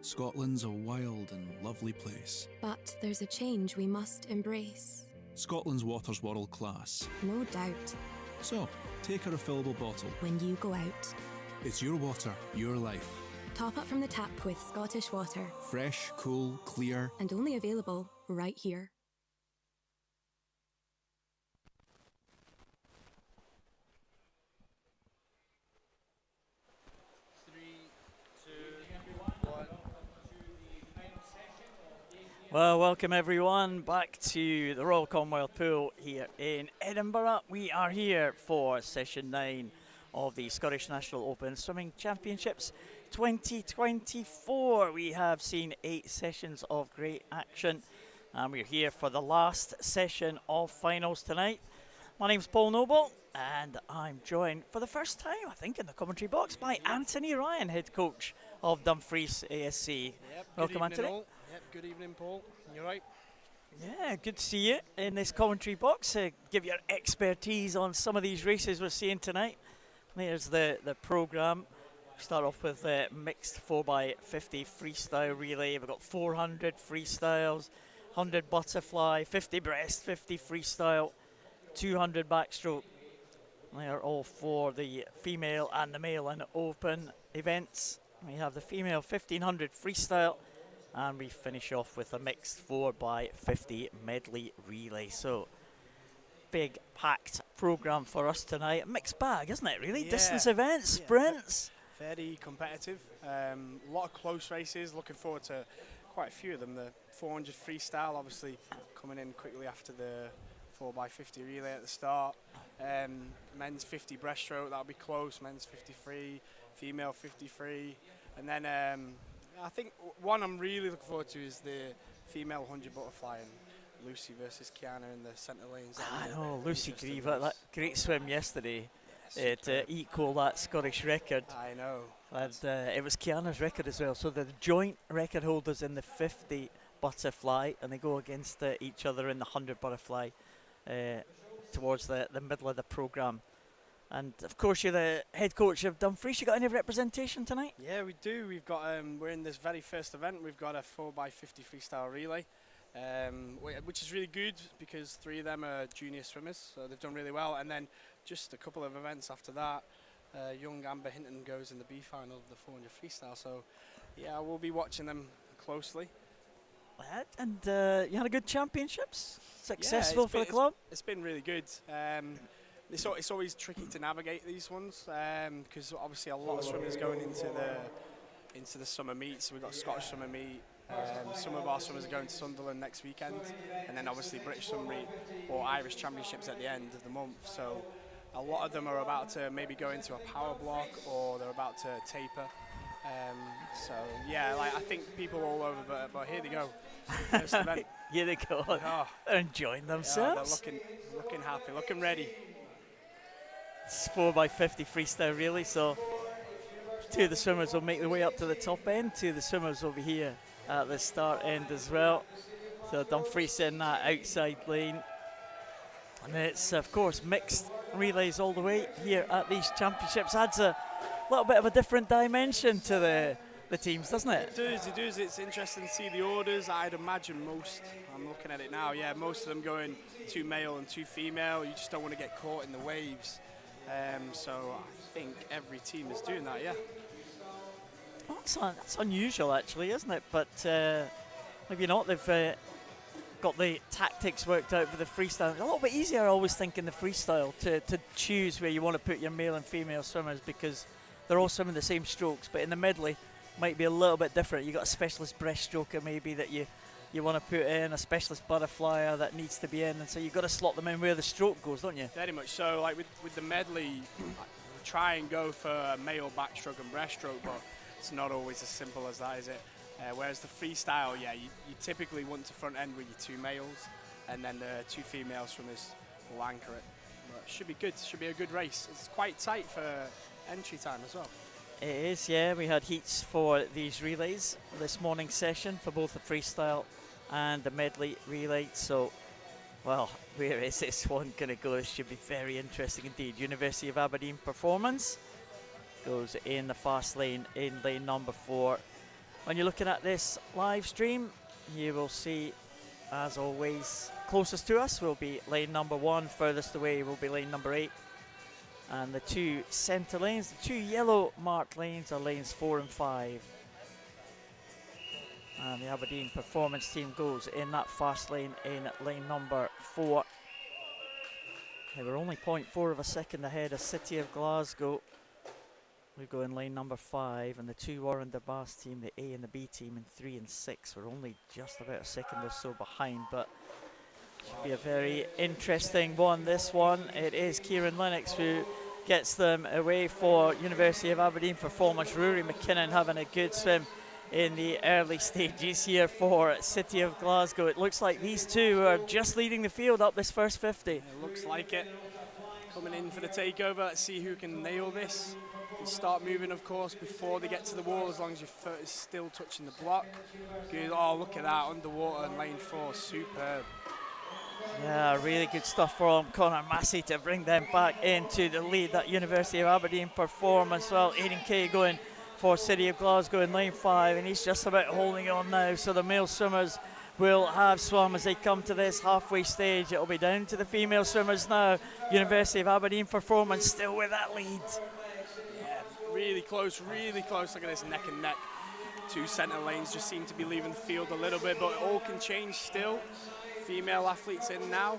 Scotland's a wild and lovely place. But there's a change we must embrace. Scotland's water's world class. No doubt. So, take a refillable bottle. When you go out. It's your water, your life. Top up from the tap with Scottish Water. Fresh, cool, clear. And only available right here. Well, welcome everyone back to the Royal Commonwealth Pool here in Edinburgh. We are here for session 9 of the Scottish National Open Swimming Championships 2024. We have seen 8 sessions of great action, and we're here for the last session of finals tonight. My name's Paul Noble, and I'm joined for the first time, I think, in the commentary box by Anthony Ryan, head coach of Dumfries ASC. Yep, welcome, Anthony. All. Yep, good evening, Paul. You right? Yeah, good to see you in this commentary box. Give your expertise on some of these races we're seeing tonight. There's the programme. Start off with mixed 4x50 freestyle relay. We've got 400 freestyles, 100 butterfly, 50 breast, 50 freestyle, 200 backstroke. They are all for the female and the male and open events. We have the female 1500 freestyle, and we finish off with a mixed 4x50 medley relay. So, big packed programme for us tonight. A mixed bag, isn't it, really? Yeah. Distance events, sprints. Very competitive. A lot of close races. Looking forward to quite a few of them. The 400 freestyle, obviously, coming in quickly after the 4x50 relay at the start. Men's 50 breaststroke, that'll be close. Men's 53, female 53. And then I think one I'm really looking forward to is the female 100 butterfly and Lucy versus Kiana in the centre lanes. I know, Lucy Grieve, that great swim yesterday. It equalled that Scottish record. I know. And it was Kiana's record as well. So the joint record holders in the 50 butterfly, and they go against each other in the 100 butterfly towards the middle of the programme. And of course, you're the head coach of Dumfries. You got any representation tonight? Yeah, we do. We've got we're in this very first event. We've got a 4x50 freestyle relay, which is really good because 3 of them are junior swimmers, so they've done really well. And then just a couple of events after that, young Amber Hinton goes in the B final of the 400 freestyle. So yeah, we'll be watching them closely. And you had a good championships, successful for the club. It's been really good. It's always tricky to navigate these ones because obviously a lot of swimmers going into the summer meet. So we've got Scottish summer meet. Some of our swimmers are going to Sunderland next weekend, and then obviously British summer meet or Irish championships at the end of the month. So a lot of them are about to maybe go into a power block or they're about to taper. So yeah, I think people are all over, but here they go. First event. Here they go. Oh, they're enjoying themselves. They're looking happy, looking ready. It's 4x50 freestyle really, so 2 of the swimmers will make their way up to the top end. 2 of the swimmers will be here at the start end as well. So Dumfries in that outside lane. And it's of course mixed relays all the way here at these championships. Adds a little bit of a different dimension to the teams, doesn't it? It does. It's interesting to see the orders. I'd imagine most, I'm looking at it now, yeah, most of them going 2 male and 2 female. You just don't want to get caught in the waves. So I think every team is doing that, yeah. Well, that's unusual actually, isn't it? But maybe not. They've got the tactics worked out for the freestyle. It's a little bit easier, I always think, in the freestyle to choose where you want to put your male and female swimmers because they're all swimming the same strokes. But in the medley, might be a little bit different. You got a specialist breaststroker maybe that you want to put in, a specialist butterflyer that needs to be in, and so you've got to slot them in where the stroke goes, don't you? Very much so. Like with the medley, we try and go for a male backstroke and breaststroke, but it's not always as simple as that, is it? Whereas the freestyle, yeah, you typically want to front end with your 2 males, and then the 2 female swimmers will anchor it. But it should be good. Should be a good race. It's quite tight for entry time as well. It is, yeah. We had heats for these relays this morning session for both the freestyle and the medley relay. So, well, where is this one going to go? This should be very interesting indeed. University of Aberdeen performance goes in the fast lane in lane number 4. when you're looking at this live stream, you will see, as always, closest to us will be lane number 1, furthest away will be lane number 8. And the 2 centre lanes, the 2 yellow marked lanes, are lanes 4 and 5. And the Aberdeen performance team goes in that fast lane in lane number 4. They were only 0.4 of a second ahead of City of Glasgow. We go in lane number 5, and the 2 Warren de Bass team, the A and the B team, in 3 and 6 were only just about a second or so behind, but should be a very interesting one. This one, it is Kieran Lennox who gets them away for University of Aberdeen Performance. Rory McKinnon having a good swim in the early stages here for City of Glasgow. It looks like these two are just leading the field up this first 50. It looks like it. Coming in for the takeover. Let's see who can nail this. You start moving, of course, before they get to the wall, as long as your foot is still touching the block. Good. Oh, look at that, underwater in lane 4. Superb. Yeah, really good stuff from Conor Massey to bring them back into the lead. That University of Aberdeen performance. Well, Aidan Kay going for City of Glasgow in lane 5, and he's just about holding on now. So the male swimmers will have swum as they come to this halfway stage. It'll be down to the female swimmers now. University of Aberdeen performance still with that lead. Yeah, really close, really close. Look at this, neck and neck. 2 centre lanes just seem to be leaving the field a little bit, but it all can change still. Female athletes in now.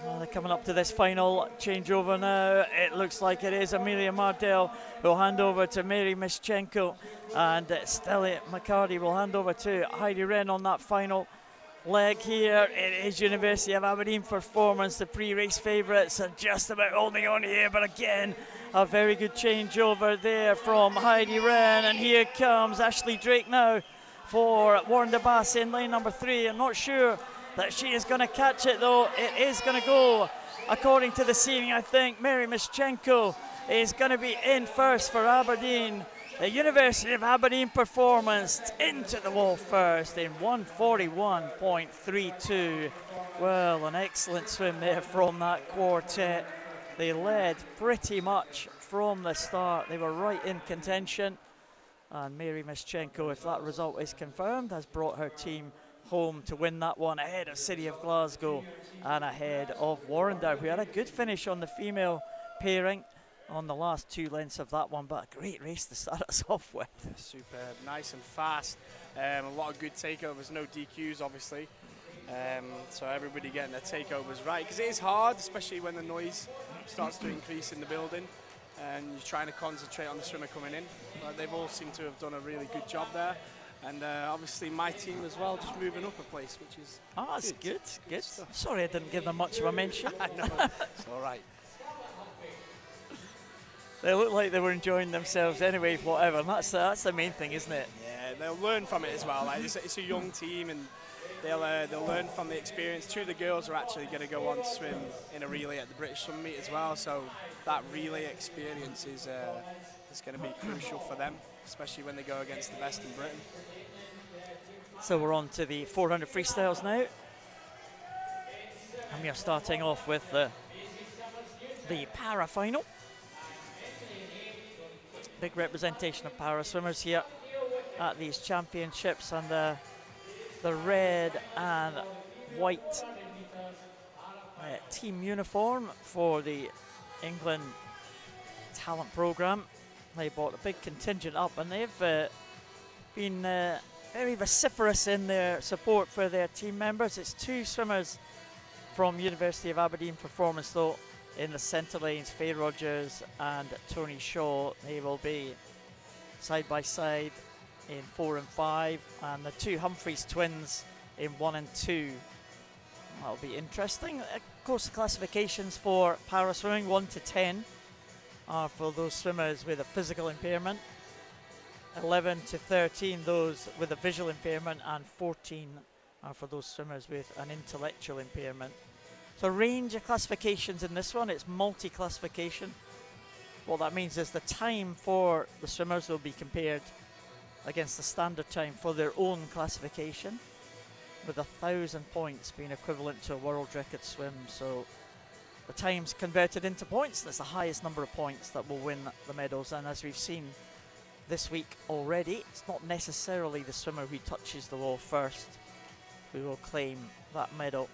Well, they're coming up to this final changeover now. It looks like it is Amelia Mardell who will hand over to Mary Mischenko, and Stella McCarty will hand over to Heidi Wren on that final leg here. It is University of Aberdeen performance. The pre-race favourites are just about holding on here, but again, a very good changeover there from Heidi Wren. And here comes Ashley Drake now for Warren de Bass in lane number 3. I'm not sure that she is going to catch it, though. It is going to go according to the seeming. I think Mary Mischenko is going to be in first for Aberdeen. The University of Aberdeen performance into the wall first in 1:41.32. Well, an excellent swim there from that quartet. They led pretty much from the start. They were right in contention. And Mary Mischenko, if that result is confirmed, has brought her team home to win that one ahead of City of Glasgow and ahead of Warrender. We had a good finish on the female pairing on the last 2 lengths of that one, but a great race to start us off with. Superb, nice and fast. A lot of good takeovers, no DQs obviously. So everybody getting their takeovers right, because it is hard, especially when the noise starts to increase in the building and you're trying to concentrate on the swimmer coming in. But they've all seemed to have done a really good job there. And obviously my team as well, just moving up a place, which is that's good. Sorry I didn't give them much of a mention. I know, it's all right. They look like they were enjoying themselves anyway, whatever, and that's the main thing, isn't it? Yeah, they'll learn from it as well. Like, it's a young team, and they'll learn from the experience. 2 of the girls are actually going to go on to swim in a relay at the British Swim Meet as well, so that relay experience is going to be crucial for them, especially when they go against the best in Britain. So we're on to the 400 freestyles now, and we are starting off with the para final. Big representation of para swimmers here at these championships, and the red and white team uniform for the England talent program. They brought a big contingent up, and they've been very vociferous in their support for their team members. It's 2 swimmers from University of Aberdeen performance, though, in the centre lanes, Faye Rogers and Tony Shaw. They will be side by side in 4 and 5, and the 2 Humphreys twins in 1 and 2. That'll be interesting. Of course, the classifications for para swimming 1 to 10 are for those swimmers with a physical impairment, 11 to 13 those with a visual impairment, and 14 are for those swimmers with an intellectual impairment. So a range of classifications in this one. It's multi-classification. What that means is the time for the swimmers will be compared against the standard time for their own classification, with 1,000 points being equivalent to a world record swim. So the time's converted into points. That's the highest number of points that will win the medals. And as we've seen this week already. It's not necessarily the swimmer who touches the wall first who will claim that medal.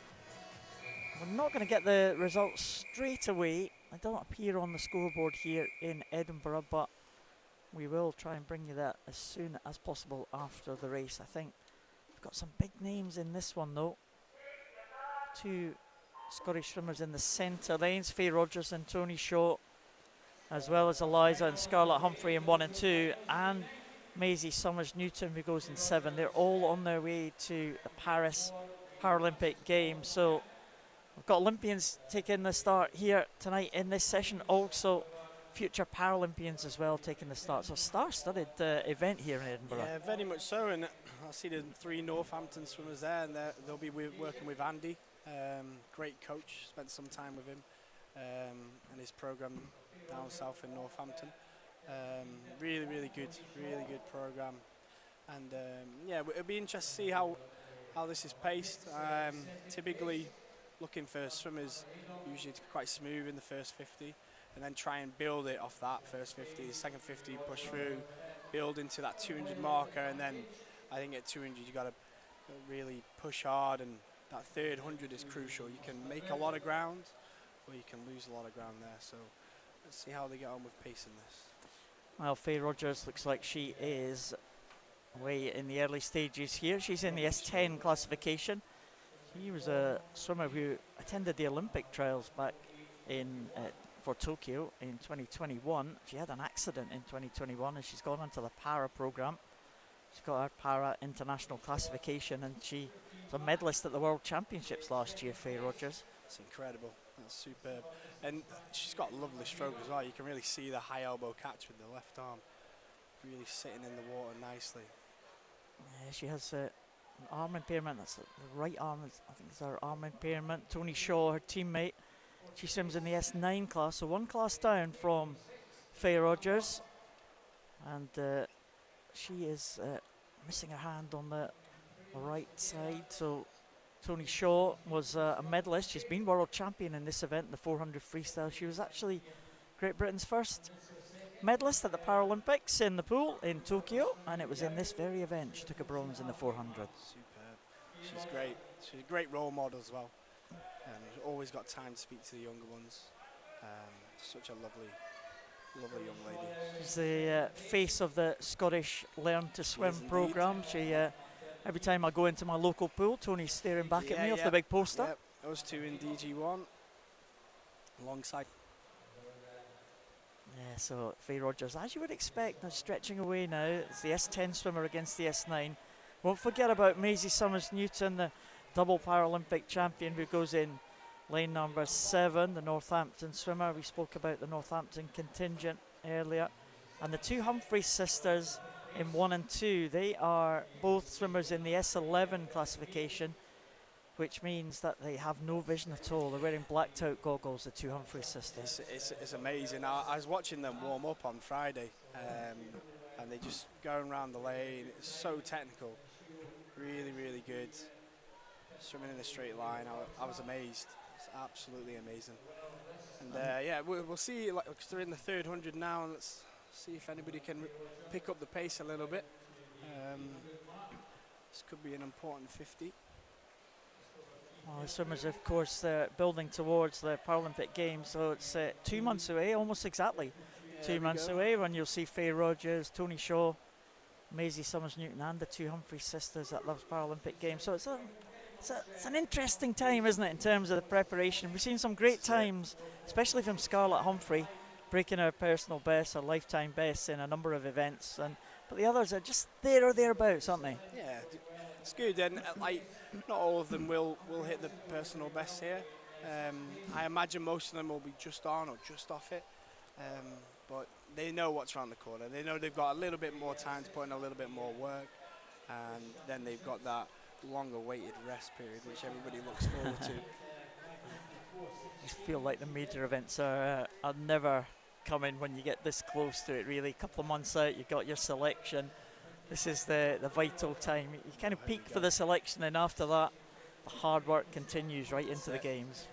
We're not going to get the results straight away. They don't appear on the scoreboard here in Edinburgh, but we will try and bring you that as soon as possible after the race. I think we've got some big names in this one though. Two Scottish swimmers in the centre lanes, Faye Rogers and Tony Shaw, as well as Eliza and Scarlett Humphrey in 1 and 2, and Maisie Summers-Newton who goes in 7. They're all on their way to the Paris Paralympic Games. So we've got Olympians taking the start here tonight in this session, also future Paralympians as well taking the start. So star-studded event here in Edinburgh. Yeah, very much so, and I see the 3 Northampton swimmers there, and they'll be working with Andy, great coach, spent some time with him and his programme down south in Northampton. Really good programme, and yeah, it'll be interesting to see how this is paced. Typically looking for swimmers usually quite smooth in the first 50, and then try and build it off that first 50, the second 50 push through, build into that 200 marker, and then I think at 200 you got to really push hard, and that third 100 is crucial. You can make a lot of ground or you can lose a lot of ground there, so let's see how they get on with pacing this. Well, Faye Rogers looks like she is way in the early stages here. She's in the S10 classification. She was a swimmer who attended the Olympic trials back in for Tokyo in 2021. She had an accident in 2021 and she's gone onto the para program. She's got her para international classification, and she was a medalist at the World Championships last year, Faye Rogers. It's incredible. That's superb. And she's got a lovely stroke as well. You can really see the high elbow catch with the left arm. Really sitting in the water nicely. Yeah, she has an arm impairment. That's the right arm. I think it's her arm impairment. Tony Shaw, her teammate, she swims in the S9 class, so 1 class down from Faye Rogers. And she is missing her hand on the right side. So Tony Shaw was a medalist. She's been world champion in this event, the 400 freestyle. She was actually Great Britain's first medalist at the Paralympics in the pool in Tokyo, and it was in this very event she took a bronze in the 400. Superb. She's great. She's a great role model as well. Always got time to speak to the younger ones. Such a lovely young lady. She's the face of the Scottish Learn to Swim programme. She every time I go into my local pool, Tony's staring back at me off the big poster. Yep. Those two in DG1 alongside. Yeah, so Faye Rogers, as you would expect, now stretching away now. It's the S10 swimmer against the S9. Won't forget about Maisie Summers-Newton, the double Paralympic champion, who goes in lane number 7, the Northampton swimmer. We spoke about the Northampton contingent earlier. And the 2 Humphreys sisters in 1 and 2, they are both swimmers in the S11 classification, which means that they have no vision at all. They're wearing blacked out goggles, the 2 Humphreys sisters. It's amazing. I was watching them warm up on Friday, and they just going around the lane. It's so technical, really good. Swimming in a straight line, I was amazed. It's absolutely amazing. And yeah, we'll see. Like, they're in the third 100 now, and let's see if anybody can pick up the pace a little bit. This could be an important 50. Well, the swimmers, of course, building towards the Paralympic Games, so it's 2 months away, almost exactly. Yeah, 2 months away, when you'll see Faye Rogers, Tony Shaw, Maisie Summers-Newton, and the 2 Humphreys sisters at those Paralympic Games. So it's an interesting time, isn't it, in terms of the preparation. We've seen some great times, especially from Scarlett Humphrey, breaking her personal best, her lifetime best in a number of events. But the others are just there or thereabouts, aren't they? Yeah, it's good. And like, not all of them will hit the personal best here. I imagine most of them will be just on or just off it. But they know what's around the corner. They know they've got a little bit more time to put in a little bit more work. And then they've got that long-awaited rest period, which everybody looks forward to. I feel like the major events are never coming when you get this close to it, really. A couple of months out, you've got your selection. This is the vital time. You kind of peak for the selection, and after that, the hard work continues right into the games.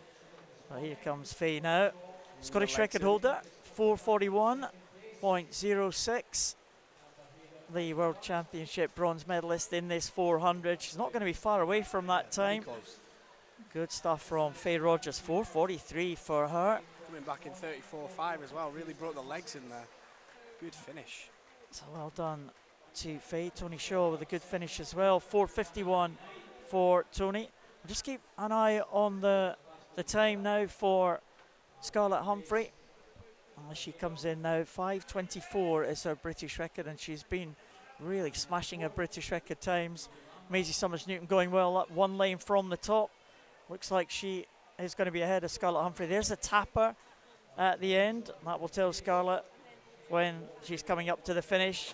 Well, here comes Faye now. Scottish record holder, 4:41.06. the World Championship bronze medalist in this 400. She's not going to be far away from that time. Close. Good stuff from Faye Rogers, 4:43 for her. Coming back in 34.5 as well, really brought the legs in there. Good finish. So well done to Faye. Tony Shaw with a good finish as well, 4:51 for Tony. Just keep an eye on the time now for Scarlett Humphrey. She comes in now, 5:24 is her British record, and she's been really smashing her British record times. Maisie Summers-Newton going well up one lane from the top. Looks like she is going to be ahead of Scarlett Humphrey. There's a tapper at the end. That will tell Scarlett when she's coming up to the finish.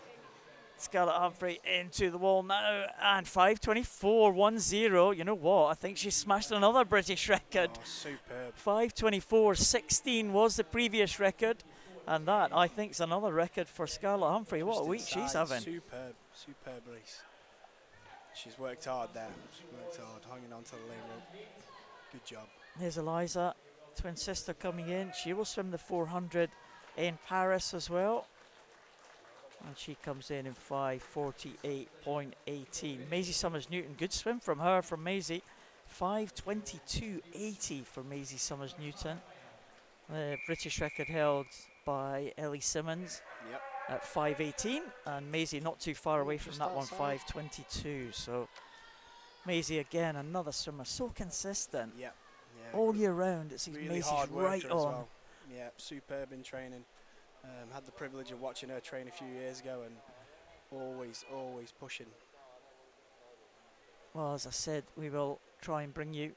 Scarlett Humphrey into the wall now, and 5:24.10. You know what? I think she smashed another British record. Oh, superb. 5:24.16 was the previous record, and that I think is another record for Scarlett Humphrey. What a Just week inside. she's having. Superb race. She's worked hard there. She's worked hard, hanging on to the lane rope. Good job. There's Eliza, twin sister, coming in. She will swim the 400 in Paris as well. And she comes in 5:48.18. Maisie Summers-Newton, good swim from her, from Maisie. 5:22.80 for Maisie Summers-Newton. The British record held by Ellie Simmons at 5:18. And Maisie not too far away from that one, 5:22. So Maisie again, another swimmer, so consistent. Yeah. All year round, it seems really Maisie's hard worker right as on. well. Yeah, superb in training. Had the privilege of watching her train a few years ago, and always pushing. Well, as I said, we will try and bring you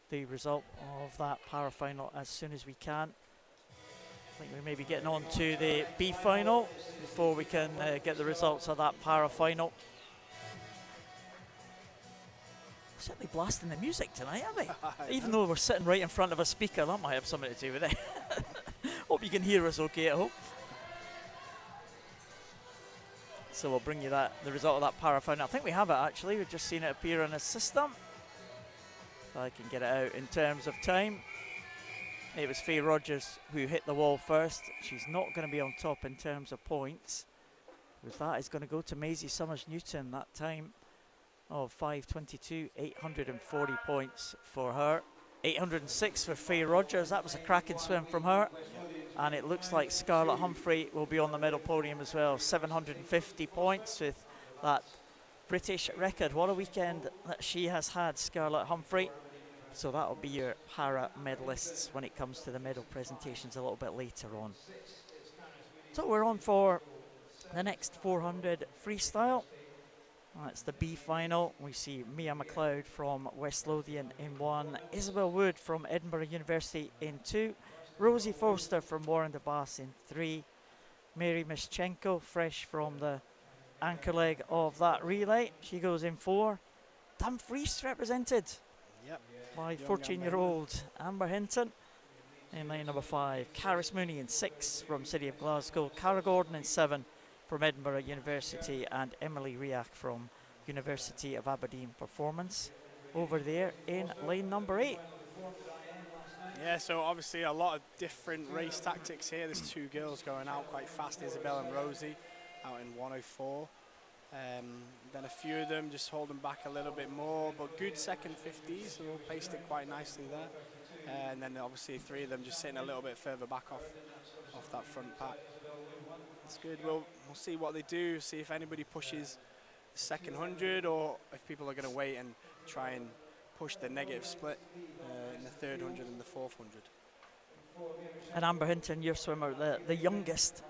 the result of that para final as soon as we can. I think we may be getting on to the B final before we can get the results of that para final. Certainly blasting the music tonight, aren't they? Even though we're sitting right in front of a speaker, that might have something to do with it. Hope you can hear us okay at home. So we'll bring you the result of that para final. I think we have it actually. We've just seen it appear on the system. If I can get it out in terms of time. It was Faye Rogers who hit the wall first. She's not going to be on top in terms of points. With that, it's going to go to Maisie Summers-Newton. That time of 5:22, 840 points for her. 806 for Faye Rogers. That was a cracking swim from her. And it looks like Scarlett Humphrey will be on the medal podium as well. 750 points with that British record. What a weekend that she has had, Scarlett Humphrey. So that'll be your para medalists when it comes to the medal presentations a little bit later on. So we're on for the next 400 freestyle. That's the B final. We see Mia McLeod from West Lothian in 1, Isabel Wood from Edinburgh University in 2, Rosie Foster from Warren de Bass in 3, Mary Mischenko, fresh from the anchor leg of that relay, she goes in 4. Dumfries represented by 14-year-old Amber Hinton in lane number 5, Caris Mooney in 6 from City of Glasgow, Cara Gordon in 7 from Edinburgh University, and Emily Riach from University of Aberdeen Performance over there in lane number 8. Yeah, so obviously a lot of different race tactics here. There's two girls going out quite fast, Isabel and Rosie, out in 1:04. Then a few of them just holding back a little bit more, but good second 50s, so we'll paced it quite nicely there. And then obviously 3 of them just sitting a little bit further back off that front pack. It's good. We'll see what they do, see if anybody pushes the second 100 or if people are going to wait and try and push the negative split in the third 100 and the fourth 100. And Amber Hinton, your swimmer, the youngest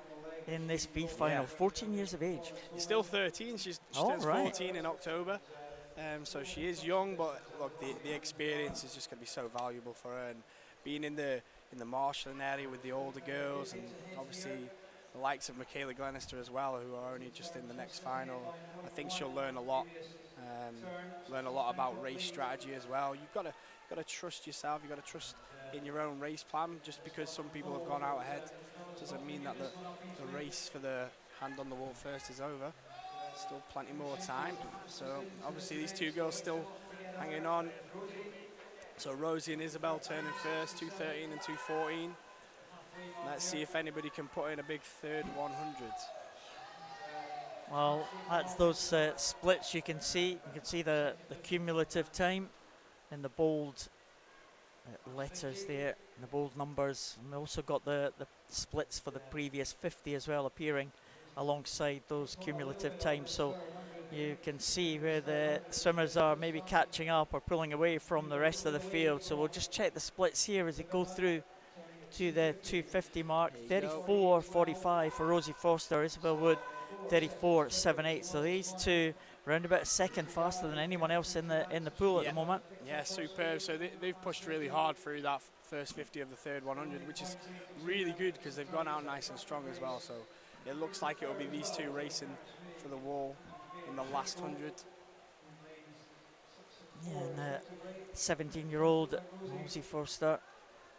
in this B final, 14 years of age. She's still 13. She turns 14 in October. So she is young, but look, the experience is just going to be so valuable for her. And being in the marshalling area with the older girls, and obviously the likes of Michaela Glenister as well, who are only just in the next final, I think she'll learn a lot. Learn a lot about race strategy as well. You've got to trust yourself. You've got to trust in your own race plan. Just because some people have gone out ahead doesn't mean that the race for the hand on the wall first is over. Still plenty more time. So obviously these two girls still hanging on. So Rosie and Isabel turning first, 2:13 and 2:14. Let's see if anybody can put in a big third 100. Well, that's those splits you can see. You can see the cumulative time in the bold letters there, and the bold numbers. And we also got the splits for the previous 50 as well appearing alongside those cumulative times. So you can see where the swimmers are maybe catching up or pulling away from the rest of the field. So we'll just check the splits here as they go through to the 250 mark. 34.45 for Rosie Foster, Isabel Wood 34.78. So these two round about a second faster than anyone else in the pool at the moment. Yeah, superb. So they've pushed really hard through that first 50 of the third 100, which is really good because they've gone out nice and strong as well. So it looks like it will be these two racing for the wall in the last 100. Yeah, and 17-year-old Rosie Foster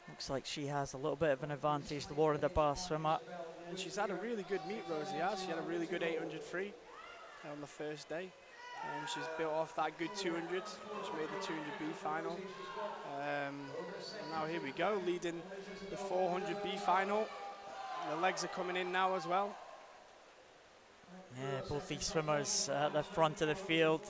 looks like she has a little bit of an advantage, the Warrior Bar swimmer. And she's had a really good meet, Rosie has. She had a really good 800 free on the first day. She's built off that good 200. She made the 200B final. And now here we go, leading the 400B final. The legs are coming in now as well. Yeah, both these swimmers at the front of the field.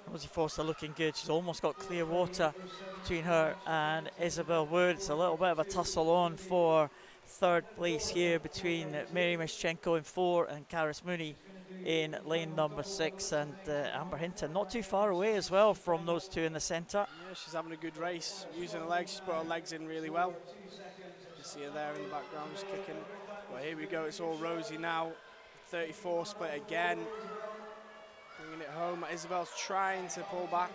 Rosie Foster looking good. She's almost got clear water between her and Isabel Wood. It's a little bit of a tussle on for third place here between Mary Mischenko in 4 and Karis Mooney in lane number 6, and Amber Hinton not too far away as well from those two in the centre. Yeah, she's having a good race, using her legs. She's put her legs in really well. You see her there in the background just kicking. Well, here we go, it's all Rosie now. 34 split again. Bringing it home. Isabel's trying to pull back.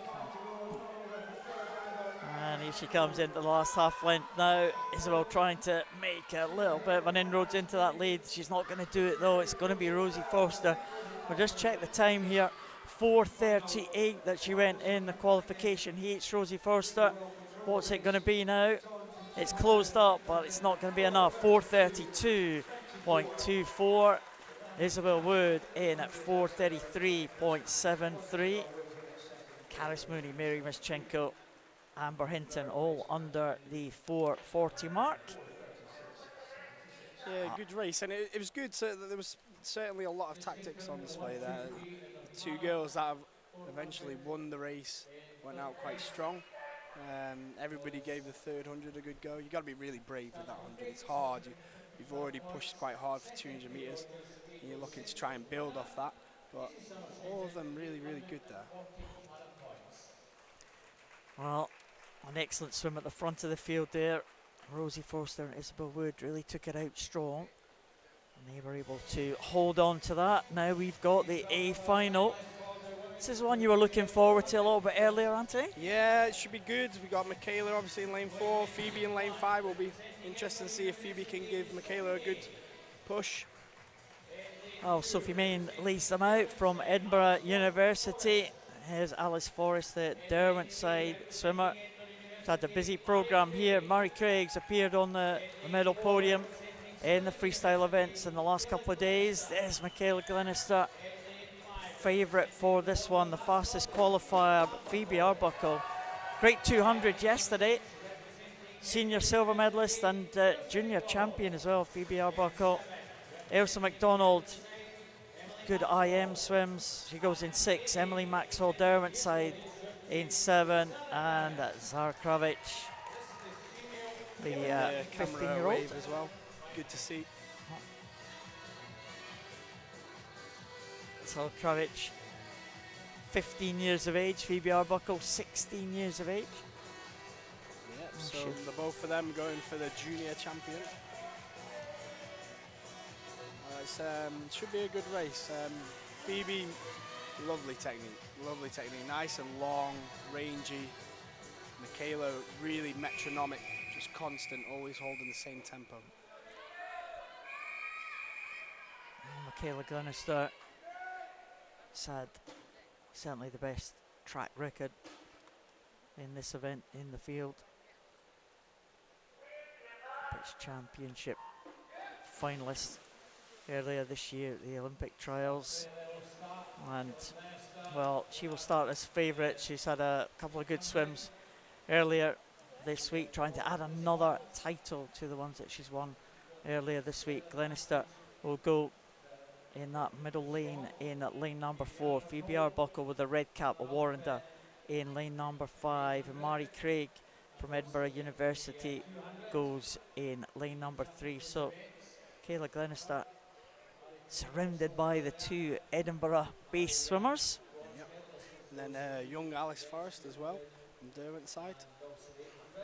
And here she comes into the last half length now. Isabel trying to make a little bit of an inroads into that lead. She's not going to do it though. It's going to be Rosie Foster. We'll just check the time here. 4:38 that she went in the qualification heats. Rosie Foster. What's it going to be now? It's closed up, but it's not going to be enough. 4:32.24. Isabel Wood in at 4:33.73. Karis Mooney, Mary Mischenko, Amber Hinton all under the 4:40 mark. Yeah, good race, and it was good. So there was certainly a lot of tactics on display there. The two girls that have eventually won the race went out quite strong. Everybody gave the third 100 a good go. You've got to be really brave with that 100. It's hard. You've already pushed quite hard for 200 metres. And you're looking to try and build off that. But all of them really, really good there. Well, an excellent swim at the front of the field there. Rosie Foster and Isabel Wood really took it out strong. And they were able to hold on to that. Now we've got the A final. This is one you were looking forward to a little bit earlier, Ante? Yeah, it should be good. We got Michaela obviously in lane 4, Phoebe in lane 5. Will be interesting to see if Phoebe can give Michaela a good push. Oh, Sophie Main leads them out from Edinburgh University. Here's Alice Forrest, the Derwent side swimmer. She's had a busy programme here. Mary Craig's appeared on the medal podium in the freestyle events in the last couple of days. There's Michaela Glenister, favourite for this one, the fastest qualifier. But Phoebe Arbuckle, great 200 yesterday. Senior silver medalist and junior champion as well, Phoebe Arbuckle. Elsa McDonald, good IM swims. She goes in 6. Emily Maxwell Derwent side in 7. And Zara Kravic, the 15-year-old as well. Good to see. Zara Kravic, 15 years of age. Phoebe Arbuckle, 16 years of age. Yep, so the both of them going for the junior champion. Should be a good race. Phoebe, lovely technique, nice and long, rangy. Michaela, really metronomic, just constant, always holding the same tempo. Michaela Glenister had certainly the best track record in this event in the field. British Championship finalist earlier this year at the Olympic trials, and well, she will start as favourite. She's had a couple of good swims earlier this week, trying to add another title to the ones that she's won earlier this week. Glenister will go in that middle lane in lane number 4. Phoebe Arbuckle with the red cap, a Warrender in lane number 5. And Mari Craig from Edinburgh University goes in lane number 3. So Kayla Glenister surrounded by the 2 Edinburgh-based swimmers. Yep. And then young Alice Forrest as well from Derwent side.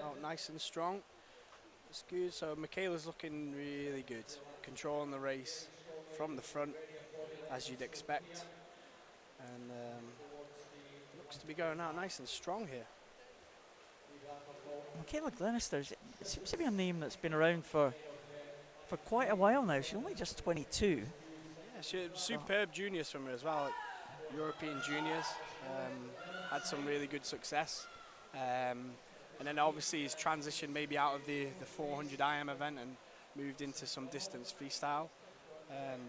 Out nice and strong. It's good. So Michaela's looking really good, controlling the race from the front as you'd expect, and looks to be going out nice and strong here. Michaela Glenister, it seems to be a name that's been around for quite a while now. She's only just 22. Yeah, she's a superb junior swimmer as well. European juniors, had some really good success. And then obviously he's transitioned maybe out of the 400 IM event and moved into some distance freestyle.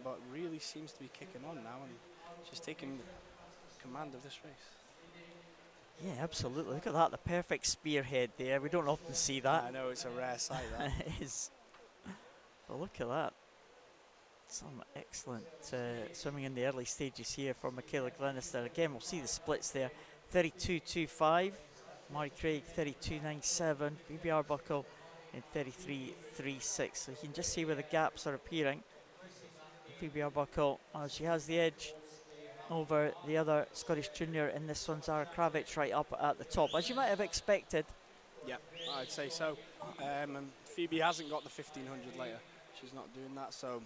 But really seems to be kicking on now, and she's taking command of this race. Yeah, absolutely. Look at that, the perfect spearhead there. We don't often see that. I know, it's a rare sight, that. It is. But look at that. Some excellent swimming in the early stages here for Michaela Glenister. Again, we'll see the splits there. 32.25. Mari Craig 32.97. Phoebe Arbuckle in 33.36. So you can just see where the gaps are appearing. Phoebe Arbuckle, she has the edge over the other Scottish junior in this one, Zara Kravitz, right up at the top, as you might have expected. Yeah, I'd say so. And Phoebe hasn't got the 1500 later. She's not doing that, so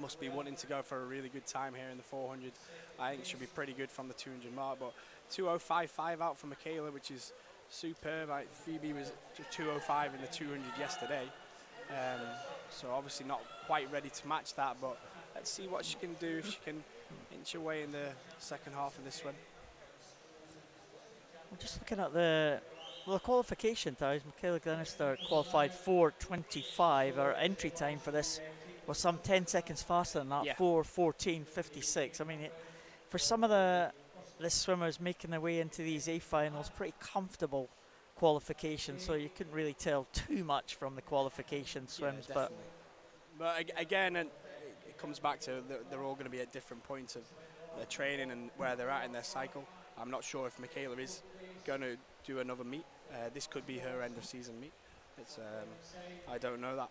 must be wanting to go for a really good time here in the 400. I think she'll be pretty good from the 200 mark, but 2:05.5 out for Michaela, which is superb. Phoebe was 2:05 in the 200 yesterday, so obviously not quite ready to match that, but let's see what she can do if she can inch away in the second half of this swim. I'm just looking at the qualification times. Michaela Glenister qualified 4:25. Her entry time for this was some 10 seconds faster than that, yeah. 4:14.56. I mean, for some of the swimmers making their way into these A finals, pretty comfortable qualification, so you couldn't really tell too much from the qualification swims. Yeah, but again, it comes back to they're all going to be at different points of their training and where they're at in their cycle. I'm not sure if Michaela is going to do another meet. This could be her end of season meet. It's I don't know that,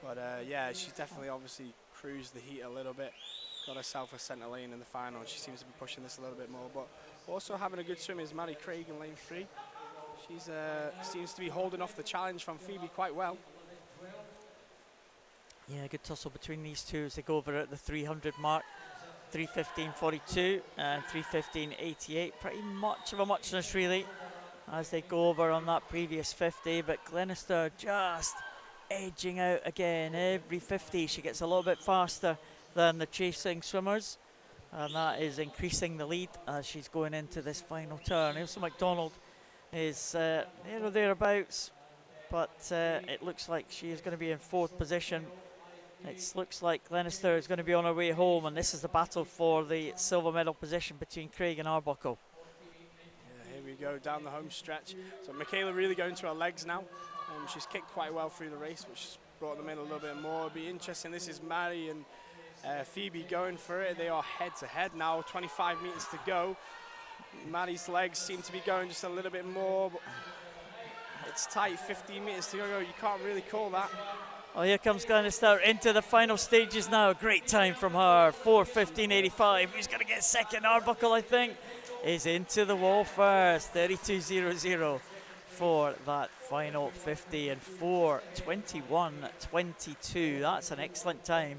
but yeah, she's definitely obviously cruised the heat a little bit. Got herself a centre lane in the final, and she seems to be pushing this a little bit more. But also having a good swim is Mari Craig in lane 3. She's seems to be holding off the challenge from Phoebe quite well. Yeah, good tussle between these two as they go over at the 300 mark. 3:15.42 and 3:15.88. Pretty much of a muchness, really, as they go over on that previous 50. But Glenister just edging out again. Every 50 she gets a little bit faster than the chasing swimmers, and that is increasing the lead as she's going into this final turn. Ailsa MacDonald is there or thereabouts, but it looks like she is going to be in 4th position. It looks like Glenister is going to be on her way home, and this is the battle for the silver medal position between Craig and Arbuckle. Yeah, here we go down the home stretch. So Michaela really going to her legs now. She's kicked quite well through the race, which has brought them in a little bit more. It'll be interesting. This is Mari and Phoebe going for it. They are head to head now, 25 meters to go. Mari's legs seem to be going just a little bit more, but it's tight, 15 meters to go. You can't really call that. Oh, here comes Glenister into the final stages now. A great time from her, 4:15.85. Who's going to get second? Arbuckle, I think, is into the wall first. 32.00 for that final 50, and 4:21.22. That's an excellent time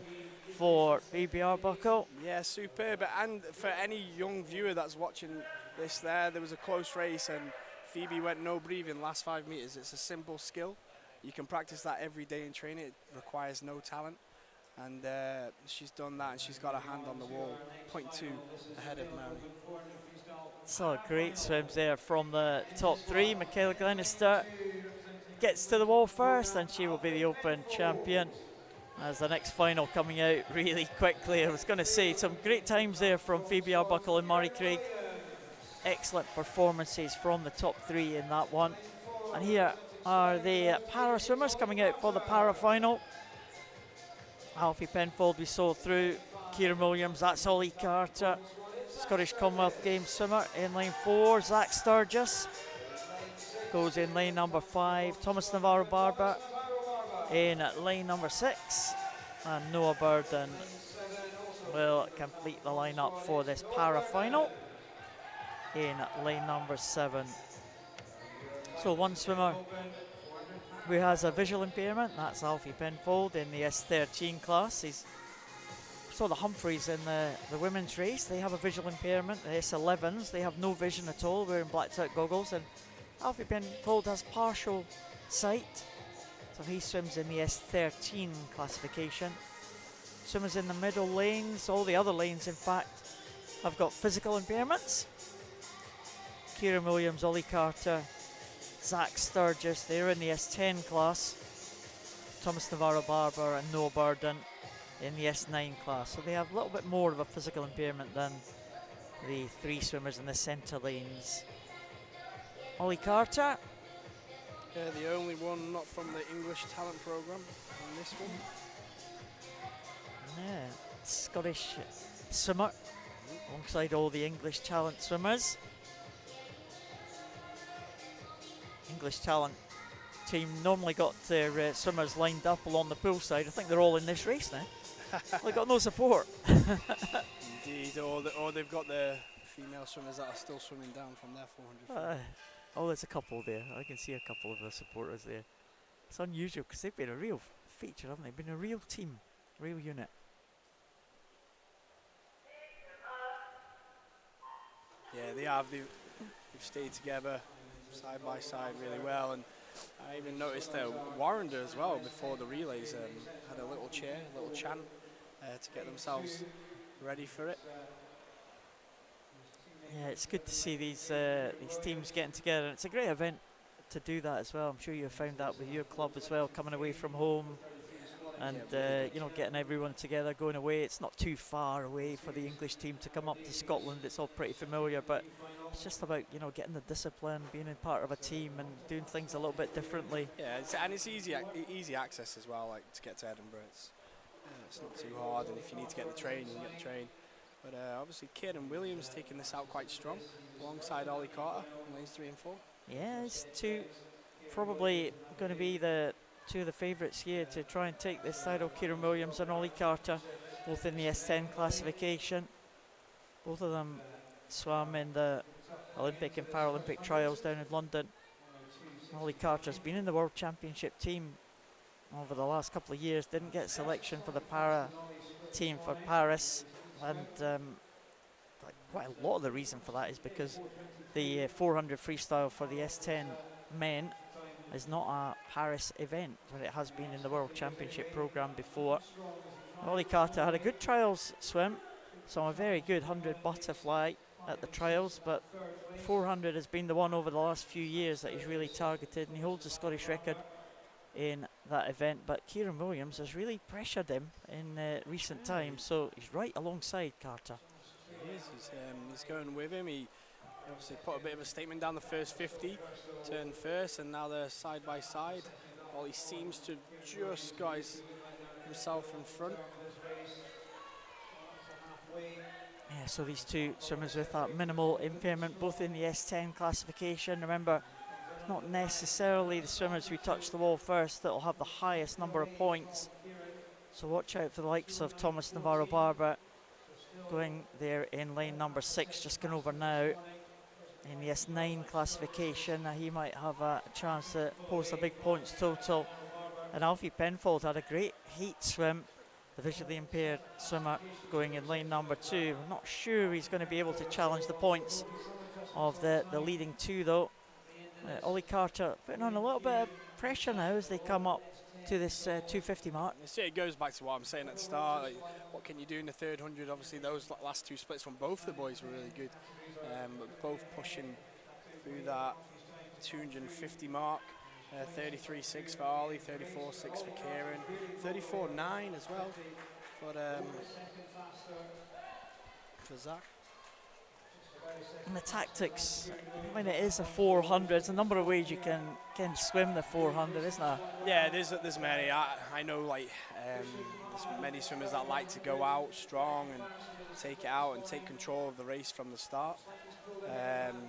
for Phoebe Arbuckle. Yeah, superb. And for any young viewer that's watching this there was a close race and Phoebe went no breathing last 5 meters. It's a simple skill. You can practice that every day in training. It requires no talent. And she's done that, and she's got her hand on the wall, 0.2 ahead of Mary. So great swims there from the top 3. Michaela Glenister gets to the wall first, and she will be the Open champion. As the next final coming out really quickly. I was going to say some great times there from Phoebe Arbuckle and Mari Craig. Excellent performances from the top 3 in that one. And here are the para swimmers coming out for the para final. Alfie Penfold we saw through. Kieran Williams, that's Ollie Carter. Scottish Commonwealth Games swimmer in lane 4. Zach Sturgis goes in lane number 5. Thomas Navarro Barber in lane number 6. And Noah Burden will complete the lineup for this para final in lane number 7. So one swimmer who has a visual impairment, that's Alfie Penfold in the S13 class. Saw the Humphreys in the women's race, they have a visual impairment. The S11s, they have no vision at all, wearing blacked out goggles, and Alfie Penfold has partial sight, so he swims in the S13 classification. Swimmers in the middle lanes, all the other lanes in fact, have got physical impairments. Kieran Williams, Ollie Carter, Zach Sturgis, they're in the S10 class. Thomas Navarro Barber and Noah Burden in the S9 class. So they have a little bit more of a physical impairment than the 3 swimmers in the centre lanes. Ollie Carter. Yeah, the only one not from the English talent programme on this one. Yeah, Scottish swimmer alongside all the English talent swimmers. English talent team normally got their swimmers lined up along the pool side. I think they're all in this race now. They've got no support. Indeed, or they've got the female swimmers that are still swimming down from their 400 feet. Oh, there's a couple there. I can see a couple of the supporters there. It's unusual because they've been a real feature, haven't they? Been a real team, real unit. Yeah, they have. They've stayed together side by side really well, and I even noticed Warrender as well before the relays had a little cheer, a little chant to get themselves ready for it. Yeah, it's good to see these teams getting together. It's a great event to do that as well. I'm sure you have found that with your club as well, coming away from home and you know, getting everyone together, going away. It's not too far away for the English team to come up to Scotland. It's all pretty familiar, but it's just about, you know, getting the discipline, being in part of a team and doing things a little bit differently. Yeah, it's easy access as well, like to get to Edinburgh. It's not too hard, and if you need to get the train, you can get the train. But obviously Kieran Williams taking this out quite strong, alongside Ollie Carter in lanes 3 and 4. Yeah, it's probably going to be the two of the favourites here to try and take this title. Kieran Williams and Ollie Carter, both in the S10 classification. Both of them swam in the Olympic and Paralympic trials down in London. Ollie Carter's been in the World Championship team over the last couple of years, didn't get selection for the para team for Paris, and quite a lot of the reason for that is because the 400 freestyle for the S10 men is not a Paris event, but it has been in the World Championship programme before. Ollie Carter had a good trials swim, so a very good 100 butterfly at the trials, but 400 has been the one over the last few years that he's really targeted, and he holds the Scottish record in that event. But Kieran Williams has really pressured him in recent times, so he's right alongside Carter. He is. He's going with him. He obviously put a bit of a statement down the first 50, turned first, and now they're side by side. Ollie seems to just got himself in front. Yeah, so these two swimmers with that minimal impairment, both in the S10 classification. Remember, not necessarily the swimmers who touch the wall first that will have the highest number of points. So watch out for the likes of Thomas Navarro Barber going there in lane number 6, just going over now in the S9 classification. He might have a chance to post a big points total. And Alfie Penfold had a great heat swim, the visually impaired swimmer, going in lane number 2. I'm not sure he's going to be able to challenge the points of the leading 2 though. Ollie Carter putting on a little bit of pressure now as they come up to this 250 mark. It goes back to what I'm saying at the start. Like, what can you do in the third 100? Obviously, those last 2 splits from both the boys were really good. But both pushing through that 250 mark. 33.6 for Ollie, 34.6 for Kieran, 34.9 as well for Zach. And the tactics, when it is a 400, there's a number of ways you can swim the 400, isn't there? Yeah, there's many. I know, like There's many swimmers that like to go out strong and take it out and take control of the race from the start.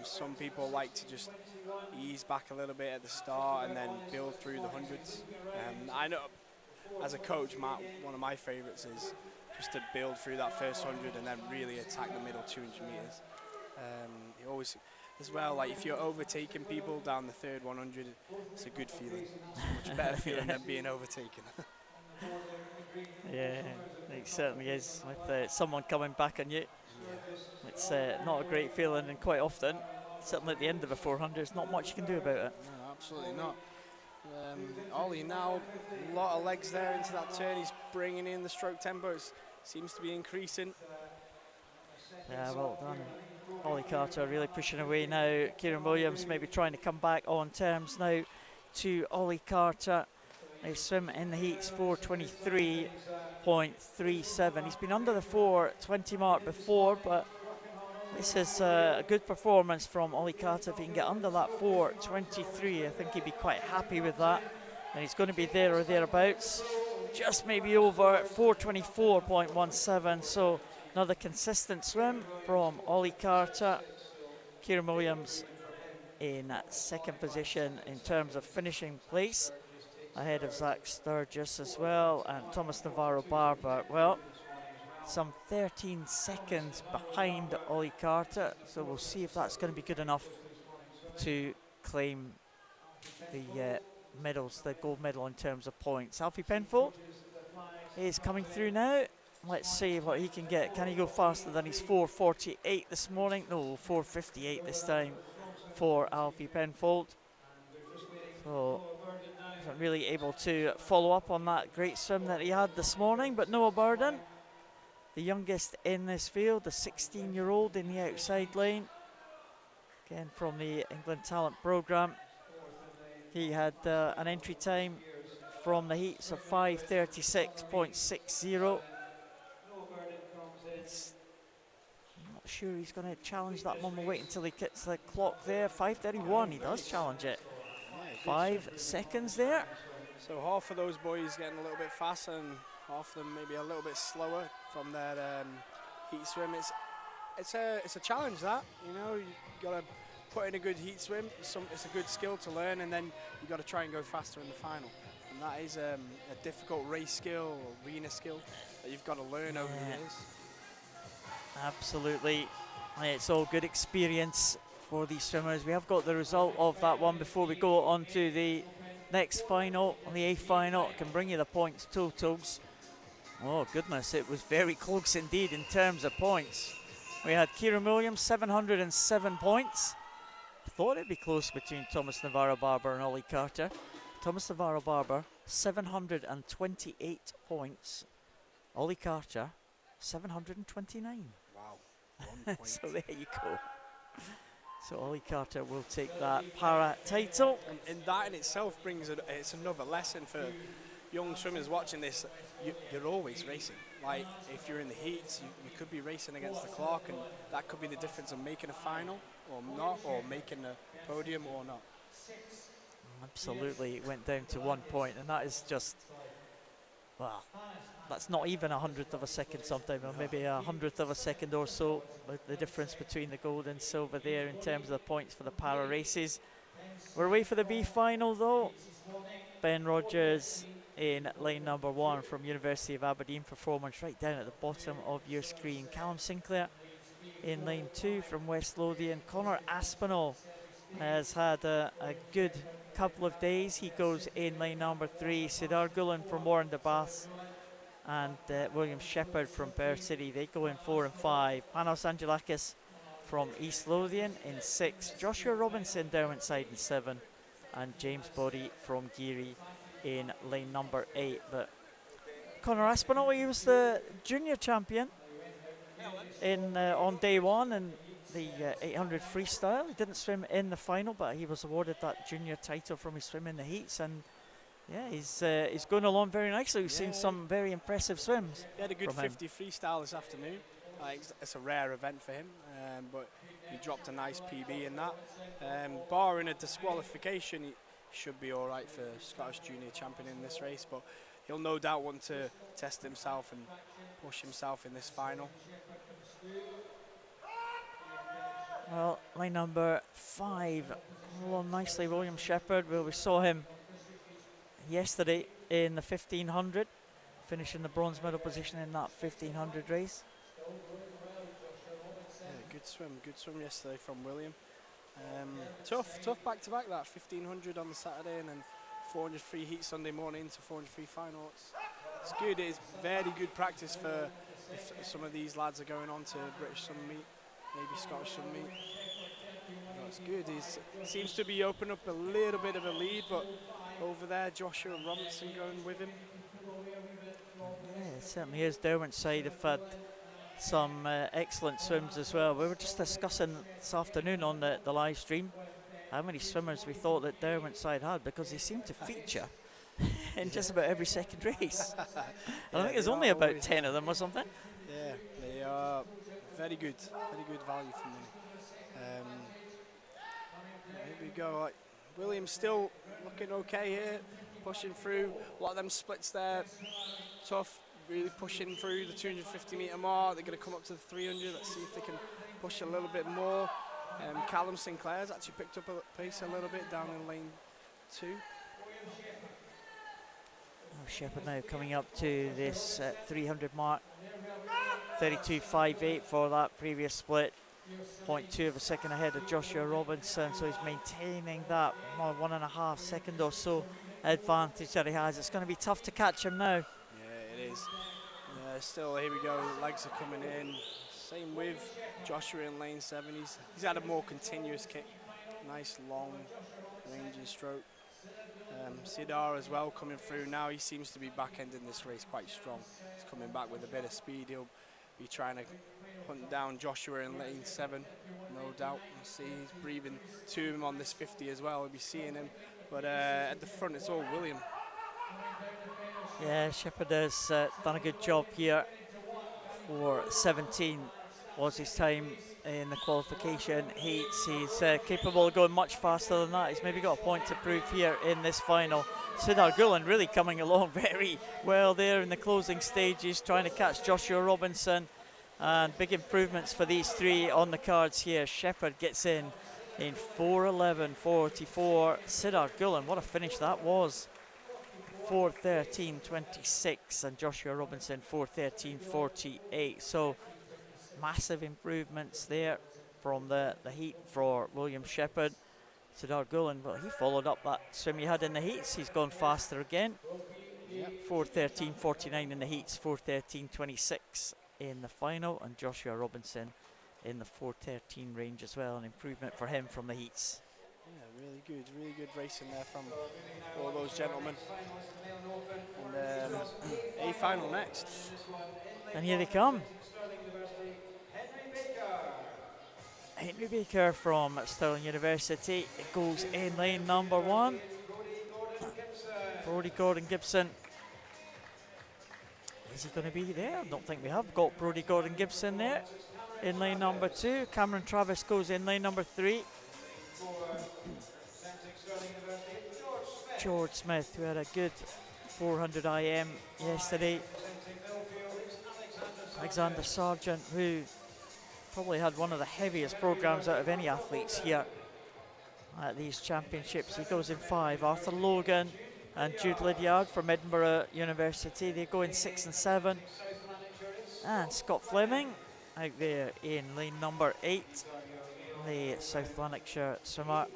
Some people like to just ease back a little bit at the start and then build through the hundreds. I know, as a coach, one of my favourites is just to build through that first 100 and then really attack the middle 200 metres. You always, as well, like if you're overtaking people down the third 100, it's a good feeling. It's a much better feeling than being overtaken. Yeah, it certainly is. With someone coming back on you, it's not a great feeling, and quite often, certainly at the end of a 400, there's not much you can do about it. No, absolutely not. Ollie now, a lot of legs there into that turn. He's bringing in the stroke tempo. It seems to be increasing. Yeah, well done. Ollie Carter really pushing away now. Kieran Williams maybe trying to come back on terms now to Ollie Carter. They swim in the heats 4:23.37. He's been under the 4:20 mark before, but this is a good performance from Ollie Carter. If he can get under that 4:23, I think he'd be quite happy with that. And he's going to be there or thereabouts, just maybe over 4:24.17. So another consistent swim from Ollie Carter. Kieran Williams in second position in terms of finishing place, ahead of Zach Sturgis as well, and Thomas Navarro-Barber, well, some 13 seconds behind Ollie Carter, so we'll see if that's going to be good enough to claim the medals, the gold medal in terms of points. Alfie Penfold is coming through now. Let's see what he can get. Can he go faster than his 4:48 this morning? No, 4:58 this time for Alfie Penfold. So wasn't really able to follow up on that great swim that he had this morning. But Noah Burden, the youngest in this field, the 16-year-old in the outside lane, again from the England Talent Programme. He had an entry time from the heats of 5:36.60. I'm not sure he's going to challenge that one. We'll wait until he gets the clock there. 5:31, he does challenge it. 5 seconds there. So half of those boys getting a little bit faster and half of them maybe a little bit slower from their heat swim. It's a challenge, that, you know. You got to put in a good heat swim. It's a good skill to learn, and then you got to try and go faster in the final. And that is a difficult race skill or arena skill that you've got to learn over the years. Absolutely. It's all good experience for these swimmers. We have got the result of that one before we go on to the next final, on the A final. I can bring you the points totals. Oh goodness, it was very close indeed in terms of points. We had Kieran Williams, 707 points. I thought it'd be close between Thomas Navarro-Barber and Ollie Carter. Thomas Navarro-Barber, 728 points. Ollie Carter, 729. Wow, 1 point. So there you go. So Ollie Carter will take that para title. And that in itself brings it's another lesson for young swimmers watching this. You're always racing. Like, if you're in the heats, you could be racing against the clock, and that could be the difference of making a final or not, or making a podium or not. Absolutely, it went down to 1 point, and that is just, well, that's not even 100th of a second sometimes, or maybe 100th of a second or so, with the difference between the gold and silver there in terms of the points for the para races. We're away for the B final though. Ben Rogers in lane number 1 from University of Aberdeen Performance, right down at the bottom of your screen. Callum Sinclair in lane 2 from West Lothian. Connor Aspinall has had a good couple of days. He goes in lane number 3. Sidar Gulen from Warren de Bath and William Shepherd from Perth City, they go in 4 and 5. Panos Angelakis from East Lothian in 6. Joshua Robinson down inside in 7. And James Boddy from Geary in lane number 8. But Connor Aspinall, he was the junior champion in on day 1 in the 800 freestyle. He didn't swim in the final, but he was awarded that junior title from his swim in the heats, and yeah, he's going along very nicely. We've seen some very impressive swims. He had a good 50 freestyle this afternoon. It's a rare event for him, but he dropped a nice PB in that. Barring a disqualification, he should be all right for Scottish junior champion in this race. But he'll no doubt want to test himself and push himself in this final. Well, line number 5, along nicely, William Shepherd. Well, we saw him yesterday in the 1500, finishing the bronze medal position in that 1500 race. Yeah, good swim yesterday from William. Tough back-to-back, that 1500 on the Saturday and then 400 free heat Sunday morning into 400 free final. It's good. It's very good practice for if some of these lads are going on to British Summer Meet, maybe Scottish Summer Meet. That's good. He seems to be opening up a little bit of a lead, but over there, Joshua Robinson going with him. Yeah, it certainly is. Derwent's side have had some excellent swims as well. We were just discussing this afternoon on the live stream how many swimmers we thought that Derwent's side had, because they seem to feature in just about every second race. And I think there's only about 10 of them or something. Yeah, they are very good value for money. Here we go. William's still looking okay here, pushing through. A lot of them splits there, tough, really pushing through the 250 metre mark. They're going to come up to the 300. Let's see if they can push a little bit more. Callum Sinclair's actually picked up a pace a little bit down in lane 2. Shepherd now coming up to this 300 mark, 32.58 for that previous split, 0.2 of a second ahead of Joshua Robinson, so he's maintaining that 1.5 second or so advantage that he has. It's going to be tough to catch him now. Yeah, it is. Still, here we go, legs are coming in. Same with Joshua in lane 7. He's had a more continuous kick, nice long ranging stroke. Sidar as well coming through now. He seems to be back-ending this race quite strong. He's coming back with a bit of speed. He'll be trying to hunt down Joshua in lane 7, no doubt. You see he's breathing to him on this 50 as well. We'll be seeing him. But at the front, it's all William. Yeah, Shepherd has done a good job here. For 17 was his time in the qualification heats. He's capable of going much faster than that. He's maybe got a point to prove here in this final. Sidar Gulen really coming along very well there in the closing stages, trying to catch Joshua Robinson, and big improvements for these three on the cards here. Shepherd gets in 4:11.44. Sidar Gulen, what a finish that was. 4:13.26, and Joshua Robinson 4:13.48. So massive improvements there from the heat for William Shepherd. Sidar Gulen, well, he followed up that swim he had in the heats. He's gone faster again. Yep. 4:13.49 in the heats, 4:13.26 in the final, and Joshua Robinson in the 4:13 range as well. An improvement for him from the heats. Yeah, really good racing there from all those gentlemen. And a final next. And here they come. Henry Baker from Stirling University. It goes in lane number 1. Brodie Gordon Gibson. Is he going to be there? I don't think we have got Brodie Gordon Gibson there. In lane number 2. Cameron Travis goes in lane number 3. George Smith, who had a good 400 IM yesterday. Alexander Sargent, who probably had one of the heaviest programs out of any athletes here at these championships. He goes in 5. Arthur Logan and Jude Lydiard from Edinburgh University, they go in 6 and 7. And Scott Fleming out there in lane number 8. The South Lanarkshire swimmer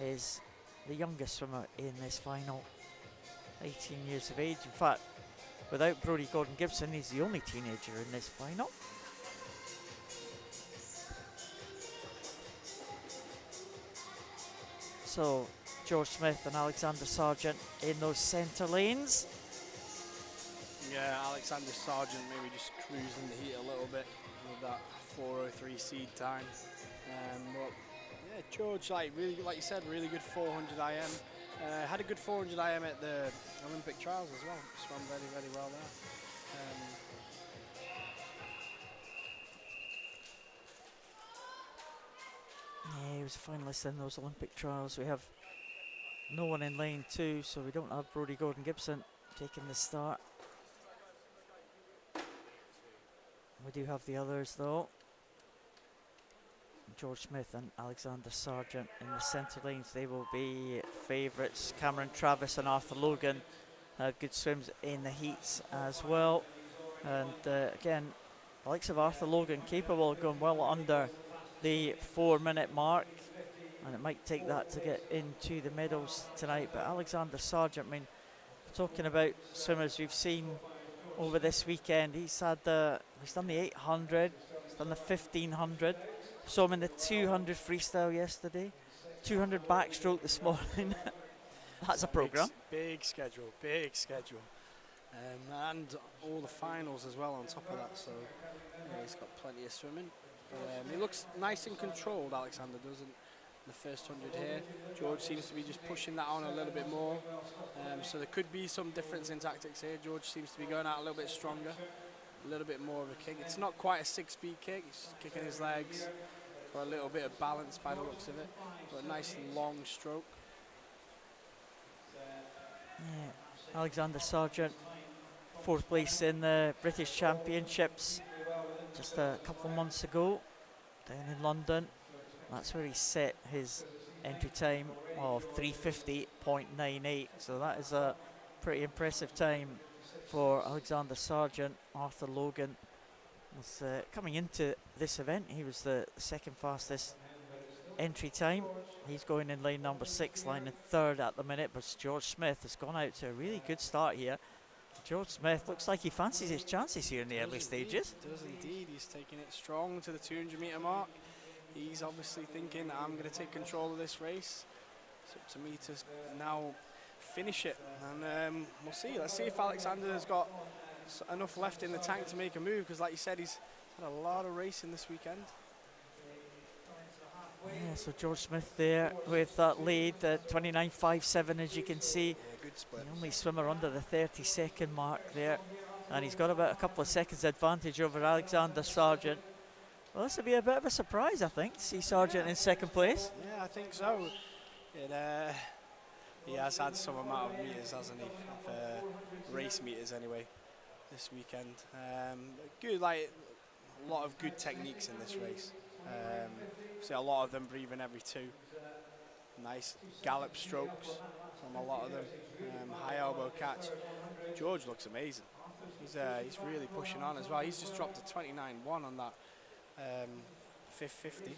is the youngest swimmer in this final, 18 years of age. In fact, without Brodie Gordon Gibson, he's the only teenager in this final. So George Smith and Alexander Sargent in those centre lanes. Yeah, Alexander Sargent maybe just cruising the heat a little bit with that 4:03 seed time. But yeah, George, like you said, really good 400 IM. Had a good 400 IM at the Olympic trials as well. Swam very well there. Yeah, he was a finalist in those Olympic trials. We have no one in lane 2, so we don't have Brodie Gordon Gibson taking the start. We do have the others though. George Smith and Alexander Sargent in the centre lanes. They will be favourites. Cameron Travis and Arthur Logan had good swims in the heats as well. And again, the likes of Arthur Logan capable of going well under the 4-minute mark. And it might take that to get into the medals tonight. But Alexander Sargent, I mean, talking about swimmers we've seen over this weekend, he's done the 800, he's done the 1500. Saw him in the 200 freestyle yesterday, 200 backstroke this morning. That's a programme. Big schedule. And all the finals as well on top of that, so yeah, he's got plenty of swimming. He looks nice and controlled, Alexander does, in the first 100 here. George seems to be just pushing that on a little bit more, so there could be some difference in tactics here. George seems to be going out a little bit stronger, a little bit more of a kick. It's not quite a 6-speed kick, he's kicking his legs for a little bit of balance by the looks of it, but a nice long stroke. Yeah. Alexander Sargent, 4th place in the British Championships just a couple of months ago down in London. That's where he set his entry time of 3:50.98, so that is a pretty impressive time for Alexander Sargent. Arthur Logan was coming into this event, he was the second fastest entry time. He's going in lane number 6, line in 3rd at the minute, but George Smith has gone out to a really good start here. George Smith looks like he fancies his chances here in the early stages. Does indeed. He's taking it strong to the 200-metre mark. He's obviously thinking, I'm going to take control of this race. It's up to me to now finish it, and we'll see. Let's see if Alexander has got enough left in the tank to make a move, because like you said, he's had a lot of racing this weekend. Yeah, so George Smith there with that lead at 29.57, as you can see. Yeah, good split. The only swimmer under the 30-second mark there, and he's got about a couple of seconds advantage over Alexander Sargent. Well, this will be a bit of a surprise, I think, to see Sargent in 2nd place. Yeah, I think so. He has had some amount of meters, hasn't he? Race meters anyway, this weekend. Good, like a lot of good techniques in this race. See a lot of them breathing every 2. Nice gallop strokes from a lot of them. High elbow catch. George looks amazing. He's really pushing on as well. He's just dropped a 29.1 on that 550.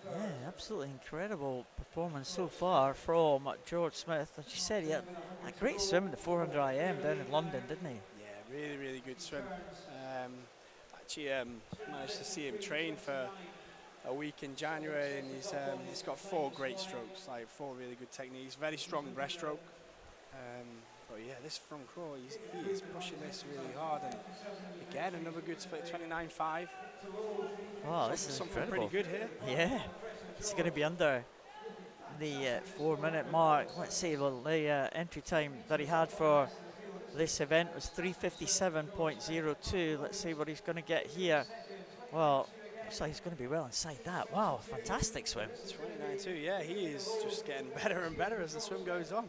Yeah, absolutely incredible performance so far from George Smith. As you said, he had a great swim in the 400 IM down in London, didn't he? Yeah, really, really good swim. Actually managed to see him train for a week in January, and he's got 4 great strokes, like 4 really good techniques, very strong breaststroke. But yeah, this front crawl, he is pushing this really hard, and again another good split, 29.5. Wow, this is something incredible. pretty good here. Yeah, it's going to be under the 4-minute mark. Let's see, well, the entry time that he had for this event was 3:57.02. Let's see what he's going to get here. Well, looks like he's going to be well inside that. Wow, fantastic swim. 29.2, yeah, he is just getting better and better as the swim goes on.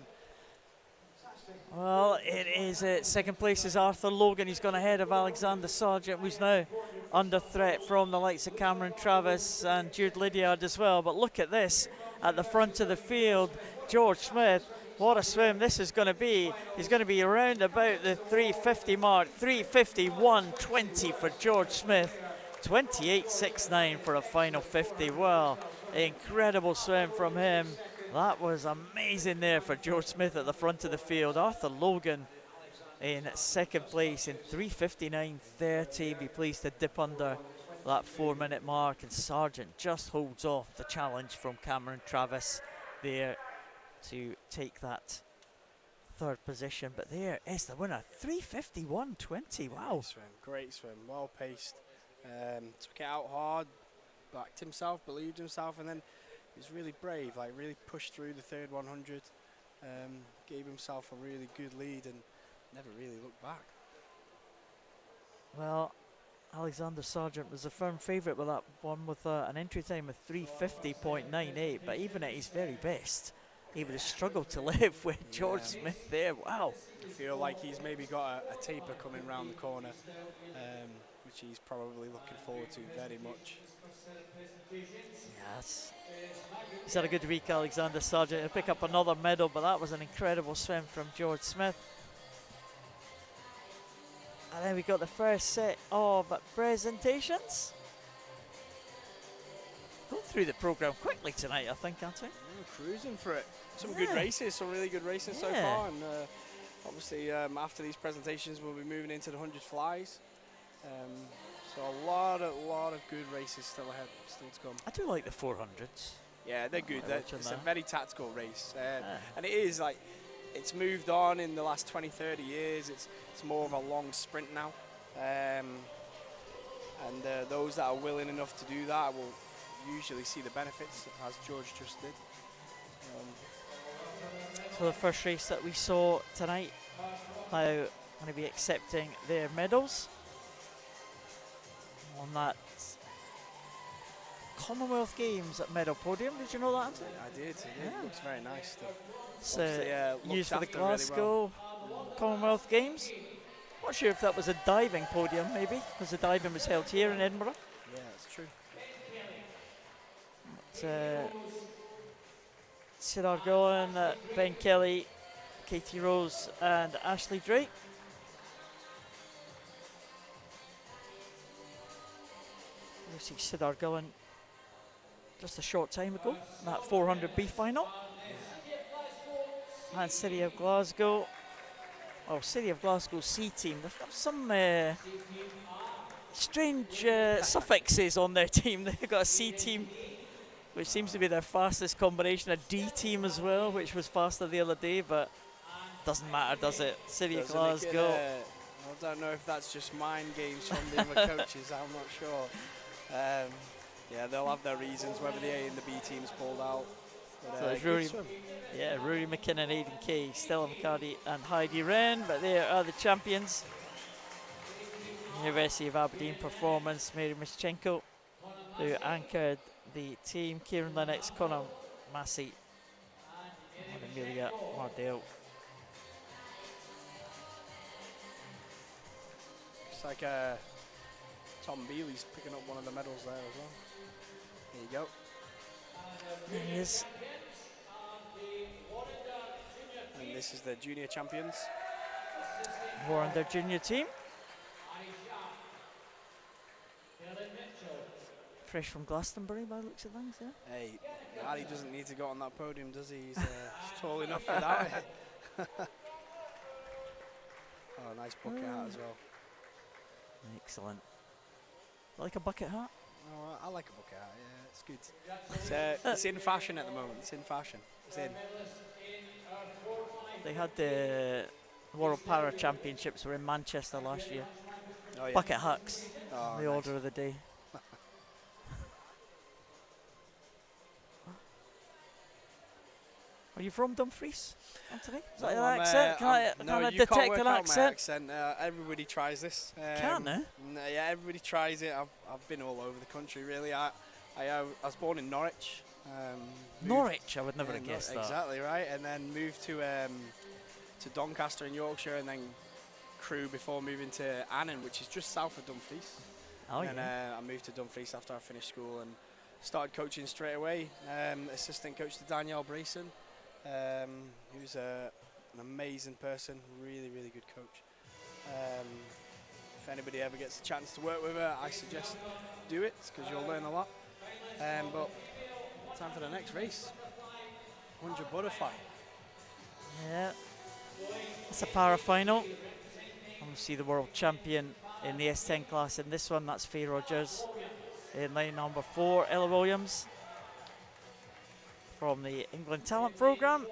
Well, it is 2nd place is Arthur Logan. He's gone ahead of Alexander Sargent, who's now under threat from the likes of Cameron Travis and Jude Lydiard as well. But look at this at the front of the field. George Smith, what a swim this is going to be. He's going to be around about the 3:50 mark, 3:51.20 for George Smith. 28.69 for a final 50. Well, incredible swim from him. That was amazing there for George Smith at the front of the field. Arthur Logan in 2nd place in 3:59.30. Be pleased to dip under that 4-minute mark, and Sargent just holds off the challenge from Cameron Travis there to take that 3rd position. But there is the winner, 3:51.20. Wow. Great swim, well paced. Took it out hard, backed himself, believed himself, and then he was really brave, like really pushed through the 3rd 100, gave himself a really good lead and never really looked back. Well, Alexander Sargent was a firm favourite with that one, with an entry time of 3:50.98, but even at his very best, he would have struggled to live with George Smith there. Wow. I feel like he's maybe got a taper coming round the corner, which he's probably looking forward to very much. Yes. He's had a good week, Alexander Sargent. He'll pick up another medal, but that was an incredible swim from George Smith. And then we got the first set of presentations. Going through the programme quickly tonight, I think, aren't we? Cruising for it. Some good races, some really good races so far. And obviously, after these presentations, we'll be moving into the 100 flies. So a lot of good races still ahead, still to come. I do like the 400s. Yeah, they're good. It's a very tactical race. And it is like, it's moved on in the last 20, 30 years. It's more of a long sprint now. And those that are willing enough to do that will usually see the benefits, as George just did. So the first race that we saw tonight, now going to be accepting their medals on that Commonwealth Games at medal podium. Did you know that, Anthony? I did. It looks very nice. It's used for the Glasgow Commonwealth Games. Not sure if that was a diving podium, maybe, because the diving was held here in Edinburgh. Yeah, that's true. But, Sid Argolin, Ben Kelly, Katie Rose and Ashley Drake. You see Sid Argolin just a short time ago, that 400B final. And City of Glasgow, City of Glasgow C team. They've got some strange suffixes on their team. They've got a C team, which seems to be their fastest combination, a D team as well, which was faster the other day, but doesn't matter, does it? City of Glasgow. I don't know if that's just mind games from the other coaches, I'm not sure. Yeah, they'll have their reasons, whether the A and the B teams pulled out. But, so it's Rory McKinnon, Aidan Kay, Stella McCarty and Heidi Wren, but they are the champions. University of Aberdeen performance, Mary Mischenko, who anchored the team, Kieran Lennox, Conor Massey, and Amelia Mardale. It's like Tom Bealey's picking up one of the medals there as well. There you go. There he is. And this is the junior champions. More on their junior team. Fresh from Glastonbury by the looks of things, yeah? Hey, Ali doesn't need to go on that podium, does he? He's tall enough without it. Oh, nice bucket hat as well. Excellent. Like a bucket hat? Oh, I like a bucket hat, yeah, it's good. It's in fashion at the moment, it's in fashion. It's in. They had the World Para Championships were in Manchester last year. Oh, yeah. Bucket hats, the nice. order of the day. Are you from Dumfries, Anthony? Is that your accent? Can I detect an accent? Everybody tries this. Can they? Yeah, everybody tries it. I've been all over the country, really. I was born in Norwich. Norwich, I would never have guessed that. Exactly right, and then moved to Doncaster in Yorkshire, and then Crewe before moving to Annan, which is just south of Dumfries. Oh, and yeah. I moved to Dumfries after I finished school and started coaching straight away. Assistant coach to Danielle Brayson, who's an amazing person, really, really good coach. If anybody ever gets a chance to work with her, I suggest do it, because you'll learn a lot. But time for the next race, 100 butterfly. Yeah, it's a para final. And we see the world champion in the S10 class in this one. That's Faye Rogers. In line number 4, Ella Williams from the England Talent Programme.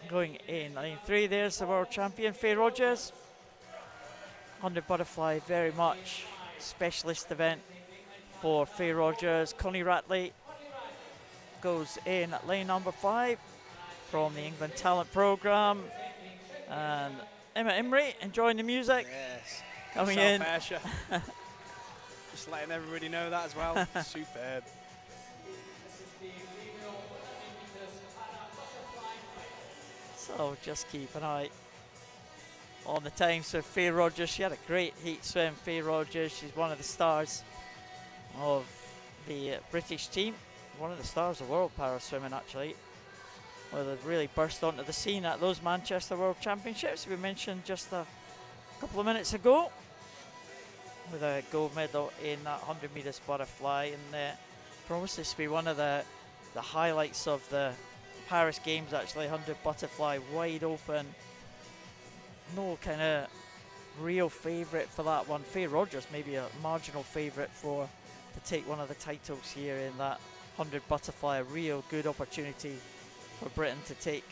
Going in line 3, there's the world champion, Faye Rogers. 100 butterfly, very much specialist event for Faye Rogers. Connie Ratley goes in at lane number 5 from the England Talent Programme. And Emma Imrie enjoying the music. Yes. Coming in. Just letting everybody know that as well. Superb. So just keep an eye on the time. So Faye Rogers, she had a great heat swim. Faye Rogers, she's one of the stars of the British team, one of the stars of world para swimming actually. Well, they've really burst onto the scene at those Manchester World Championships we mentioned just a couple of minutes ago, with a gold medal in that 100 metres butterfly, and promises to be one of the highlights of the Paris Games actually. 100 butterfly, wide open, no kind of real favourite for that one. Faye Rogers maybe a marginal favourite to take one of the titles here in that 100 butterfly. A real good opportunity for Britain to take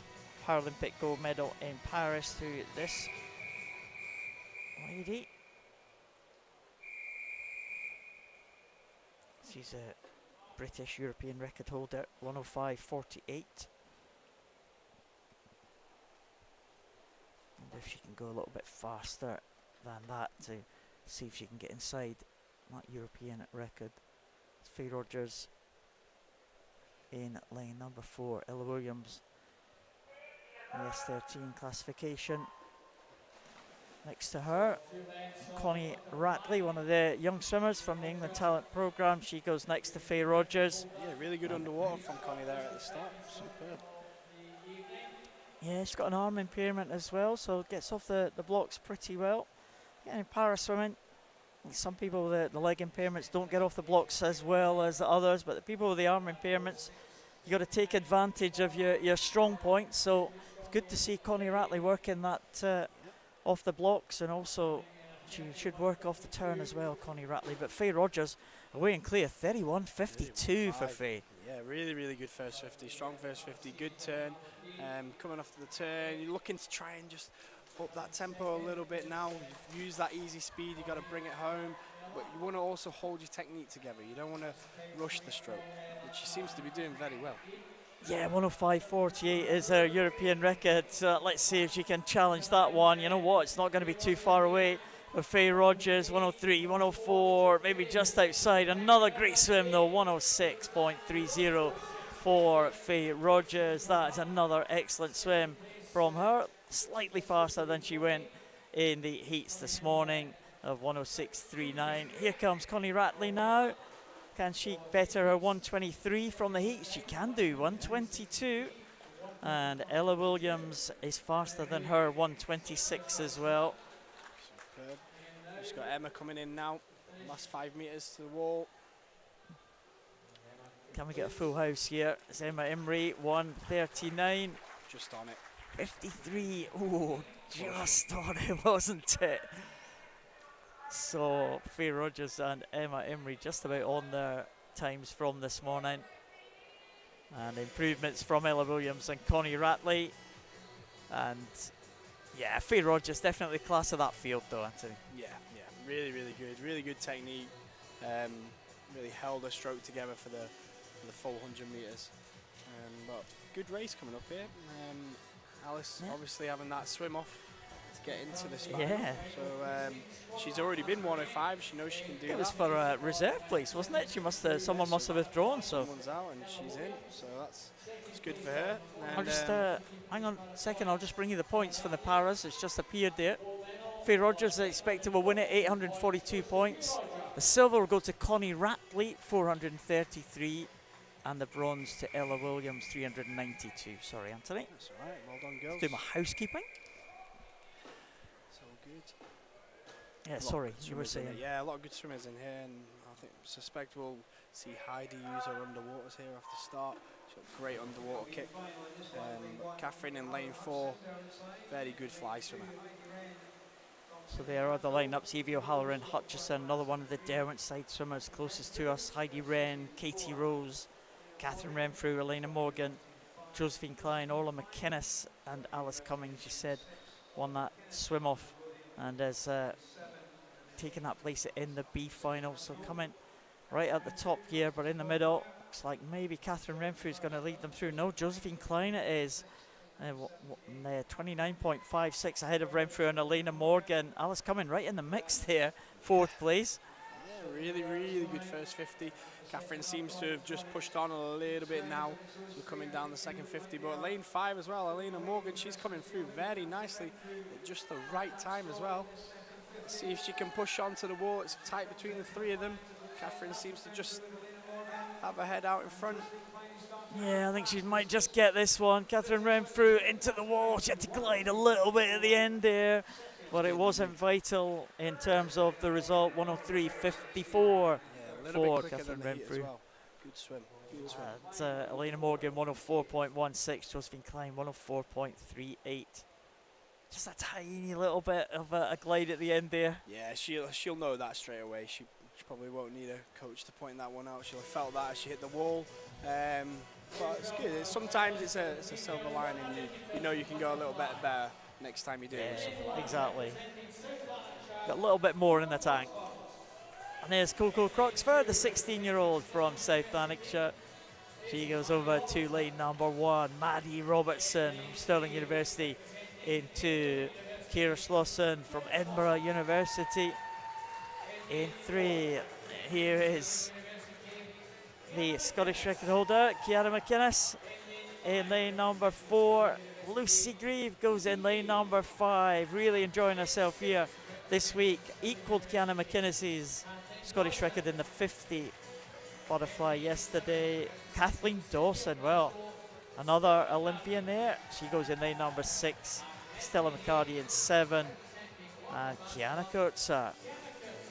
Paralympic gold medal in Paris through this lady. She's a British European record holder, 105.48. And if she can go a little bit faster than that to see if she can get inside that European record. It's Faye Rogers in lane number 4. Ella Williams, S13 classification. Next to her, Connie Ratley, one of the young swimmers from the England Talent Programme. She goes next to Faye Rogers. Yeah, really good underwater from Connie there at the start. Superb. Yeah, she's got an arm impairment as well, so gets off the blocks pretty well. Getting in para swimming, some people with the leg impairments don't get off the blocks as well as the others, but the people with the arm impairments, you got to take advantage of your strong points. So it's good to see Connie Ratley working that off the blocks, and also she should work off the turn as well, Connie Ratley. But Faye Rogers away and clear, 31.52 for Faye. Yeah, really, really good first 50, strong first 50, good turn. Coming off the turn, you're looking to try and just up that tempo a little bit now. Use that easy speed, you got to bring it home. But you want to also hold your technique together. You don't want to rush the stroke, which she seems to be doing very well. Yeah, 105.48 is her European record. Let's see if she can challenge that one. You know what, it's not going to be too far away with Faye Rogers. 103, 104, maybe just outside. Another great swim though, 106.30 for Faye Rogers. That is another excellent swim from her. Slightly faster than she went in the heats this morning of 106.39. Here comes Connie Ratley now. Can she better her 123 from the heat? She can do, 122. And Ella Williams is faster than her, 126 as well. Superb. Just got Emma coming in now. Last 5 metres to the wall. Can we get a full house here? It's Emma Imrie, 139. Just on it. 53. Oh, just on it, wasn't it? So Faye Rogers and Emma Imrie just about on their times from this morning. And improvements from Ella Williams and Connie Ratley. And yeah, Faye Rogers definitely class of that field though, Anthony. Yeah, really, really good. Really good technique. Really held her stroke together for the full 100 metres. But good race coming up here. Alice obviously having that swim off to get into this final. Yeah. So she's already been 105. She knows she can do that. It was for a reserve place, wasn't it? Someone must have withdrawn. So someone's out and she's in. So that's good for her. And I'll just hang on a second. I'll just bring you the points for the paras. It's just appeared there. Faye Rogers is expected will win it, 842 points. The silver will go to Connie Ratley, 433. And the bronze to Ella Williams, 392. Sorry, Anthony. That's all right. Well done, girls. Do my housekeeping. So good. Yeah, sorry, you were saying. Yeah, a lot of good swimmers in here, and I suspect we'll see Heidi use her underwaters here off the start. She's got a great underwater kick. Catherine in lane 4, very good fly swimmer. So there are the lineups: Evie O'Halloran, Hutchison, another one of the Derwent side swimmers closest to us, Heidi Wren, Katie Rose, Catherine Renfrew, Elena Morgan, Josephine Klein, Orla McInnes and Alice Cummings, you said, won that swim off and has taken that place in the B final. So coming right at the top here, but in the middle, looks like maybe Catherine Renfrew is going to lead them through. No, Josephine Klein it is. 29.56 ahead of Renfrew and Elena Morgan. Alice Cummings right in the mix there, 4th place. Yeah, Really, really good first 50. Catherine seems to have just pushed on a little bit now. So we're coming down the second 50, but lane 5 as well, Elena Morgan, she's coming through very nicely at just the right time as well. Let's see if she can push on to the wall. It's tight between the three of them. Catherine seems to just have her head out in front. Yeah, I think she might just get this one. Catherine ran through into the wall. She had to glide a little bit at the end there, but it wasn't vital in terms of the result. 103.54 for Catherine Renfrew. Well. Good swim. Good swim. And, Elena Morgan 104.16. Josephine Klein 104.38. Just a tiny little bit of a glide at the end there. Yeah, she'll know that straight away. She probably won't need a coach to point that one out. She'll have felt that as she hit the wall. But it's good. Sometimes it's a silver lining. You know you can go a little bit better next time you do it. Like exactly. Got a little bit more in the tank. And there's Coco Croxford, the 16-year-old from South Lanarkshire. She goes over to lane number 1. Maddie Robertson from Stirling University into Kira Slosson from Edinburgh University. In 3, here is the Scottish record holder, Kiara McInnes. In lane number 4, Lucy Grieve goes in lane number 5. Really enjoying herself here this week. Equalled Kiana McInnes's Scottish record in the 50 butterfly yesterday. Kathleen Dawson, well, another Olympian there. She goes in lane number 6. Stella McCarty in 7. And Kiana Kurtzer,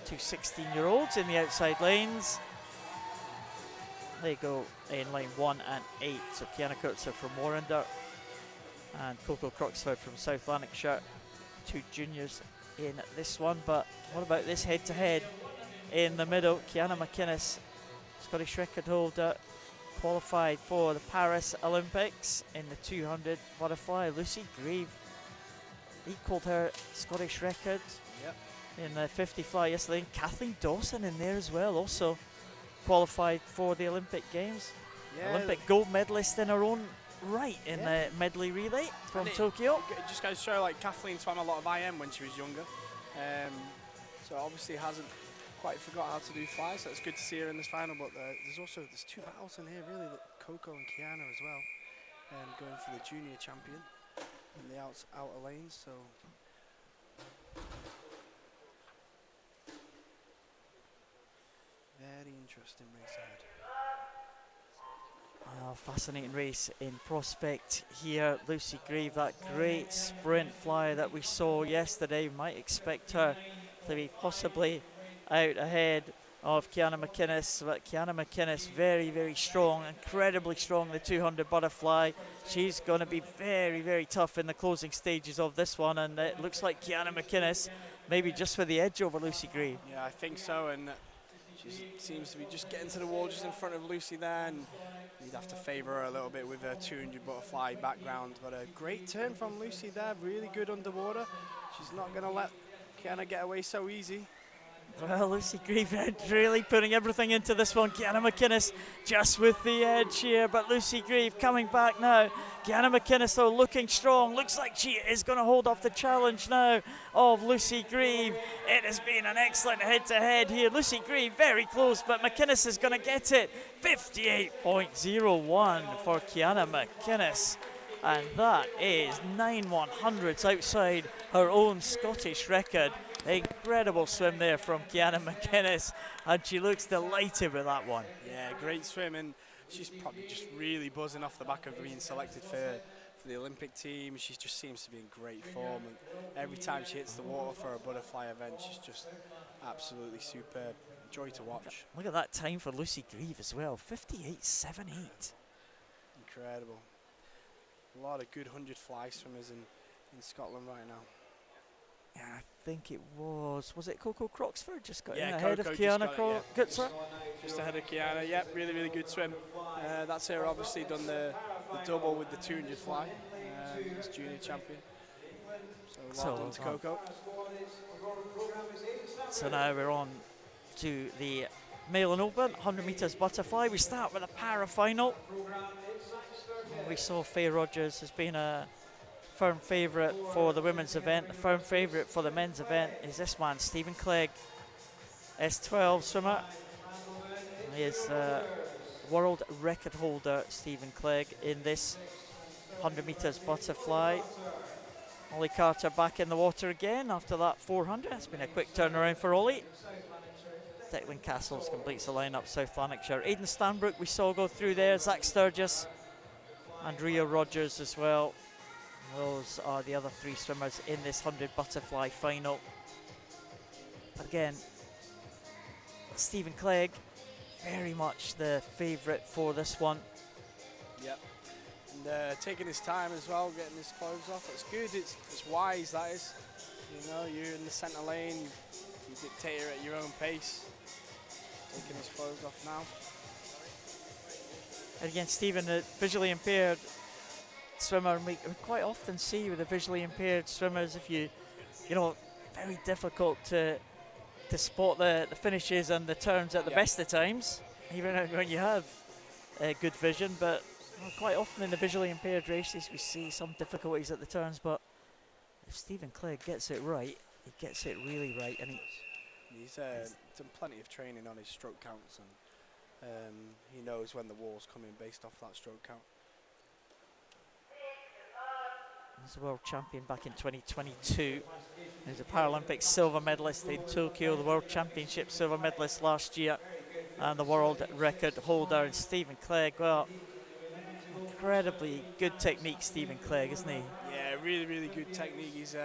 2 16-year-olds in the outside lanes. They go in lane 1 and 8. So Kiana Kurtzer from Warrender and Coco Croxford from South Lanarkshire. 2 juniors in this one. But what about this head-to-head in the middle? Kiana McInnes, Scottish record holder, qualified for the Paris Olympics in the 200 butterfly. Lucy Grieve equalled her Scottish record in the 50 fly yesterday. And Kathleen Dawson in there as well, also qualified for the Olympic Games. Olympic gold medalist in her own right in the medley relay from Tokyo. It just goes to show, like, Kathleen swam a lot of IM when she was younger, so obviously hasn't quite forgot how to do fly, so it's good to see her in this final. But there's 2 battles in here really, Coco and Kiana as well, going for the junior champion in the outer lanes. So very interesting race ahead. Fascinating race in prospect here. Lucy Grieve, that great sprint flyer that we saw yesterday. Might expect her to be possibly out ahead of Kiana McInnes, but Kiana McInnes very, very strong, incredibly strong in the 200 butterfly. She's going to be very, very tough in the closing stages of this one, and it looks like Kiana McInnes maybe just for the edge over Lucy Grieve. Yeah, I think so, and she seems to be just getting to the wall just in front of Lucy there, and you'd have to favour her a little bit with her 200 butterfly background. But a great turn from Lucy there, really good underwater. She's not going to let Kiana get away so easy. Well, Lucy Grieve really putting everything into this one. Kiana McInnes just with the edge here, but Lucy Grieve coming back now. Kiana McInnes, though, looking strong. Looks like she is going to hold off the challenge now of Lucy Grieve. It has been an excellent head-to-head here. Lucy Grieve very close, but McInnes is going to get it. 58.01 for Kiana McInnes. And that is 9/100ths outside her own Scottish record. Incredible swim there from Kiana McInnes, and she looks delighted with that one. Yeah, great swim, and she's probably just really buzzing off the back of being selected for the Olympic team. She just seems to be in great form, and every time she hits the water for a butterfly event, she's just absolutely superb. Joy to watch. Look at that time for Lucy Grieve as well, 58.78. Incredible. A lot of good 100 fly swimmers in Scotland right now. Yeah, I think it was it Coco Croxford just got in Coco ahead of Kiana Kurtzer? Just ahead of Kiana, yep, really, really good swim. That's her obviously done the double with the 200 fly, as junior champion. So well done to Coco. So now we're on to the male and open 100 metres butterfly. We start with a para final. We saw Faye Rogers has been a firm favourite for the women's event. The firm favourite for the men's event is this man, Stephen Clegg. S12 swimmer. He is world record holder Stephen Clegg in this 100 metres butterfly. Ollie Carter back in the water again after that 400. It's been a quick turnaround for Ollie. Declan Castles completes the lineup, South Lanarkshire. Aidan Stanbrook we saw go through there, Zach Sturgis and Rio Rogers as well. Those are the other three swimmers in this 100 butterfly final. But again, Stephen Clegg, very much the favourite for this one. Yep. And taking his time as well, getting his clothes off. It's good, it's wise, that is. You know, you're in the centre lane, you dictate it at your own pace. Taking his clothes off now. And again, Stephen, a visually impaired swimmer, and we quite often see with the visually impaired swimmers, if you know, very difficult to spot the finishes and the turns at the best of times, even when you have good vision. But quite often in the visually impaired races, we see some difficulties at the turns. But if Stephen Clegg gets it right, he gets it really right, and he's done plenty of training on his stroke counts, and he knows when the wall's coming based off that stroke count. He's a world champion back in 2022. He's a Paralympic silver medalist in Tokyo, the World Championship silver medalist last year, and the world record holder. And Stephen Clegg, well, incredibly good technique, Stephen Clegg, isn't he? Yeah, really, really good technique. He's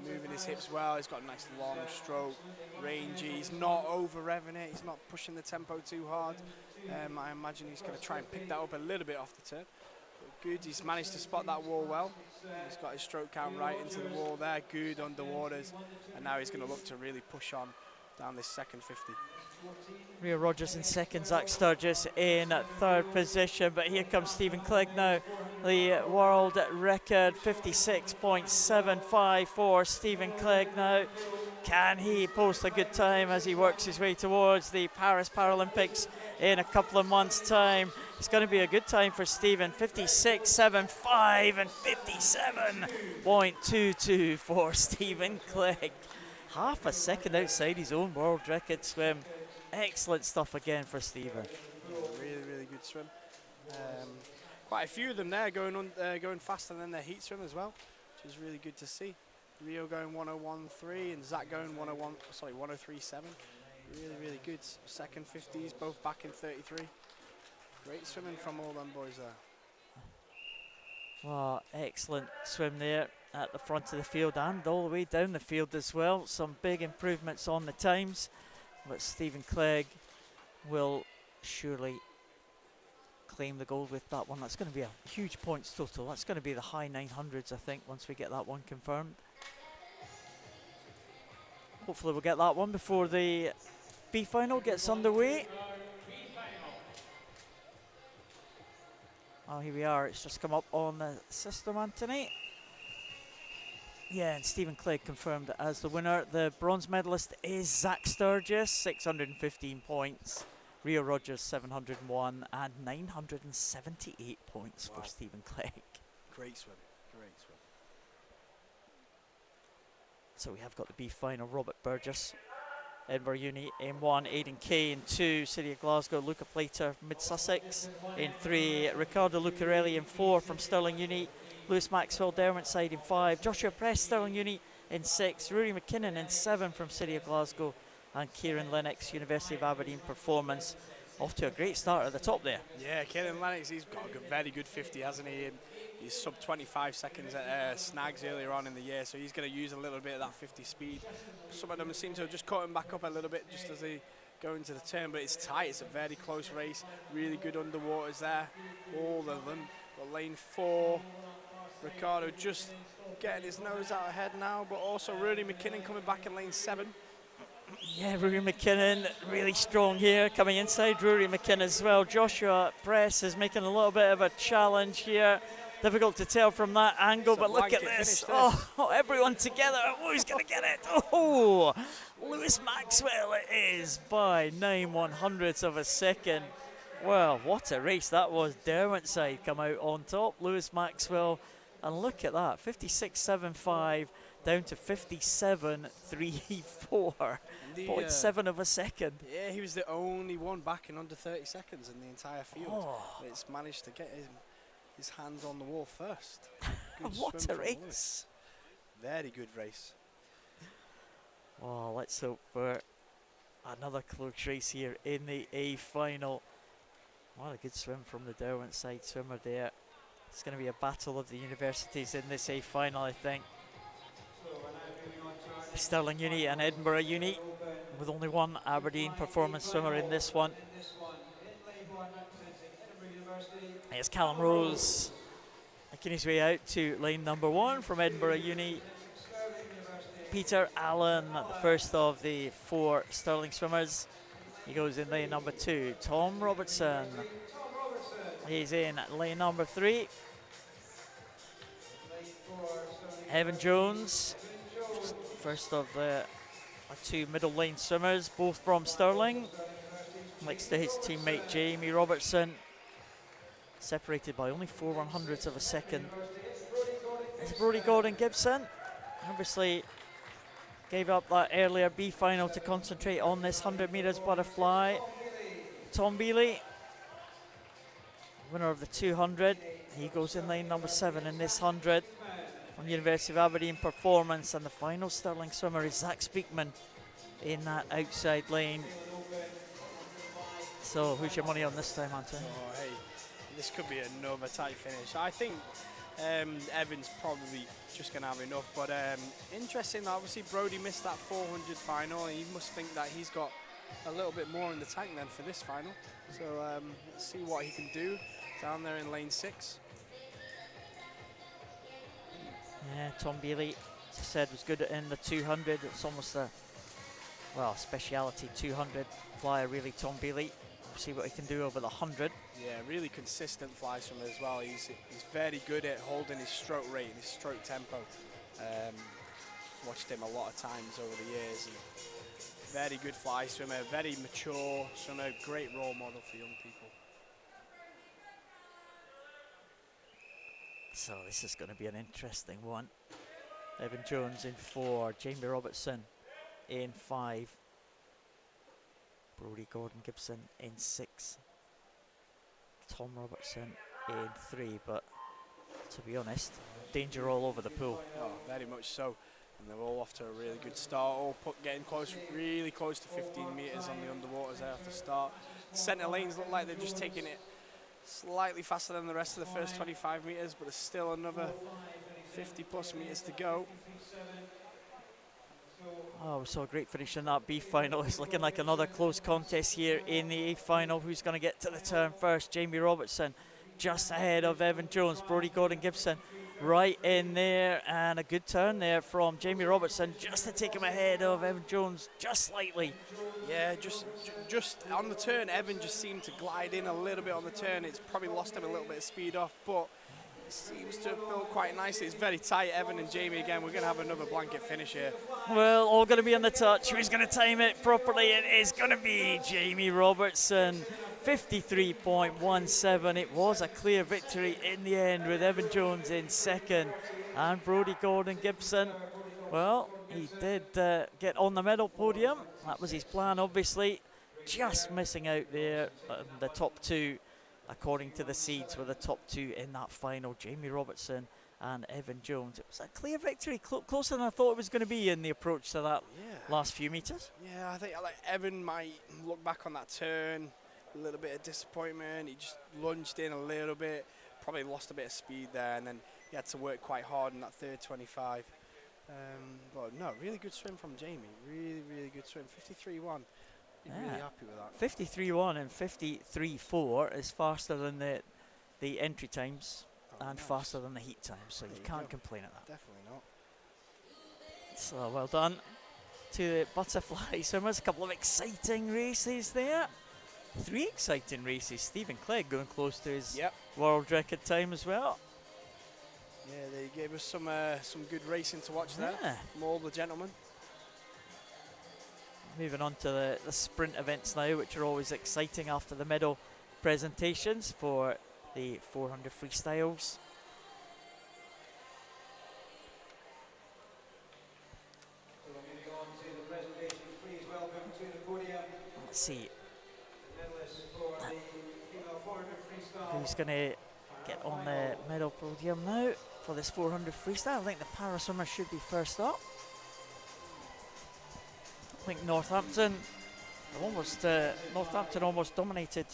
moving his hips well. He's got a nice long stroke, rangy. He's not over-revving it. He's not pushing the tempo too hard. I imagine he's going to try and pick that up a little bit off the turn. But good, he's managed to spot that wall well. He's got his stroke count right into the wall there. Good underwaters. And now he's going to look to really push on down this second 50. Rio Rogers in second, Zach Sturgis in third position, but here comes Stephen Clegg now. The world record 56.75 for Stephen Clegg now. Can he post a good time as he works his way towards the Paris Paralympics in a couple of months' time? It's going to be a good time for Stephen. 56.75 and 57.22 for Stephen Clegg. Half a second outside his own world record swim. Excellent stuff again for Stephen. Really, really good swim. Quite a few of them there going faster than their heat swim as well, which is really good to see. Rio going 101.3 and Zach going 103.7. Really, really good. Second 50s, both back in 33. Great swimming from all them boys there. Wow, excellent swim there at the front of the field and all the way down the field as well. Some big improvements on the times, but Stephen Clegg will surely claim the gold with that one. That's going to be a huge points total. That's going to be the high 900s, I think, once we get that one confirmed. Hopefully we'll get that one before the B final gets underway. Oh, here we are. It's just come up on the system, Anthony. Yeah, and Stephen Clegg confirmed as the winner. The bronze medalist is Zach Sturgis, 615 points. Rio Rogers, 701 and 978 points for Stephen Clegg. Great swim, great swim. So we have got the B final. Robert Burgess, Edinburgh Uni in 1, Aidan Kay in 2, City of Glasgow, Luca Plater, Mid-Sussex in 3, Riccardo Lucarelli in 4 from Stirling Uni, Lewis Maxwell, Derwentside in 5, Joshua Press, Stirling Uni in 6, Rory McKinnon in 7 from City of Glasgow, and Kieran Lennox, University of Aberdeen Performance. Off to a great start at the top there. Yeah, Kieran Lennox, he's got a very good 50, hasn't he? And he's sub 25 seconds at snags earlier on in the year, so he's going to use a little bit of that 50 speed. Some of them seem to have just caught him back up a little bit just as they go into the turn, but it's tight. It's a very close race. Really good underwaters there, all of them. But lane 4, Riccardo just getting his nose out ahead now, but also Rory McKinnon coming back in lane 7. Yeah, Rory McKinnon really strong here, coming inside Rory McKinnon as well. Joshua Press is making a little bit of a challenge here. Difficult to tell from that angle, but look at this. Oh, everyone together. Oh, who's going to get it? Oh, Lewis Maxwell it is by 9/100ths of a second. Well, what a race that was. Derwentside come out on top. Lewis Maxwell And look at that, 56.75 down to 57.34. 0.7 of a second. Yeah, he was the only one back in under 30 seconds in the entire field. Oh. It's managed to get his hands on the wall first. What a race. Very good race. Oh, let's hope for another close race here in the A final. What a good swim from the Derwent side swimmer there. It's going to be a battle of the universities in this A final, I think. Stirling Uni and Edinburgh Uni, with only one Aberdeen performance swimmer in this one. It's Callum Rose making his way out to lane number 1 from Edinburgh Uni. Peter Allen, the first of the 4 Stirling swimmers. He goes in lane number 2. Tom Robertson, he's in lane number 3. Evan Jones, first of the 2 middle lane swimmers, both from Stirling. Next to his teammate Jamie Robertson, separated by only 4/100ths of a second. It's Brodie Gordon-Gibson. Obviously gave up that earlier B final to concentrate on this 100 metres butterfly. Tom Bealey, winner of the 200. He goes in lane number 7 in this 100 from University of Aberdeen performance. And the final Stirling swimmer is Zach Speakman in that outside lane. So who's your money on this time, Anthony? Oh, hey, this could be another tight finish. I think Evan's probably just going to have enough, but interesting that obviously Brodie missed that 400 final, and he must think that he's got a little bit more in the tank then for this final. So let's see what he can do down there in lane 6. Yeah, Tom Bealey, as I said, was good in the 200. It's almost a, well, speciality 200 flyer really, Tom Bealey. See what he can do over the 100. Yeah, really consistent fly swimmer as well. He's very good at holding his stroke rate and his stroke tempo. Watched him a lot of times over the years. And very good fly swimmer, very mature swimmer, great role model for young people. So this is going to be an interesting one. Evan Jones in 4, Jamie Robertson in 5. Brodie Gordon-Gibson in 6. Tom Robertson in 3, but to be honest, danger all over the pool. Oh, very much so. And they're all off to a really good start, all getting close, really close to 15 metres on the underwaters there at the start. The centre lanes look like they're just taking it slightly faster than the rest of the first 25 metres, but there's still another 50 plus metres to go. Oh, we saw a great finish in that B final. It's looking like another close contest here in the A final. Who's going to get to the turn first? Jamie Robertson just ahead of Evan Jones. Brodie Gordon-Gibson right in there, and a good turn there from Jamie Robertson just to take him ahead of Evan Jones just slightly. Yeah, just on the turn, Evan just seemed to glide in a little bit on the turn. It's probably lost him a little bit of speed off, but seems to have built quite nicely. It's very tight, Evan and Jamie again. We're going to have another blanket finish here. Well, all going to be on the touch. Who's going to time it properly? It is going to be Jamie Robertson. 53.17. It was a clear victory in the end with Evan Jones in second. And Brodie Gordon-Gibson, well, he did get on the medal podium. That was his plan, obviously. Just missing out there. The top 2, according to the seeds, were the top 2 in that final. Jamie Robertson and Evan Jones. It was a clear victory, closer than I thought it was going to be in the approach to that last few metres. Yeah, I think Evan might look back on that turn, a little bit of disappointment. He just lunged in a little bit, probably lost a bit of speed there, and then he had to work quite hard in that third 25. But no, really good swim from Jamie. Really, really good swim. 53.1. Really happy with that. 53.1 and 53.4 is faster than the entry times and nice. Faster than the heat times, so you can't complain at that. Definitely not. So well done to the butterfly swimmers. A couple of exciting races there. 3 exciting races. Stephen Clegg going close to his world record time as well. Yeah, they gave us some good racing to watch there from all the gentlemen. Moving on to the sprint events now, which are always exciting after the medal presentations for the 400 freestyles. Let's see who's going to get on the medal podium now for this 400 freestyle. I think the para swimmer should be first up. I think Northampton almost dominated.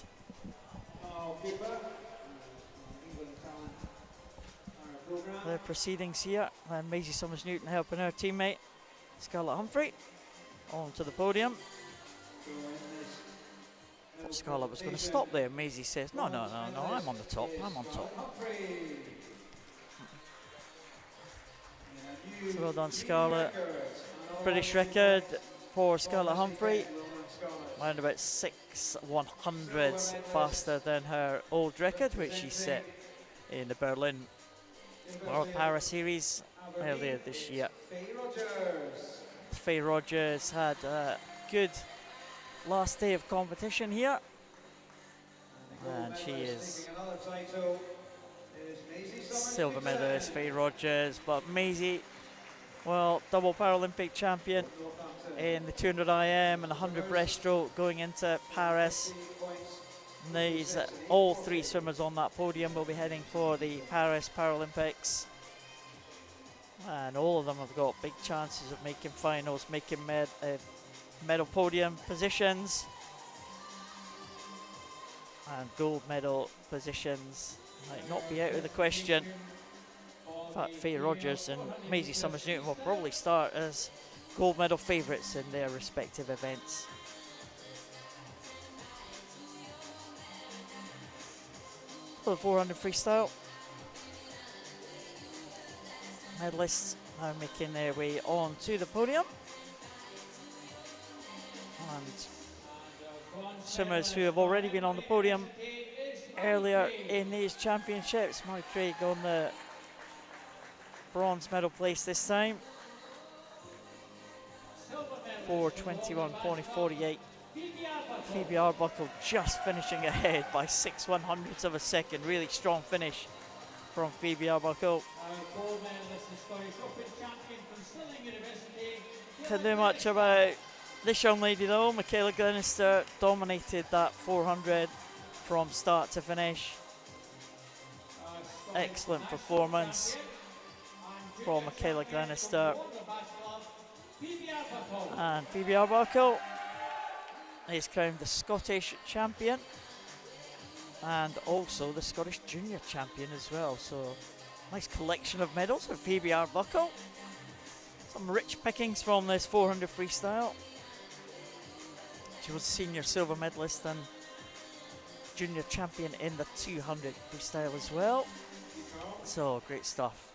The proceedings here, and Maisie Summers-Newton helping her teammate Scarlett Humphrey onto the podium. Thought Scarlett was going to stop there. Maisie says, no, I'm on the top, I'm on top. So well done, Scarlett. British record for Scarlett Humphrey, around about 6/100ths faster than her old record, which she set in the Berlin World Para Series earlier this year. Faye Rogers had a good last day of competition here, and she is silver medalist, Faye Rogers. But Maisie, well, double Paralympic champion in the 200 IM and 100 breaststroke going into Paris. These all three swimmers on that podium will be heading for the Paris Paralympics, and all of them have got big chances of making finals, making medal podium positions, and gold medal positions might not be out of the question. In fact, Faye Rogers and Maisie Summers-Newton will probably start as gold medal favourites in their respective events. For the 400 freestyle, medalists now making their way on to the podium, and swimmers who have already been on the podium earlier in these championships. Molly Craig on the bronze medal place this time, 4:21.48. Phoebe Arbuckle just finishing ahead by 6/100ths of a second. Really strong finish from Phoebe Arbuckle. Can't do much about this young lady though. Michaela Glenister dominated that 400 from start to finish. Excellent performance from Michaela Glenister. And Phoebe Arbuckle is crowned the Scottish champion and also the Scottish junior champion as well. So nice collection of medals for Phoebe Arbuckle. Some rich pickings from this 400 freestyle. She was senior silver medalist and junior champion in the 200 freestyle as well. So great stuff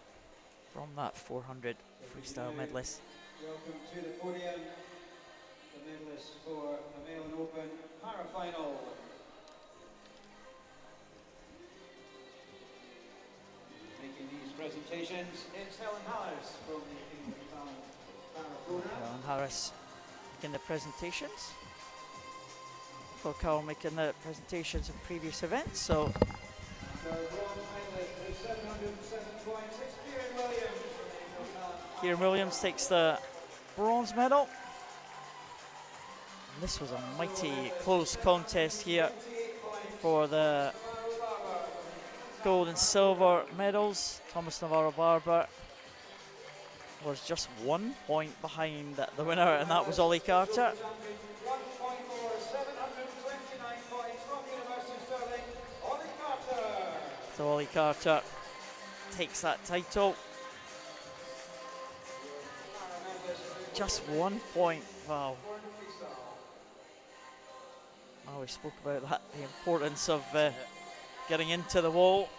from that 400 freestyle medalist. Welcome to the podium, the medalist for the Male Open para-final. Making these presentations, it's Helen Harris from the England Talent para-program. Helen Harris making the presentations. Phil Cowell making the presentations in previous events. So The bronze medalist with 707 points, it's Kieran Williams. Kieran Williams takes the bronze medal. And this was a mighty close contest here for the gold and silver medals. Thomas Navarro Barber was just 1 point behind the winner, and that was Ollie Carter. 1 point more, 729 points from University of Stirling, Ollie Carter. So Ollie Carter takes that title. Just 1 point, wow. Oh, we spoke about that, the importance of getting into the wall,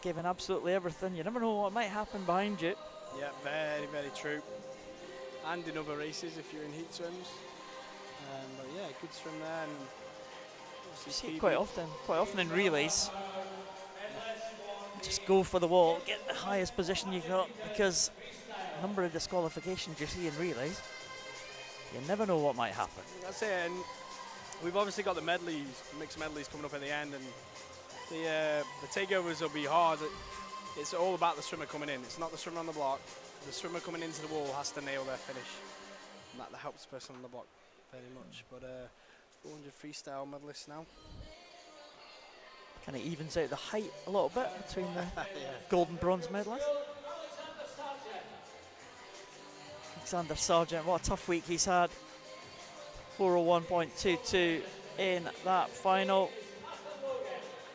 giving absolutely everything. You never know what might happen behind you. Yeah, very, very true. And in other races if you're in heat swims. But yeah, good swim there. And You see it quite often in relays. Just go for the wall, get the highest position you got, because the number of disqualifications you see in relays, you never know what might happen. That's it. And we've obviously got the medleys, mixed medleys coming up at the end, and the takeovers will be hard. It's all about the swimmer coming in. It's not the swimmer on the block. The swimmer coming into the wall has to nail their finish, and that helps the person on the block very much. But 400 freestyle medalist now. Kind of evens out the height a little bit between the Yeah. gold and bronze medalists. Alexander Sargent, what a tough week he's had. 401.22 in that final.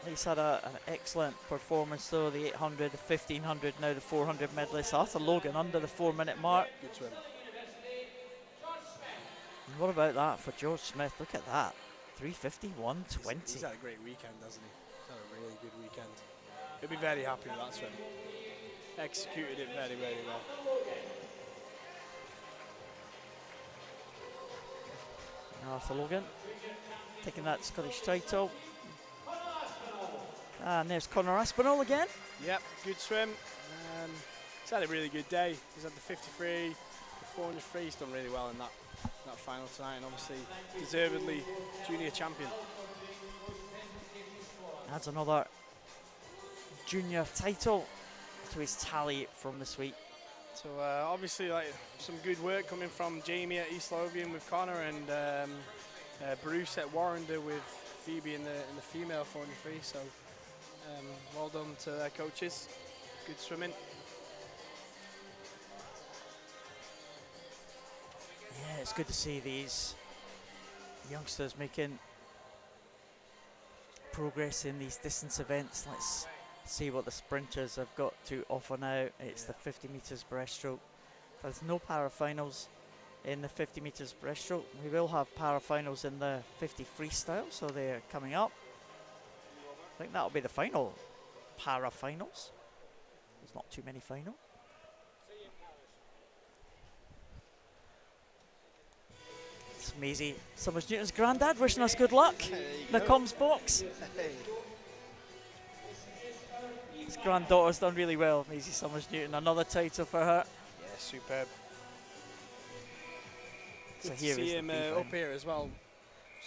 He's had an excellent performance though, the 800, the 1500, now the 400 medalist. Arthur Logan under the 4 minute mark. Good swim. And what about that for George Smith? Look at that, 351.20. He's had a great weekend, hasn't he? He's had a really good weekend. He'll be very happy with that swim. Executed it very, very well. Arthur Logan taking that Scottish title. And there's Conor Aspinall again. Yep, good swim. He's had a really good day. He's had the 53, the 400 free. He's done really well in that final tonight, and obviously deservedly junior champion. Adds another junior title to his tally from this week. So obviously, like, some good work coming from Jamie at East Lothian with Connor, and Bruce at Warrender with Phoebe in the female 400 free. So well done to their coaches. Good swimming. Yeah, it's good to see these youngsters making progress in these distance events. Let's see what the sprinters have got to offer now. It's the 50 metres breaststroke. There's no para-finals in the 50 metres breaststroke. We will have para-finals in the 50 freestyle, so they're coming up. I think that'll be the final para-finals. There's not too many final. It's Maisie Summers-Newton's granddad wishing us good luck in the comms box. Hey. His granddaughter's done really well, Maisie Summers-Newton. Another title for her. Yeah, superb. So Good to here is see the him B-final. up here as well,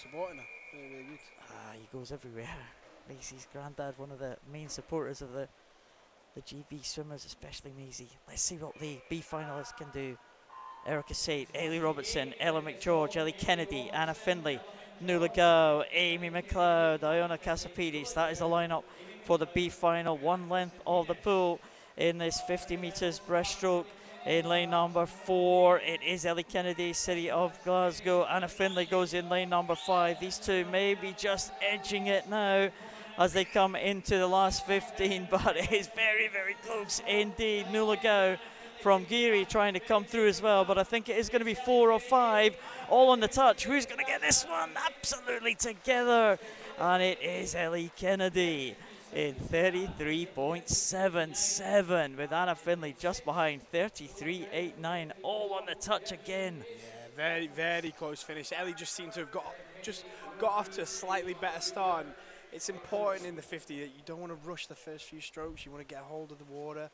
supporting her. Really, really good. He goes everywhere. Maisie's granddad, one of the main supporters of the GB swimmers, especially Maisie. Let's see what the B finalists can do. Erica Sate, Ailey Robertson, Ella McGeorge, Ellie Kennedy, Anna Findlay, Nuala Gow, Amy McLeod, Iona Casapidis. That is the lineup for the B final. One length of the pool in this 50 metres breaststroke. In lane number 4, it is Ellie Kennedy, City of Glasgow. Anna Findlay goes in lane number 5. These two may be just edging it now as they come into the last 15, but it is very, very close indeed. Nuala Gow from Geary trying to come through as well, but I think it is going to be 4 or 5 all on the touch. Who's going to get this one? Absolutely together, and it is Ellie Kennedy in 33.77 with Anna Findlay just behind 33.89, all on the touch again. Yeah, very, very close finish. Ellie just seemed to have got off to a slightly better start. And it's important in the 50 that you don't want to rush the first few strokes. You want to get a hold of the water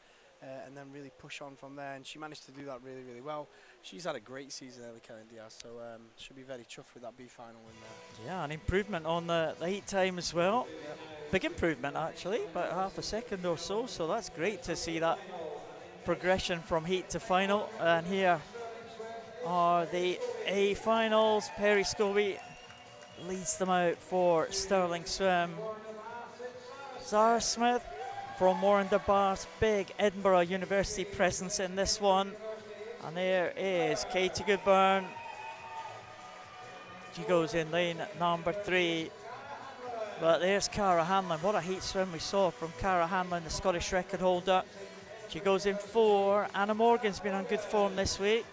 and then really push on from there. And she managed to do that really, really well. She's had a great season, Ellie Kennedy has, so she'll be very chuffed with that B final in there. Yeah, an improvement on the heat time as well. Yep. Big improvement actually, about half a second or so. So that's great to see that progression from heat to final. And here are the A finals. Perry Scobie leads them out for Stirling Swim. Zara Smith from Warrender Bars, big Edinburgh University presence in this one. And there is Katie Goodburn. She goes in lane number 3. But there's Cara Hanlon. What a heat swim we saw from Cara Hanlon, the Scottish record holder. She goes in 4. Anna Morgan's been on good form this week,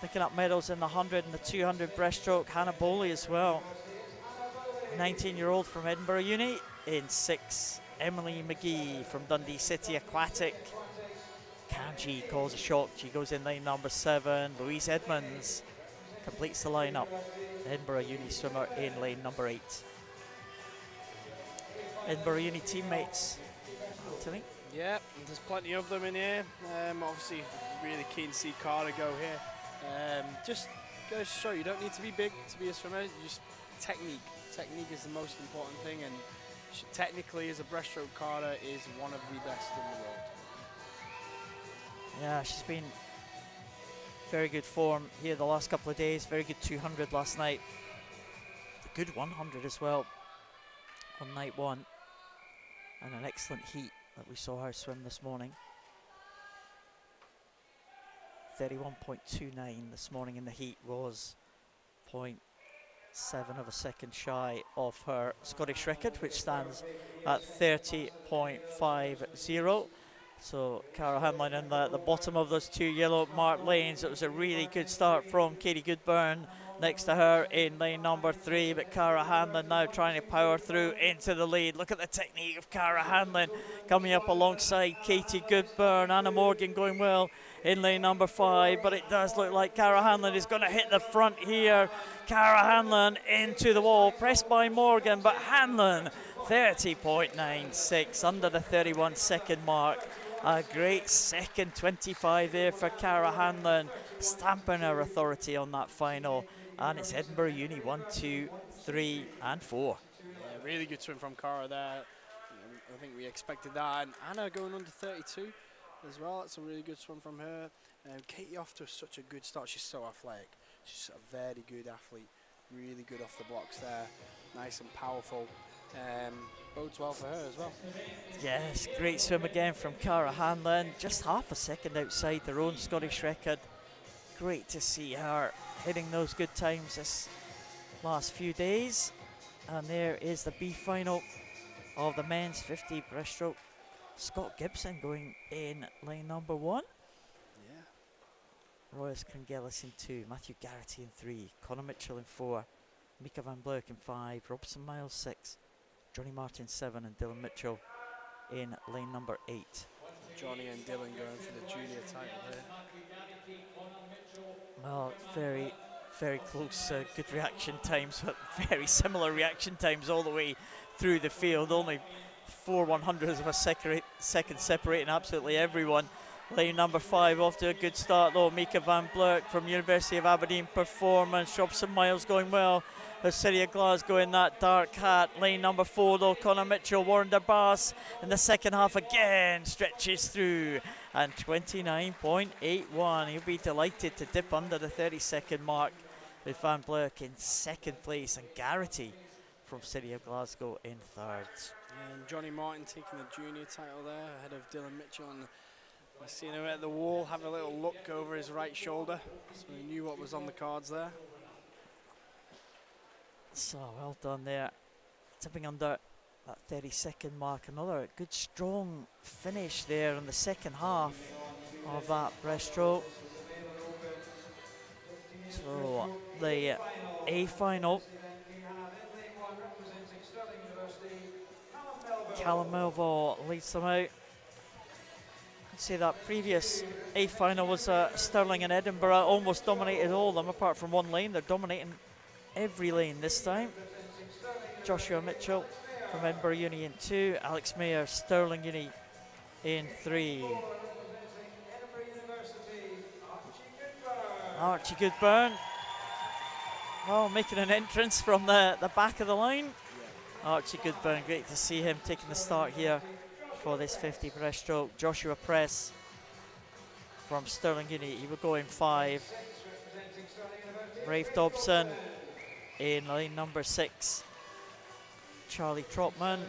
picking up medals in the 100 and the 200 breaststroke. Hannah Bowley as well, 19-year-old from Edinburgh Uni, in 6. Emily McGee from Dundee City Aquatic. Kanji calls a shot. She goes in lane number 7. Louise Edmonds completes the lineup. Edinburgh Uni swimmer in lane number 8. Edinburgh Uni teammates, Anthony? Yeah, there's plenty of them in here. Obviously, really keen to see Cara go here. Just goes to show you don't need to be big to be a swimmer. Just technique. Technique is the most important thing, and technically, as a breaststroke, Cara is one of the best in the world. Yeah, she's been very good form here the last couple of days. Very good 200 last night. good 100 as well on night one, and an excellent heat that we saw her swim this morning. 31.29 this morning in the heat was 0.7 of a second shy of her Scottish record, which stands at 30.50. So Cara Hanlon in the bottom of those two yellow marked lanes. It was a really good start from Katie Goodburn next to her in lane number 3, but Cara Hanlon now trying to power through into the lead. Look at the technique of Cara Hanlon coming up alongside Katie Goodburn. Anna Morgan going well in lane number 5, but it does look like Cara Hanlon is going to hit the front here. Cara Hanlon into the wall, pressed by Morgan, but Hanlon 30.96 under the 31 second mark. A great second 25 there for Cara Hanlon, stamping her authority on that final. And it's Edinburgh Uni 1, 2, 3 and 4. Yeah, really good swim from Cara there. I think we expected that. And Anna going under 32 as well. That's a really good swim from her. Katie off to such a good start. She's so athletic. She's a very good athlete. Really good off the blocks there. Nice and powerful. Bodes well for her as well. Yes, great swim again from Cara Hanlon. Just half a second outside their own Scottish record. Great to see her hitting those good times this last few days. And there is the B final of the men's 50 breaststroke. Scott Gibson going in lane number 1. Yeah. Royce Crangelis in 2, Matthew Garrity in 3, Connor Mitchell in 4, Mika Van Blerk in 5, Robson Miles 6, Johnny Martin 7, and Dylan Mitchell in lane number 8. Johnny and Dylan going for the junior title there. Well, very, very close, good reaction times, but very similar reaction times all the way through the field. Only 4 100ths of a second separating absolutely everyone. Lane number 5 off to a good start though. Mika Van Blerk from University of Aberdeen Performance. Robson Miles going well. The City of Glasgow in that dark hat. Lane number 4 though, Connor Mitchell, Warren de Baas in the second half again stretches through, and 29.81. He'll be delighted to dip under the 30-second mark with Van Blerk in second place and Garrity from City of Glasgow in third. And Johnny Martin taking the junior title there ahead of Dylan Mitchell. And I seen him at the wall have a little look over his right shoulder, so he knew what was on the cards there. So well done there, tipping under that 30-second mark. Another good strong finish there in the second half of that breaststroke. So the A final, Callum Melville leads them out. I'd say that previous A final was Stirling and Edinburgh, almost dominated all of them apart from one lane. They're dominating every lane this time. Joshua Mitchell from Edinburgh Uni in 2, Alex Mayer, Stirling Uni in 3. Archie Goodburn, oh, making an entrance from the back of the line. Archie Goodburn, great to see him taking the start here for this 50 breaststroke. Joshua Press from Stirling Uni, he will go in 5. Rafe Dobson in lane number 6. Charlie Trotman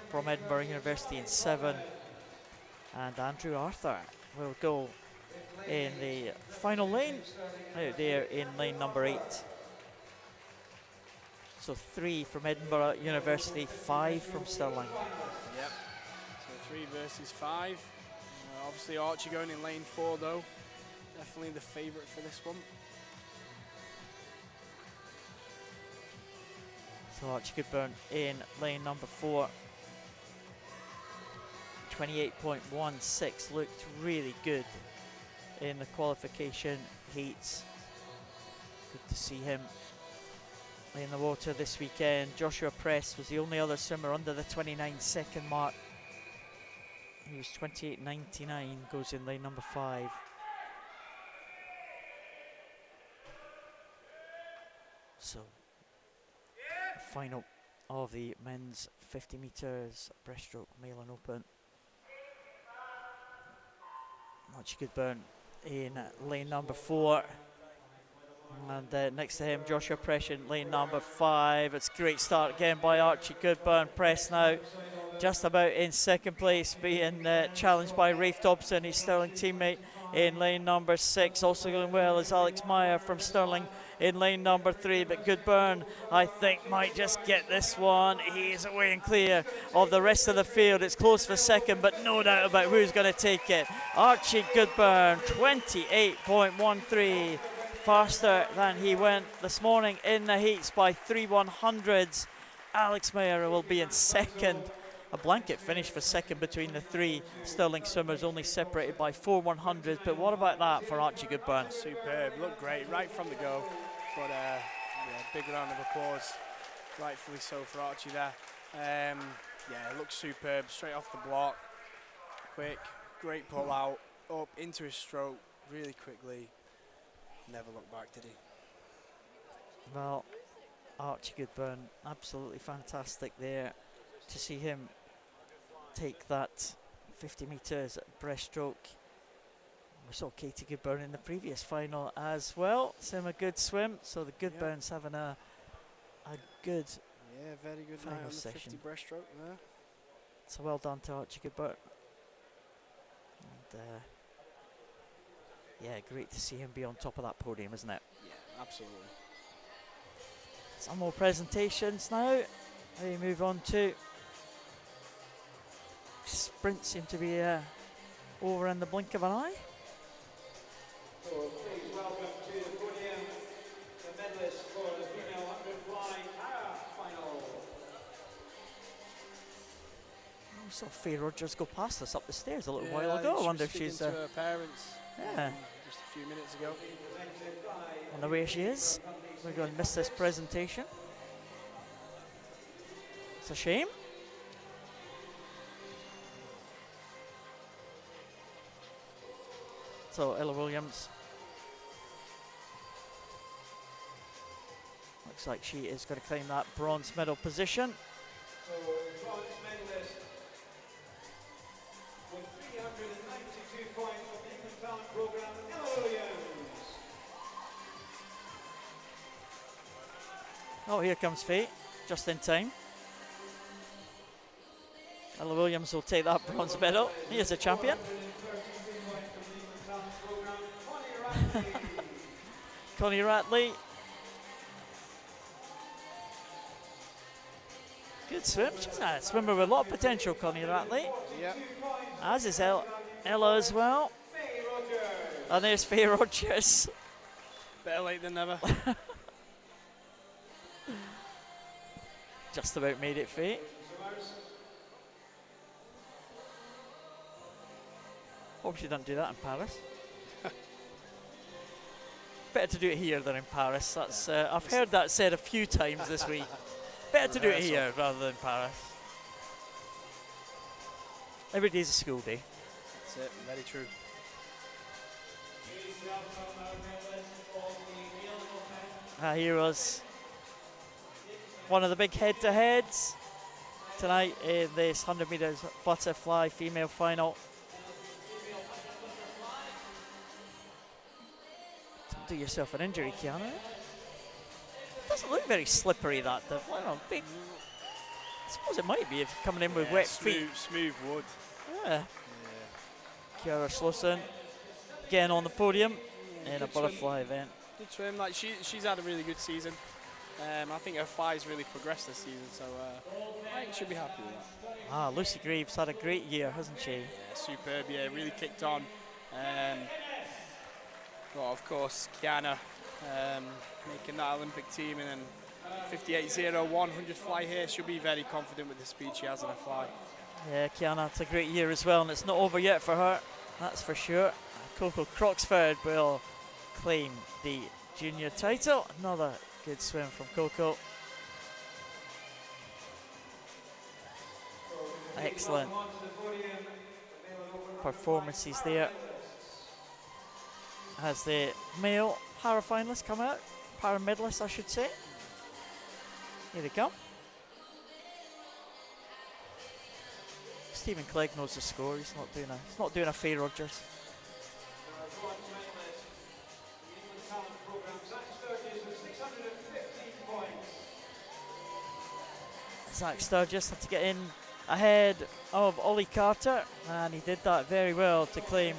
from Edinburgh University in 7. And Andrew Arthur will go in the final lane out there in lane number 8. So 3 from Edinburgh University, 5 from Stirling. Yep. So 3 versus 5. Obviously Archie going in lane 4 though. Definitely the favourite for this one. So Archie Goodburn in lane number 4. 28.16 looked really good in the heats. Good to see him in the water this weekend. Joshua Press was the only other swimmer under the 29-second mark. He was 28.99, goes in lane number 5. So, final of the men's 50 metres breaststroke male and open. Archie Goodburn in lane number 4. And next to him, Joshua Prescient, lane number 5. It's a great start again by Archie Goodburn. Press now just about in second place, being challenged by Rafe Dobson, his Stirling teammate, in lane number 6. Also going well is Alex Meyer from Stirling in lane number 3. But Goodburn, I think, might just get this one. He is away and clear of the rest of the field. It's close for second, but no doubt about who's going to take it. Archie Goodburn, 28.13. Faster than he went this morning in the heats by 3/100ths. Alex Meyer will be in second. A blanket finish for second between the 3 Stirling swimmers, only separated by 4/100ths. But what about that for Archie Goodburn? Superb, looked great right from the go. But yeah, big round of applause, rightfully so for Archie there. Yeah, it looks superb, straight off the block, quick, great pull out, up into his stroke really quickly. Never looked back, did he? Well, Archie Goodburn, absolutely fantastic there to see him take that 50 metres breaststroke. We saw Katie Goodburn in the previous final as well. Same a good swim, so the Goodburns having a good very good final night on the session. 50 breaststroke there. So well done to Archie Goodburn. And yeah, great to see him be on top of that podium, isn't it? Yeah, absolutely. Some more presentations now. We move on to sprint. Seem to be over in the blink of an eye. So please welcome to the podium the medalists for the female 100 fly final. We saw Faye Rogers go past us up the stairs a little while I ago. think I she wonder was if she's speaking to her parents yeah. Just a few minutes ago. Wonder where she is. We're going to miss this presentation. It's a shame. So Ella Williams looks like she is going to claim that bronze medal position. So bronze medalist with 392 points from the Infant Talent Programme, Ella Williams. Oh, here comes Faye, just in time. Ella Williams will take that bronze medal. He is a champion. Connie Ratley. Good swim. She's a swimmer with a lot of potential, Connie Ratley. Yep. As is Ella as well. And there's Faye Rogers. Better late than never. Just about made it, Faye. Hope she didn't do that in Paris. Better to do it here than in Paris. That's I've heard that said a few times this week. Better to do it here rather than Paris. Every day's a school day. That's it, very true. Here was one of the big head-to-heads tonight in this 100 metres butterfly female final. Don't do yourself an injury, Kiana. Doesn't look very slippery, that. I suppose it might be if you're coming in with wet feet. Smooth wood. Yeah. Kiara Slosson again on the podium in a good swim. butterfly event. Good swim. Like she's had a really good season. I think her fly's really progressed this season, so I think she'll be happy with that. Lucy Greaves had a great year, hasn't she? Yeah, superb. Yeah, really kicked on. Well, of course, Kiana making that Olympic team, and then 58.01 100 fly here. She'll be very confident with the speed she has on her fly. Yeah, Kiana, it's a great year as well, and it's not over yet for her, that's for sure. Coco Croxford will claim the junior title. Another good swim from Coco. Excellent performances there as the male para finalists come out, para medalists I should say. Here they come. Stephen Clegg knows the score. He's not doing a Faye Rogers. Bronze medalist, the Infant Talent Programme, Zach Zach Sturgis had to get in ahead of Ollie Carter, and he did that very well to claim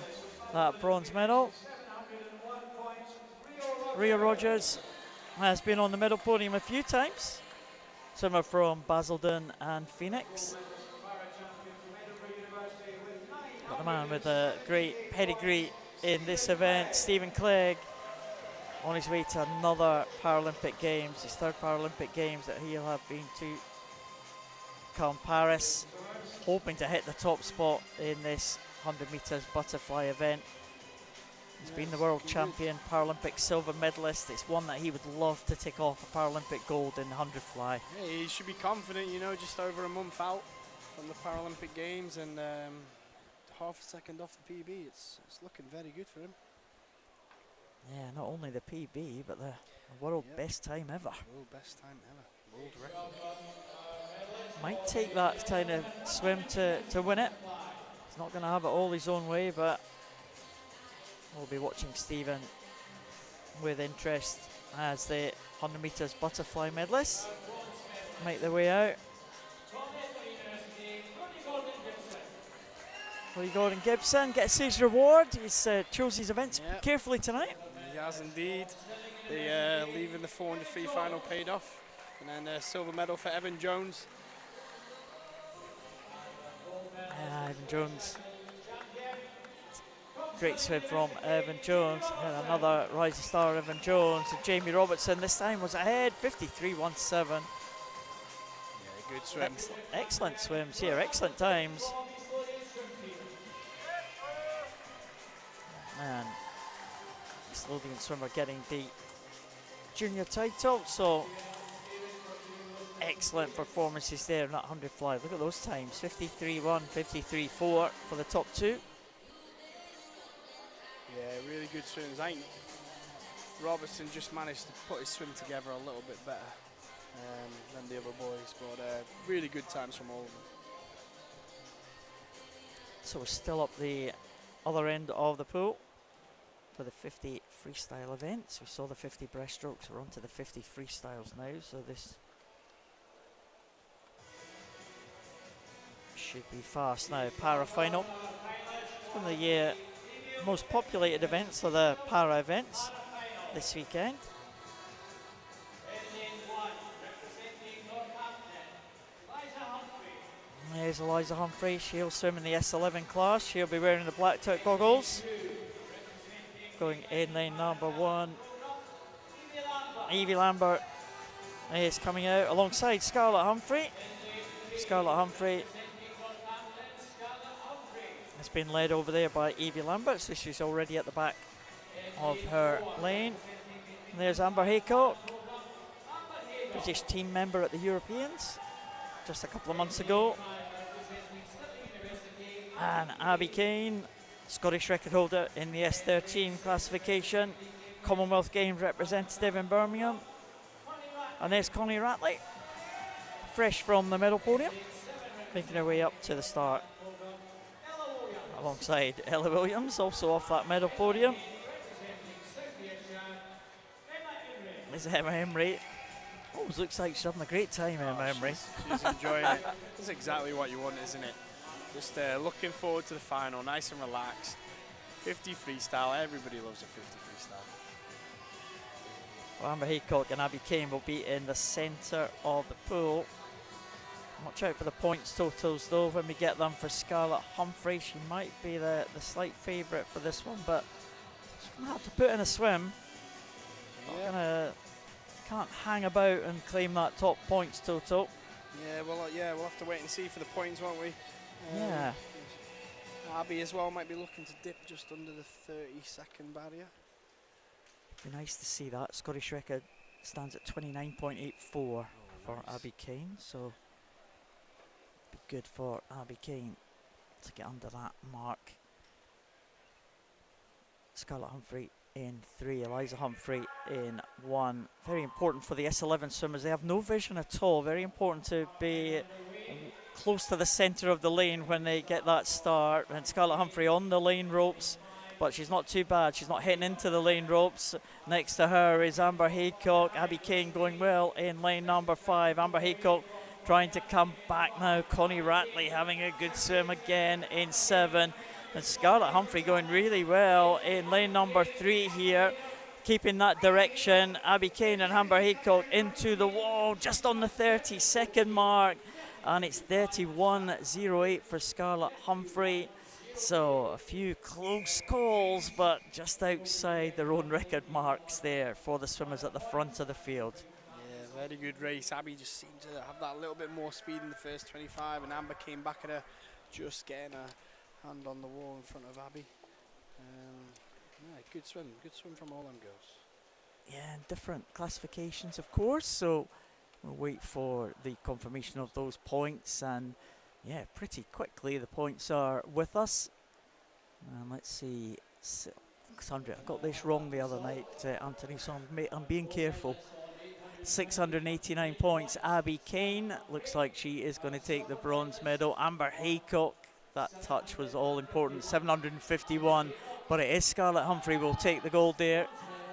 that bronze medal. Rio Rogers has been on the medal podium a few times. Swimmer from Basildon and Phoenix. But the man with a great pedigree in this event, Stephen Clegg, on his way to another Paralympic Games, his third Paralympic Games that he'll have been to come Paris, hoping to hit the top spot in this 100 metres butterfly event. He's been the world champion, Paralympic silver medalist. It's one that he would love to tick off a Paralympic gold in the 100 fly. Yeah, he should be confident, you know, just over a month out from the Paralympic Games, and half a second off the PB. It's looking very good for him. Yeah, not only the PB, but the world best time ever. World best time ever. World record. Might take that kind of swim to win it. He's not going to have it all his own way, but we'll be watching Stephen with interest as the 100 metres butterfly medalists make their way out. Lee Gordon Gibson gets his reward. He's chose his events carefully tonight. He has indeed. The leaving the 400 free final paid off. And then a silver medal for Evan Jones. Evan Jones. Great swim from Evan Jones. And another rising star, Evan Jones. And Jamie Robertson this time was ahead, 53.17. Yeah, good swim. Excellent swims here, excellent times. And Slovenian swimmer getting the junior title, so excellent performances there in that 100 fly. Look at those times, 53.1, 53.4 for the top two. Yeah, really good swims. I think Robertson just managed to put his swim together a little bit better than the other boys, but really good times from all of them. So we're still up the other end of the pool for the 50 freestyle events. We saw the 50 breaststrokes, we're on to the 50 freestyles now, so this should be fast now. Para final. One of the most populated events are the para events this weekend. There's Eliza Humphrey. She'll swim in the S11 class. She'll be wearing the black toque goggles. Going in lane number 1. Evie Lambert is coming out alongside Scarlett Humphrey. Scarlett Humphrey has been led over there by Evie Lambert, so she's already at the back of her lane. And there's Amber Haycock, British team member at the Europeans just a couple of months ago. And Abby Kane, Scottish record holder in the S13 classification, Commonwealth Games representative in Birmingham. And there's Connie Ratley, fresh from the medal podium, making her way up to the start. Alongside Ella Williams, also off that medal podium. There's Emma Emery. Always looks like she's having a great time, Emma Emery. She's enjoying it. That's exactly what you want, isn't it? Just looking forward to the final, nice and relaxed. 50 freestyle, everybody loves a 50 freestyle. Well, Amber Haycock and Abby Kane will be in the centre of the pool. Watch out for the points totals though when we get them for Scarlett Humphrey. She might be the slight favourite for this one, but she's going to have to put in a swim. Can't hang about and claim that top points total. Yeah, well, we'll have to wait and see for the points, won't we? Yeah. Abby as well might be looking to dip just under the 30-second barrier. Be nice to see that. Scottish record stands at 29.84 for nice. Abby Kane, so be good for Abby Kane to get under that mark. Scarlett Humphrey in 3, Eliza Humphrey in 1. Very important for the S11 swimmers. They have no vision at all. Very important to be close to the centre of the lane when they get that start. And Scarlett Humphrey on the lane ropes, but she's not too bad. She's not hitting into the lane ropes. Next to her is Amber Haycock. Abby Kane going well in lane number 5. Amber Haycock trying to come back now. Connie Ratley having a good swim again in 7. And Scarlett Humphrey going really well in lane number 3 here, keeping that direction. Abby Kane and Amber Haycock into the wall just on the 30-second mark. And it's 31.08 for Scarlett Humphrey. So a few close calls, but just outside their own record marks there for the swimmers at the front of the field. Yeah, very good race. Abby just seemed to have that little bit more speed in the first 25, and Amber came back at her, just getting her hand on the wall in front of Abby. Yeah, good swim from all them girls. Yeah, and different classifications, of course, so we'll wait for the confirmation of those points. And yeah, pretty quickly the points are with us. And let's see, Sandra, I got this wrong the other night, Anthony, so I'm being careful. 689 points. Abby Kane looks like she is going to take the bronze medal. Amber Haycock, that touch was all important, 751, but it is Scarlett Humphrey will take the gold there.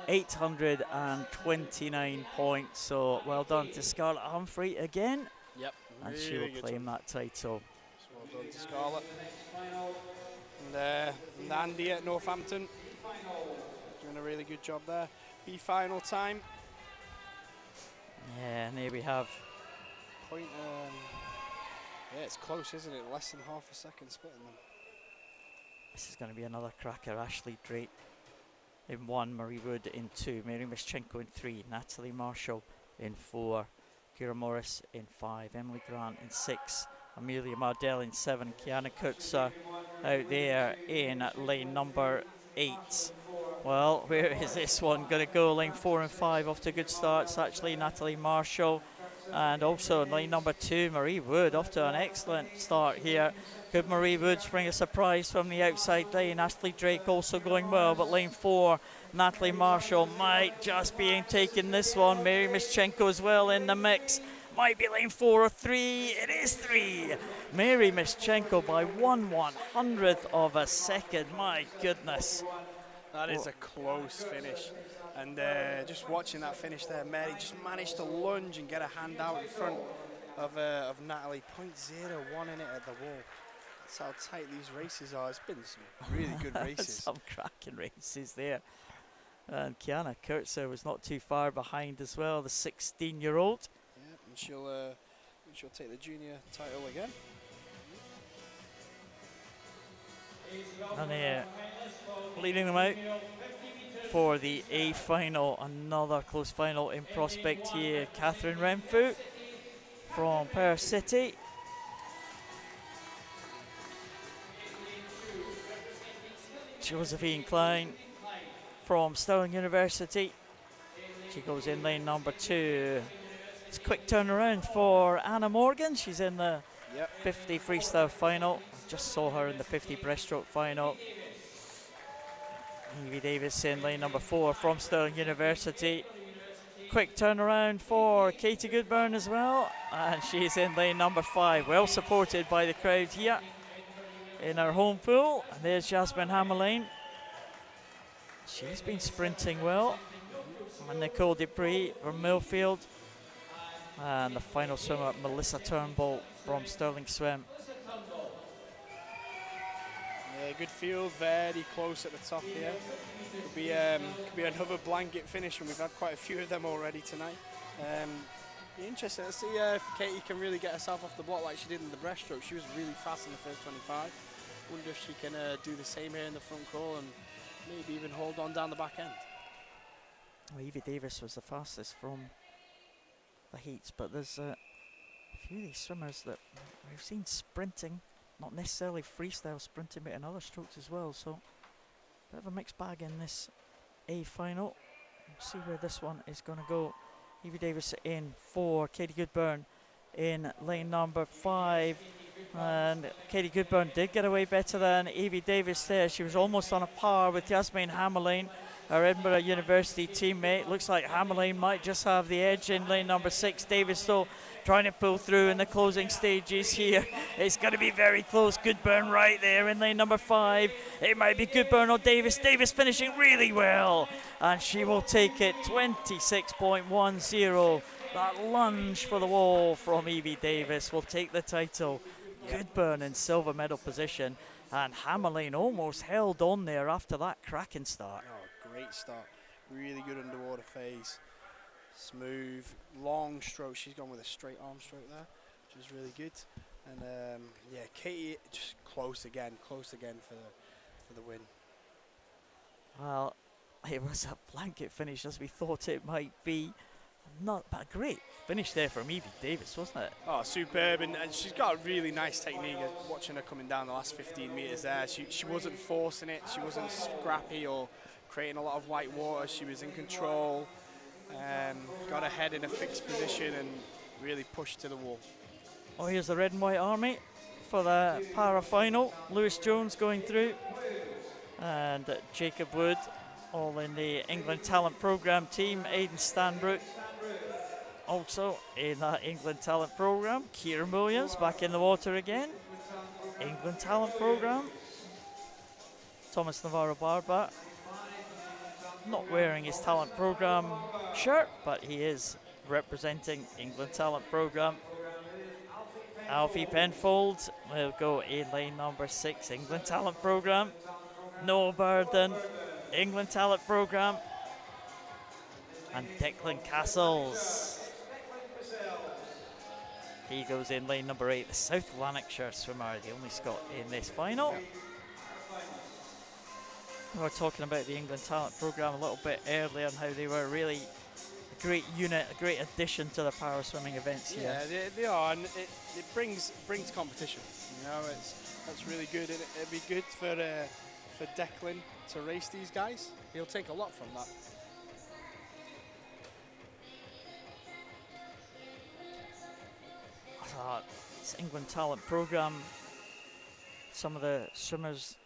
829 points, so well done to Scarlett Humphrey again. Yep, and she will claim that title. So well done to Scarlett. And Andy at Northampton doing a really good job there. B final time. Yeah, and here we have Point. Yeah, it's close, isn't it? Less than half a second splitting them. this is going to be another cracker. Ashley Drake in 1, Marie Wood in 2, Mary Mischenko in 3, Natalie Marshall in 4, Kira Morris in 5, Emily Grant in 6, Amelia Mardell in 7, Kiana Kutzer out there in lane number 8. Well, where is this one going to go? Lane 4 and 5 off to good starts. Actually, Natalie Marshall, and also in lane number 2, Marie Wood off to an excellent start here. Could Marie Wood bring a surprise from the outside lane? Ashley Drake also going well, but lane 4, Natalie Marshall might just be taking this one. Mary Mischenko as well in the mix. Might be lane 4 or 3. It is 3. Mary Mischenko by 1/100th of a second. My goodness. That is a close finish. And just watching that finish there, Mary just managed to lunge and get a hand out in front of Natalie. 0.01 in it at the wall. That's how tight these races are. It's been some really good races. Some cracking races there. And Kiana Kurtzer was not too far behind as well, the 16-year-old. Yeah, and she'll take the junior title again. And leading them out for the A final, another close final in prospect here. Catherine Renfrew from Perth City. Josephine Klein from Stirling University. She goes in lane number 2. It's a quick turnaround for Anna Morgan. She's in the 50 freestyle final. Just saw her in the 50 breaststroke final. Evie Davis in lane number 4 from Stirling University. Quick turnaround for Katie Goodburn as well, and she's in lane number 5, well supported by the crowd here in our home pool. And there's Jasmine Hammerlane. She's been sprinting well. And Nicole Dupree from Millfield. And the final swimmer, Melissa Turnbull from Stirling Swim. Yeah, good field, very close at the top here. Could be another blanket finish, and we've had quite a few of them already tonight. Be interesting to see if Katie can really get herself off the block like she did in the breaststroke. She was really fast in the first 25. Wonder if she can do the same here in the front crawl and maybe even hold on down the back end. Well, Evie Davis was the fastest from the heats, but there's a few of these swimmers that we've seen sprinting, not necessarily freestyle sprinting, but in other strokes as well. So bit of a mixed bag in this A final. We'll see where this one is going to go. Evie Davis in 4, Katie Goodburn in lane number 5. And Katie Goodburn did get away better than Evie Davis there. She was almost on a par with Jasmine Hammerlane, our Edinburgh University teammate. Looks like Hammerlane might just have the edge in lane number 6. Davis though trying to pull through in the closing stages here. It's going to be very close. Goodburn right there in lane number 5. It might be Goodburn or Davis. Davis finishing really well, and she will take it 26.10 That lunge for the wall from Evie Davis will take the title. Good burn in silver medal position. And Hammerlane almost held on there after that cracking start. Oh, great start. Really good underwater phase. Smooth, long stroke. She's gone with a straight arm stroke there, which is really good. And yeah, Katie just close again for the win. Well, it was a blanket finish as we thought it might be. Not but a great finish there from Evie Davis, wasn't it? Oh, superb, and she's got a really nice technique. Watching her coming down the last 15 metres there, she wasn't forcing it, she wasn't scrappy or creating a lot of white water. She was in control, got her head in a fixed position and really pushed to the wall. Oh, here's the red and white army for the para final. Lewis Jones going through, and Jacob Wood, all in the England Talent Programme team. Aidan Stanbrook also in that England Talent Programme. Kieran Williams back in the water again. England Talent Programme. Thomas Navarro-Barba not wearing his Talent Programme shirt, but he is representing England Talent Programme. Alfie Penfold will go in lane number 6, England Talent Programme. Noah Burden, England Talent Programme. And Declan Castles, he goes in lane number 8, the South Lanarkshire swimmer, the only Scot in this final. We were talking about the England Talent Programme a little bit earlier and how they were really a great unit, a great addition to the para swimming events here. Yeah, they are, and it brings competition. You know, that's really good. It'd be good for Declan to race these guys. He'll take a lot from that. This England Talent Programme, some of the swimmers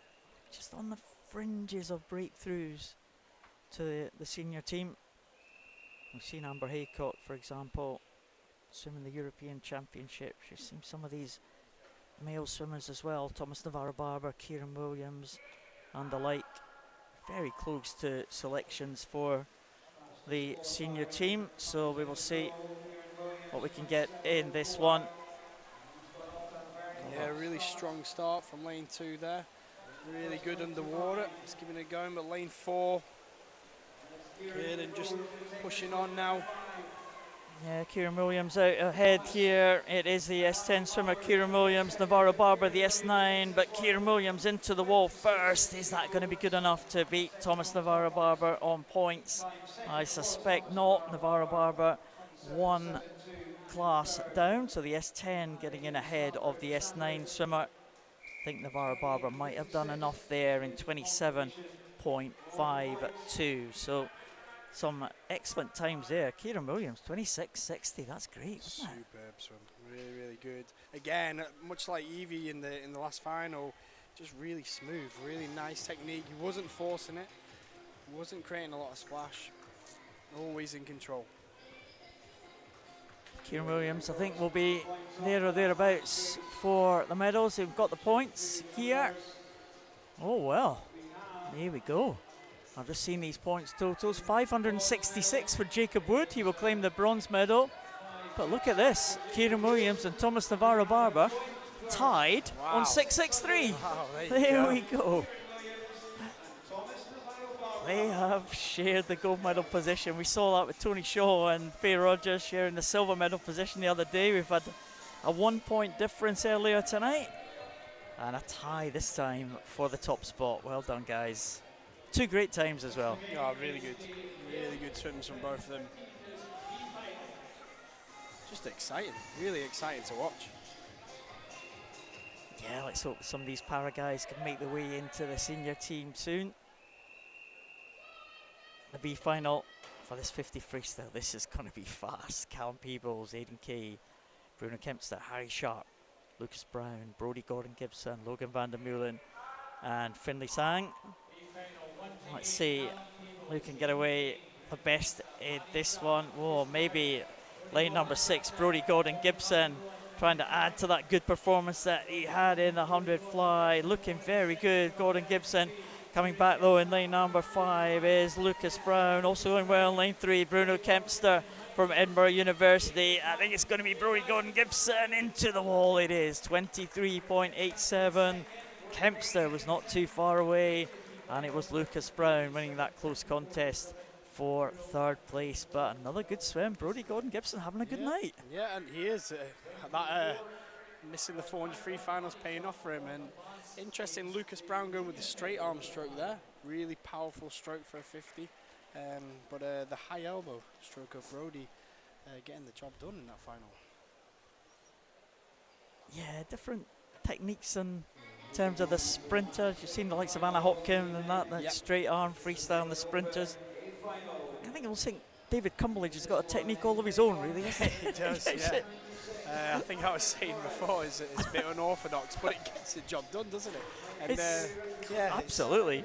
just on the fringes of breakthroughs to the senior team. We've seen Amber Haycock, for example, swimming the European Championship. We've seen some of these male swimmers as well, Thomas Navarro-Barber, Kieran Williams and the like. Very close to selections for the senior team, so we will see what we can get in this one. Yeah, really strong start from lane 2 there. Really good underwater. It's giving it going, but lane 4, good, and just pushing on now. Yeah, Kieran Williams out ahead here. It is the S10 swimmer, Kieran Williams, Navarro-Barber, the S9, but Kieran Williams into the wall first. Is that going to be good enough to beat Thomas Navarro-Barber on points? I suspect not. Navarro-Barber one class down, so the S10 getting in ahead of the S9 swimmer. I think Navarro-Barber might have done enough there in 27.52, so some excellent times there. Kieran Williams, 26.60, that's great, isn't it? Superb swim, really, really good. Again, much like Evie in the last final, just really smooth, really nice technique. He wasn't forcing it, he wasn't creating a lot of splash, always in control. Kieran Williams, I think, will be there or thereabouts for the medals. We've got the points here. Oh, well, here we go. I've just seen these points totals. 566 for Jacob Wood. He will claim the bronze medal. But look at this. Kieran Williams and Thomas Navarro-Barber tied on 663. Wow, there we go. They have shared the gold medal position. We saw that with Tony Shaw and Faye Rogers sharing the silver medal position the other day. We've had a 1 point difference earlier tonight. And a tie this time for the top spot. Well done, guys. 2 great times as well. Oh, really good. Really good swims from both of them. Just exciting. Really exciting to watch. Yeah, let's hope some of these para guys can make their way into the senior team soon. The B final for this 50 freestyle. This is going to be fast. Callum Peebles, Aidan Kay, Bruno Kempster, Harry Sharp, Lucas Brown, Brodie Gordon-Gibson, Logan van der Meulen and Finlay Sang. Let's see who can get away the best in this one. Whoa, maybe lane number 6, Brodie Gordon-Gibson, trying to add to that good performance that he had in the 100 fly. Looking very good, Gordon-Gibson. Coming back though in lane number 5 is Lucas Brown. Also going well in lane 3, Bruno Kempster from Edinburgh University. I think it's going to be Brodie Gordon Gibson into the wall. It is 23.87. Kempster was not too far away, and it was Lucas Brown winning that close contest for 3rd place. But another good swim. Brodie Gordon Gibson having a good night. Yeah, and he is. Missing the 400 free finals paying off for him. And interesting, Lucas Brown going with the straight arm stroke there. Really powerful stroke for a 50. But the high elbow stroke of Brodie getting the job done in that final. Yeah, different techniques in terms of the sprinters. You've seen the likes of Anna Hopkins and that straight arm freestyle and the sprinters. I think David Cumberledge has got a technique all of his own, really, hasn't he? He does, yeah. I think I was saying before, it's a bit unorthodox, but it gets the job done, doesn't it? And yeah, absolutely.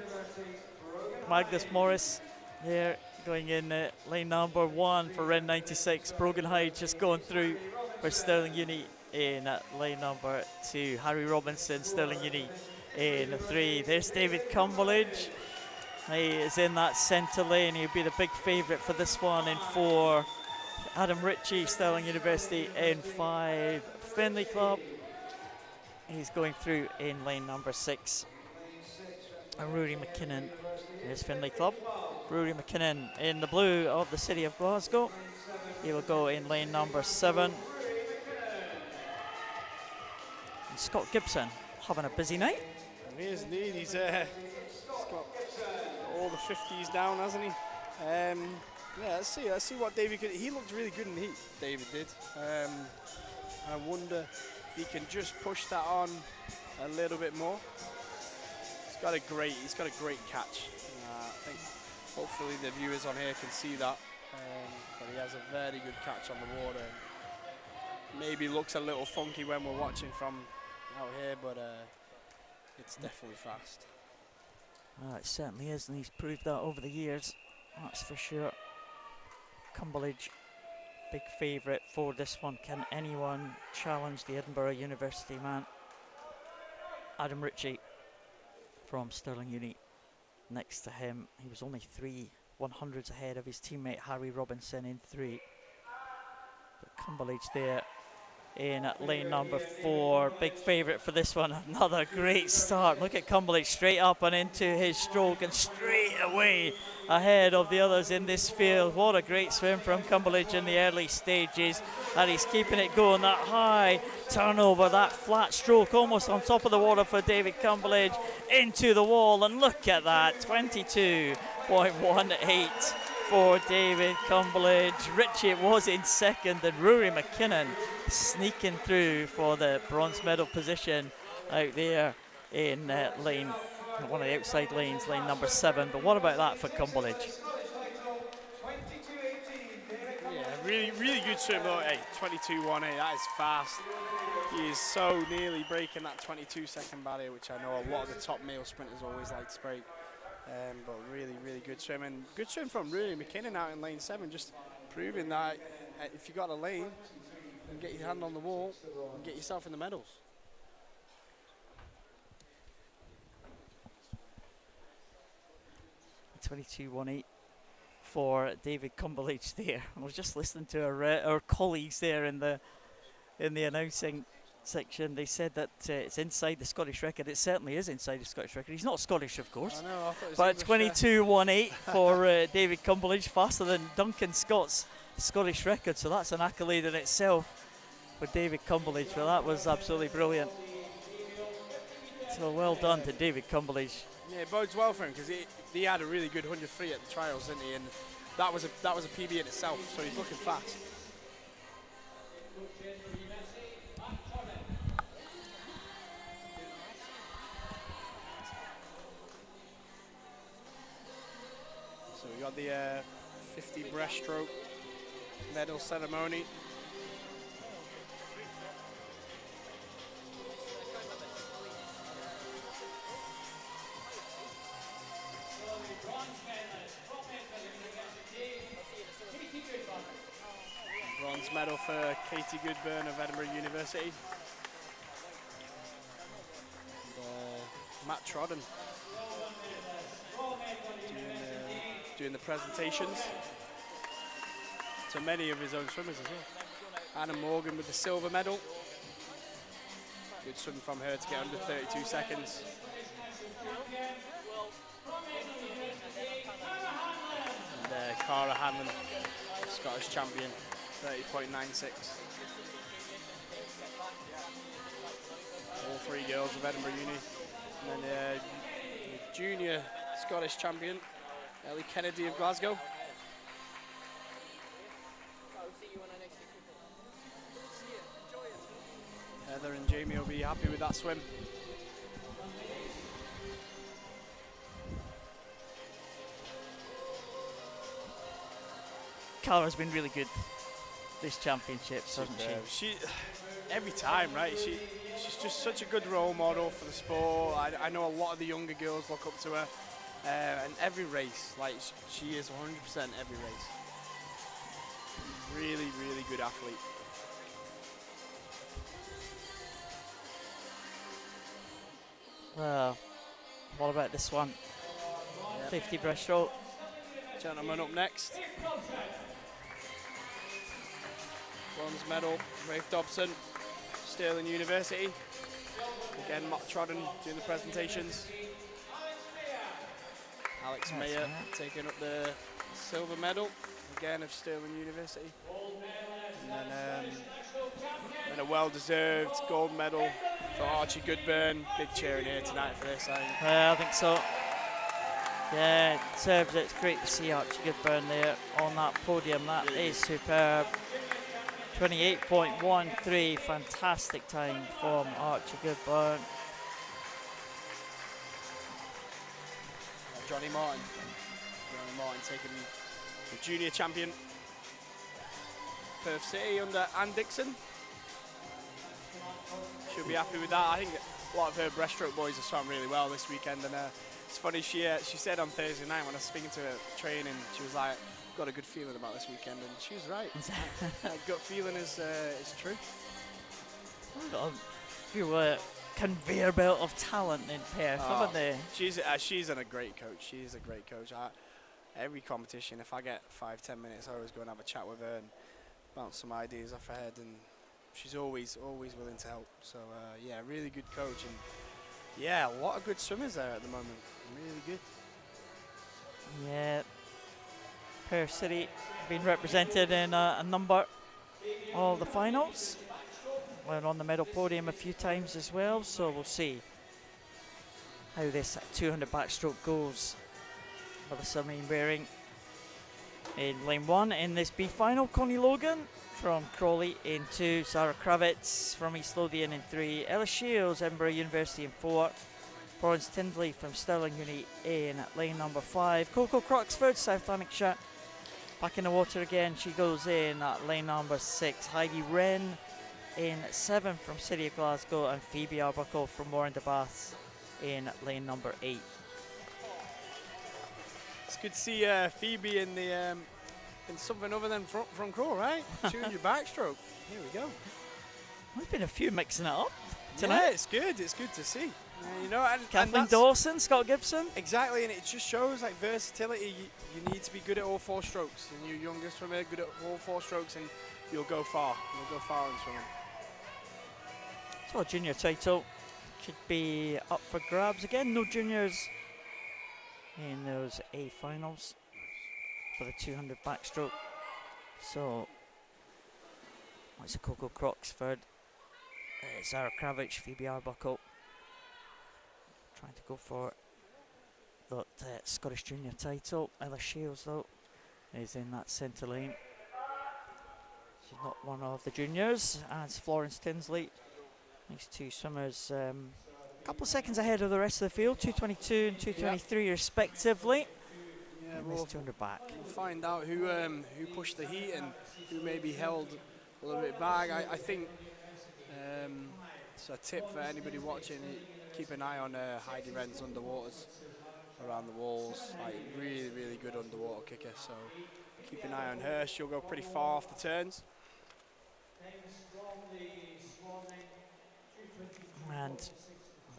Magnus Morris here going in lane number 1 for Ren 96. Brogan Hyde just going through for Stirling Uni in lane number 2. Harry Robinson, Stirling Uni in 3. There's David Cumberledge. He is in that centre lane. He'll be the big favourite for this one in 4. Adam Ritchie, Stirling University in 5. Finley Club. He's going through in lane number 6. And Rory McKinnon is Finley Club. Rory McKinnon in the blue of the city of Glasgow. He will go in lane number 7. And Scott Gibson having a busy night. He is indeed. He's got all the 50s down, hasn't he? Yeah, let's see what David could. He looked really good in the heat, David did. I wonder if he can just push that on a little bit more. He's got a great catch. I think hopefully the viewers on here can see that. But he has a very good catch on the water. Maybe looks a little funky when we're watching from out here, but it's definitely fast. It certainly is, and he's proved that over the years, that's for sure. Cumberledge, big favourite for this one. Can anyone challenge the Edinburgh University man? Adam Ritchie from Stirling Uni next to him. He was only 3 100s ahead of his teammate Harry Robinson in 3. But Cumberledge there in lane number 4. Big favourite for this one. Another great start. Look at Cumberledge straight up and into his stroke and straight away ahead of the others in this field. What a great swim from Cumberledge in the early stages, and he's keeping it going. That high turnover, that flat stroke almost on top of the water for David Cumberledge into the wall, and look at that, 22.18 for David Cumberledge. Ritchie was in 2nd, and Rory McKinnon sneaking through for the bronze medal position out there in one of the outside lanes, lane number 7. But what about that for Cumberledge? Yeah, really good swim though. Hey, 22.18, that is fast. He is so nearly breaking that 22-second barrier, which I know a lot of the top male sprinters always like to break. But really good swim, and good swim from Rory McKinnon out in lane 7, just proving that if you got a lane, you can get your hand on the wall and get yourself in the medals. .22.18 for David Cumberledge there. I was just listening to our colleagues there in the announcing section. They said that it's inside the Scottish record. It certainly is inside the Scottish record. He's not Scottish, of course. I know, I thought it was but 22.18 for David Cumberledge, faster than Duncan Scott's Scottish record. So that's an accolade in itself for David Cumberledge. Well, that was absolutely brilliant. So well done to David Cumberledge. Yeah, it bodes well for him because he had a really good 100 free at the trials, didn't he? And that was a PB in itself. So he's looking fast. So we got the 50 breaststroke medal ceremony. Bronze medal for Katie Goodburn of Edinburgh University. And, Matt Trodden doing the presentations to many of his own swimmers as well. Anna Morgan with the silver medal. Good swim from her to get under 32 seconds. And Cara Hanlon, Scottish champion, 30.96. All three girls of Edinburgh Uni. And then the junior Scottish champion, Ellie Kennedy of Glasgow. Heather and Jamie will be happy with that swim. Cara's been really good this championships, hasn't she? Every time, right? She's just such a good role model for the sport. I know a lot of the younger girls look up to her, and every race, like she is 100% every race. Really, really good athlete. Well, what about this one? 50 breaststroke. Gentleman up next. Bronze medal, Rafe Dobson, Stirling University. Again, Matt Trodden doing the presentations. Alex Mayer taking up the silver medal, again of Stirling University. And then a well-deserved gold medal for Archie Goodburn. Big cheering here tonight for this, I think. Yeah, I think so. Yeah, it serves it. It's great to see Archie Goodburn there on that podium. That is superb. 28.13, fantastic time from Archie Goodburn. Johnny Martin taking the junior champion. Perth City under Ann Dixon. She'll be happy with that. I think a lot of her breaststroke boys have swum really well this weekend, and it's funny, she said on Thursday night when I was speaking to her training, she was like, got a good feeling about this weekend, and she was right. That gut feeling is true. You were conveyor belt of talent in Perth, haven't they? She's a great coach. She's a great coach. Every competition, if I get 5-10 minutes, I always go and have a chat with her and bounce some ideas off her head, and she's always willing to help. So yeah, really good coach, and yeah, a lot of good swimmers there at the moment. Really good. Yeah. Perth City been represented in a number of the finals. We're on the medal podium a few times as well, so we'll see how this 200 backstroke goes for the submarine bearing. In lane 1 in this B final, Connie Logan from Crawley in 2, Sarah Kravitz from East Lothian in 3, Ella Shields, Edinburgh University in 4, Florence Tindley from Stirling Uni in lane number 5, Coco Croxford, South Lanarkshire, back in the water again, she goes in at lane number 6, Heidi Wren in 7 from City of Glasgow, and Phoebe Arbuckle from Warren de Bath in lane number 8. It's good to see Phoebe in the in something other than front crawl, right? 200 backstroke. Here we go. There's been a few mixing it up tonight. Yeah, it's good. It's good to see. You know, and Kathleen Dawson, Scott Gibson. Exactly, and it just shows like versatility. You need to be good at all 4 strokes, and you're younger swimmer, good at all 4 strokes, and you'll go far. You'll go far in swimming. So a junior title should be up for grabs again. No juniors in those A finals for the 200 backstroke. So it's a Coco Croxford, Sarah Kravitz, Phoebe Arbuckle trying to go for that Scottish junior title. Ella Shields though is in that centre lane. She's not one of the juniors, as Florence Tinsley. These two swimmers a couple of seconds ahead of the rest of the field, 2:22 and 2:23 respectively. Yeah, and we'll 200 back. Find out who pushed the heat and who maybe held a little bit back. I think it's a tip for anybody watching. Keep an eye on Heidi Wren's underwaters around the walls. Like really, really good underwater kicker. So keep an eye on her. She'll go pretty far off the turns. And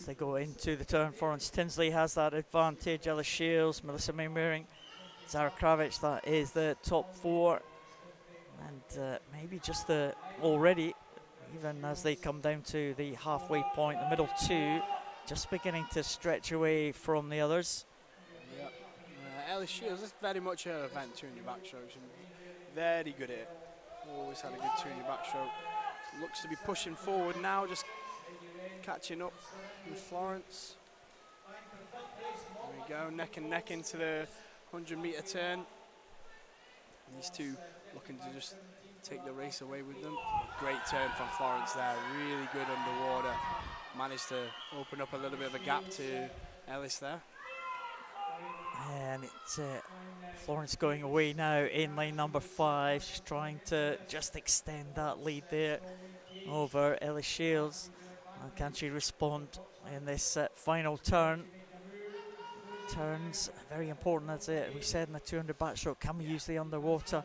as they go into the turn. Florence Tinsley has that advantage. Ella Shields, Melissa Maymuring, Zara Kravich, that is the top four. And maybe just already, even as they come down to the halfway point, the middle two, just beginning to stretch away from the others. Yep. Ella Shields, this is very much her event, 200 backstrokes, and very good at it. Always had a good 200 backstroke. Looks to be pushing forward now, just catching up with Florence. There we go, neck and neck into the 100-meter turn. And these two looking to just take the race away with them. Great turn from Florence there, really good underwater. Managed to open up a little bit of a gap to Ellis there. And it's Florence going away now in lane number 5. She's trying to just extend that lead there over Ellis Shields. Can she respond in this final turn? Turns, very important, as we said in the 200 backstroke. Can we use the underwater?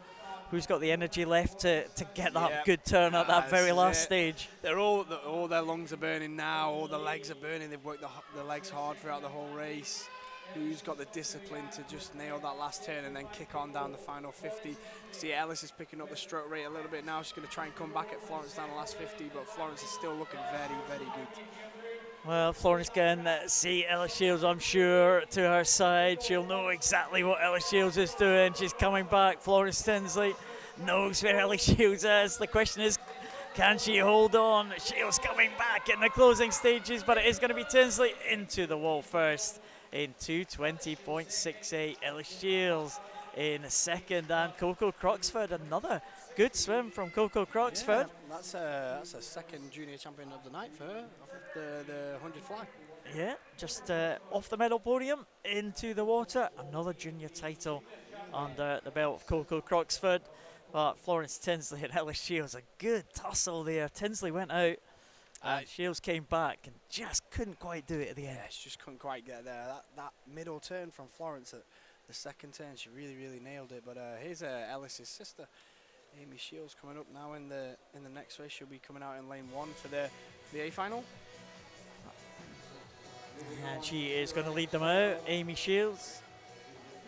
Who's got the energy left to get that good turn at that very last stage? All their lungs are burning now, all the legs are burning. They've worked the legs hard throughout the whole race. Who's got the discipline to just nail that last turn and then kick on down the final 50? See, Ellis is picking up the stroke rate a little bit now. She's going to try and come back at Florence down the last 50, but Florence is still looking very, very good. Well, Florence can see Ella Shields, I'm sure, to her side. She'll know exactly what Ella Shields is doing. She's coming back. Florence Tinsley knows where Ella Shields is. The question is, can she hold on? Shields coming back in the closing stages, but it is going to be Tinsley into the wall first in 2:20.68. Ella Shields in second, and Coco Croxford, another good swim from Coco Croxford. Yeah, that's a second junior champion of the night for her, off the 100 fly. Yeah, just off the medal podium into the water. Another junior title under the belt of Coco Croxford. But Florence Tinsley and Ella Shields, a good tussle there. Tinsley went out and Shields came back and just couldn't quite do it at the end. Yeah, she just couldn't quite get there. That middle turn from Florence at the second turn, she really, really nailed it. But here's Ellis's sister, Amy Shields, coming up now in the next race. She'll be coming out in lane 1 for the A final. And she is going to lead them out, Amy Shields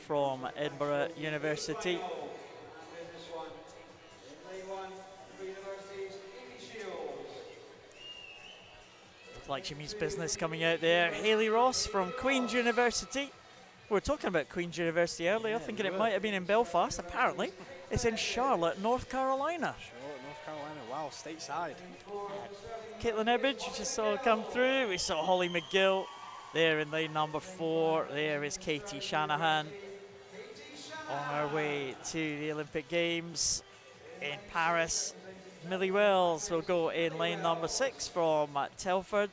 from Edinburgh University. Looks like she means business coming out there. Hayley Ross from Queen's University. We were talking about Queen's University earlier, thinking it might have been in Belfast. Apparently, it's in Charlotte, North Carolina. Charlotte, North Carolina. Wow, stateside. Caitlin Ebbage, we just saw come through. We saw Holly McGill there in lane number 4. There is Katie Shanahan on her way to the Olympic Games in Paris. Millie Wells will go in lane number 6 from Telford,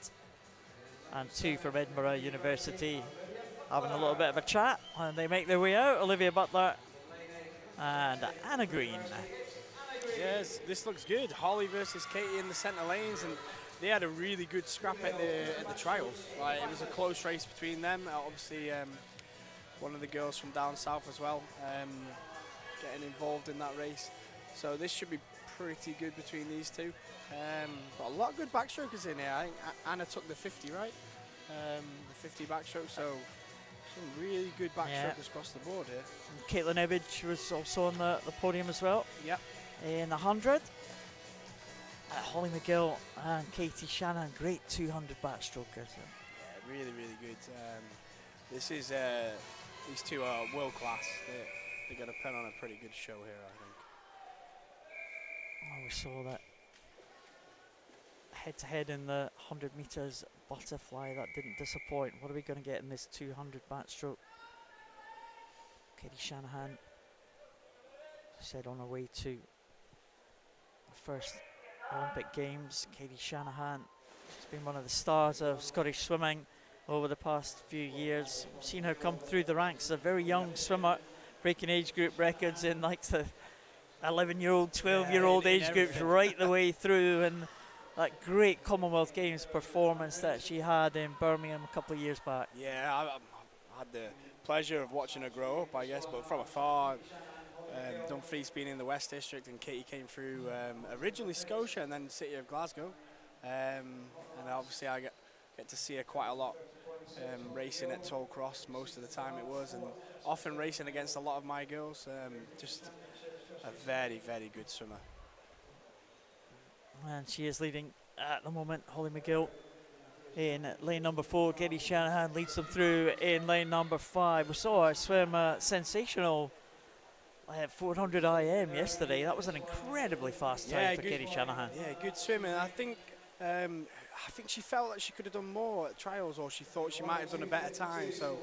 and 2 from Edinburgh University, having a little bit of a chat, and they make their way out. Olivia Butler and Anna Green. Yes, this looks good. Holly versus Katie in the centre lanes, and they had a really good scrap at the trials. Like, it was a close race between them. Obviously, one of the girls from down south as well, getting involved in that race. So this should be pretty good between these two. But a lot of good backstrokers in here. I think Anna took the 50, right? The 50 backstroke, so some really good backstrokers across the board here. And Caitlin Ebbage was also on the podium as well. Yep. In the 100. Holly McGill and Katie Shannon, great 200 backstrokers. Yeah, really, really good. This is these two are world class. They're going to put on a pretty good show here, I think. Oh, we saw that head-to-head in the 100 meters butterfly. That didn't disappoint. What are we going to get in this 200 backstroke? Katie Shanahan said on her way to the first Olympic Games. Katie Shanahan has been one of the stars of Scottish swimming over the past few years. We've seen her come through the ranks as a very young swimmer, breaking age group records in like the 11-year-old, 12-year-old age groups right the way through, and that great Commonwealth Games performance that she had in Birmingham a couple of years back. Yeah, I had the pleasure of watching her grow up, I guess, but from afar. Dumfries being in the West District, and Katie came through originally Scotia and then the city of Glasgow. And obviously I get to see her quite a lot racing at Toll Cross most of the time it was, and often racing against a lot of my girls. Just a very, very good swimmer. And she is leading at the moment, Holly McGill in lane number 4. Katie Shanahan leads them through in lane number 5. We saw her swim a sensational 400 IM yesterday. That was an incredibly fast time for Katie Shanahan. Yeah, good swimming. I think she felt that she could have done more at trials, or she thought she might have done a better time. So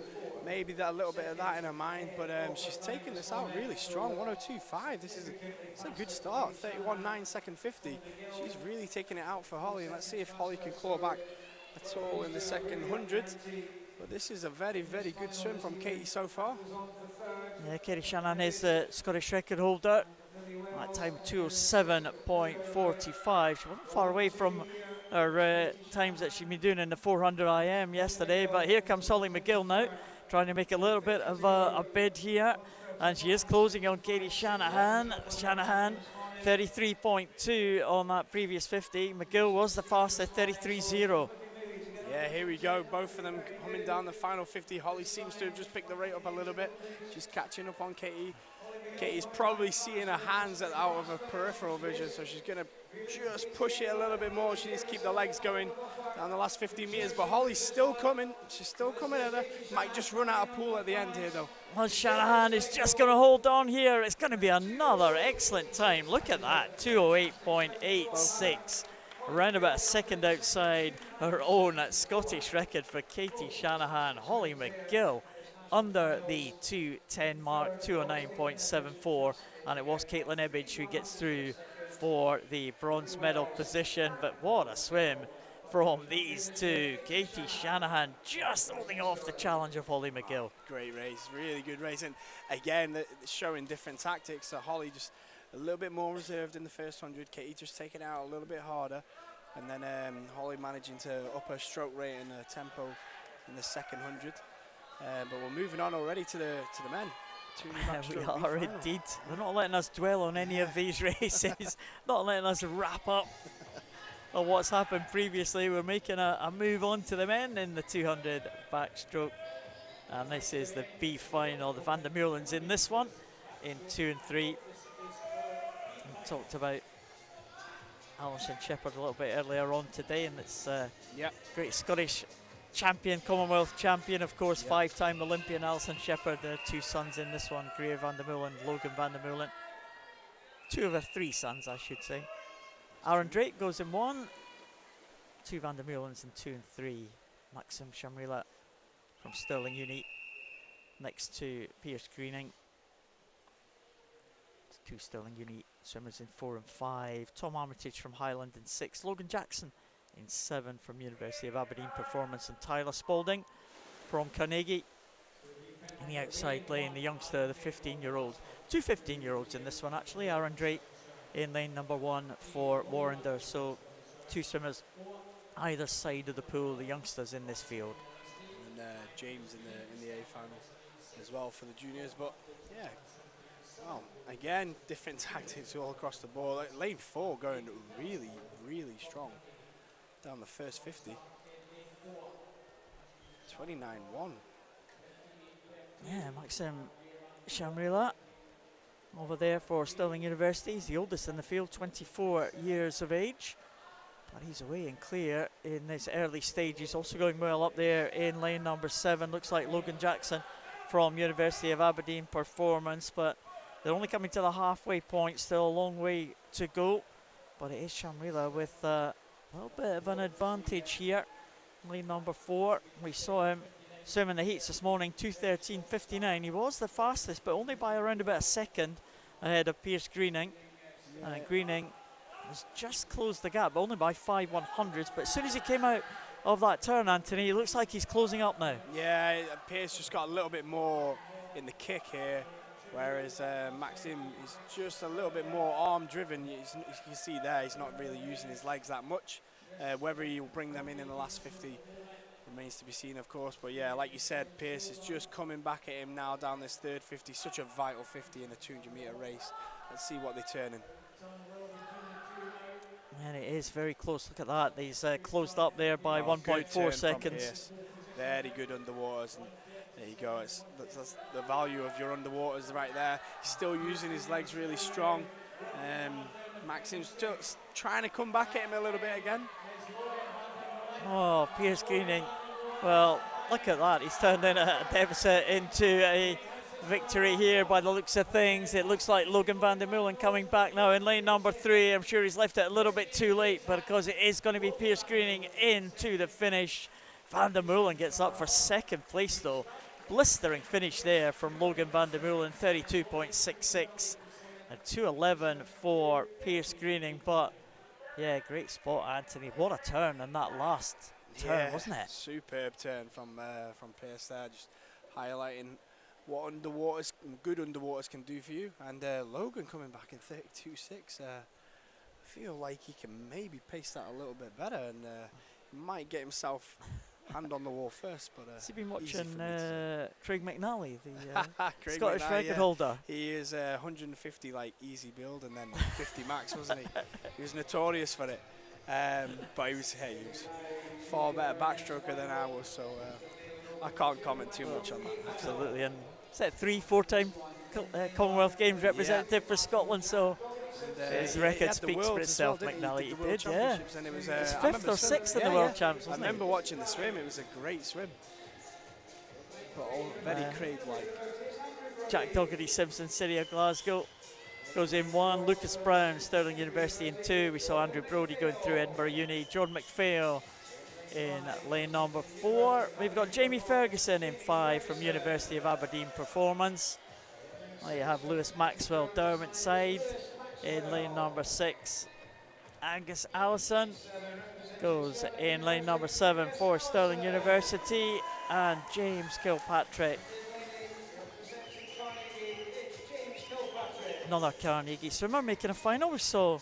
maybe that a little bit of that in her mind. But she's taken this out really strong. 102.5. It's a good start. 31.9 second 50. She's really taking it out for Holly. And let's see if Holly can claw back at all in the second 100. But this is a very, very good swim from Katie so far. Yeah, Katie Shanahan is the Scottish record holder. That time 207.45. She wasn't far away from her times that she'd been doing in the 400 IM yesterday. But here comes Holly McGill now, trying to make a little bit of a bid here. And she is closing on Katie Shanahan. Shanahan 33.2 on that previous 50. McGill was the fastest, 33.0. Yeah, here we go. Both of them coming down the final 50. Holly seems to have just picked the rate up a little bit. She's catching up on Katie. Katie's probably seeing her hands out of her peripheral vision, so she's going to just push it a little bit more. She needs to keep the legs going down the last 15 metres, but Holly's still coming. She's still coming at her. Might just run out of pool at the end here, though. Well, Shanahan is just going to hold on here. It's going to be another excellent time. Look at that, 208.86. Around about a second outside her own Scottish record for Katie Shanahan. Holly McGill under the 2:10 mark, 209.74, and it was Caitlin Ebbage who gets through for the bronze medal position. But what a swim from these two. Katie Shanahan just holding off the challenge of Holly McGill. Great race, really good race, and again showing different tactics. So Holly just a little bit more reserved in the first 100, Katie just taking it out a little bit harder, and then Holly managing to up her stroke rate and her tempo in the second 100. But we're moving on already to the men. We are indeed. They're not letting us dwell on any of these races, not letting us wrap up on what's happened previously. We're making a move on to the men in the 200 backstroke. And this is the B final. The Van der Meulen's in this one in 2 and 3. We talked about Alison Shepherd a little bit earlier on today, and it's great Scottish champion, Commonwealth champion, of course, 5-time Olympian Alison Shepherd. There are 2 sons in this one, Greer Van der Meulen, Logan Van der Meulen. 2 of her 3 sons, I should say. Aaron Drake goes in 1, 2 Van der Meulens in 2 and 3. Maxim Shamrila from Stirling Uni next to Pierce Greening. 2 Stirling Uni swimmers in 4 and 5. Tom Armitage from Highland in 6. Logan Jackson in 7 from University of Aberdeen Performance, and Tyler Spalding from Carnegie in the outside lane, the youngster, the 15-year-old. 2 15-year-olds in this one actually. Aaron Drake in lane number 1 for Warrender. So 2 swimmers either side of the pool, the youngsters in this field. And James in the A final as well for the juniors. But yeah, well, again, different tactics all across the board. Like lane 4 going really, really strong down the first 50. 29.1. Yeah, Maxim Shamrila over there for Stirling University. He's the oldest in the field, 24 years of age. But he's away and clear in this early stage. He's also going well up there in lane number 7. Looks like Logan Jackson from University of Aberdeen Performance, but they're only coming to the halfway point. Still a long way to go. But it is Shamrila with a little bit of an advantage here. Lane number 4. We saw him swimming the heats this morning, 2:13.59. He was the fastest, but only by around about a second ahead of Pierce Greening. Greening has just closed the gap, but only by 5 100s. But as soon as he came out of that turn, Anthony, it looks like he's closing up now. Yeah, Pierce just got a little bit more in the kick here, whereas Maxim is just a little bit more arm-driven. You can see there he's not really using his legs that much. Whether he'll bring them in the last 50 remains to be seen, of course. But yeah, like you said, Pierce is just coming back at him now down this third 50. Such a vital 50 in a 200-metre race. Let's see what they turn in. And it is very close. Look at that. He's closed up there by Oh, good 1.4 turn from seconds. Pierce. Very good underwaters. And there you go. That's the value of your underwaters right there. He's still using his legs really strong. Maxim's still trying to come back at him a little bit again. Oh, Pierce Greening. Well, look at that. He's turned in a deficit into a victory here by the looks of things. It looks like Logan van der Meulen coming back now in lane number 3. I'm sure he's left it a little bit too late, but because it is going to be Pierce Greening into the finish. Van der Meulen gets up for second place though. Blistering finish there from Logan van der Meulen, 32.66 and 2:11 for Pierce Greening. But yeah, great spot, Anthony. What a turn in that last turn, wasn't it? Superb turn from Pierce there, just highlighting what underwaters, good underwaters can do for you. And Logan coming back in 32.6. I feel like he can maybe pace that a little bit better, and he might get himself hand on the wall first. But has he been watching Craig McNally, the Craig Scottish McNally, record holder? He is 150 like easy build, and then 50 max, wasn't he? He was notorious for it. But he was far better backstroker than I was, so I can't comment too much on that. Absolutely, and is that 3-4-time Commonwealth Games representative for Scotland? So his record speaks for itself. McNally, he did, yeah. And it was, he's 5th or 6th in the World Champs, wasn't I remember watching the swim. It was a great swim, but all very Craig-like. Jack Dougherty, Simpson City of Glasgow goes in 1. Lucas Brown, Stirling University in 2. We saw Andrew Brodie going through Edinburgh Uni. Jordan McPhail in lane number 4. We've got Jamie Ferguson in 5 from University of Aberdeen Performance. Well, you have Lewis Maxwell, Derwent side in lane number 6. Angus Allison goes in lane number 7 for Stirling University, and James Kilpatrick, another Carnegie swimmer, making a final. We saw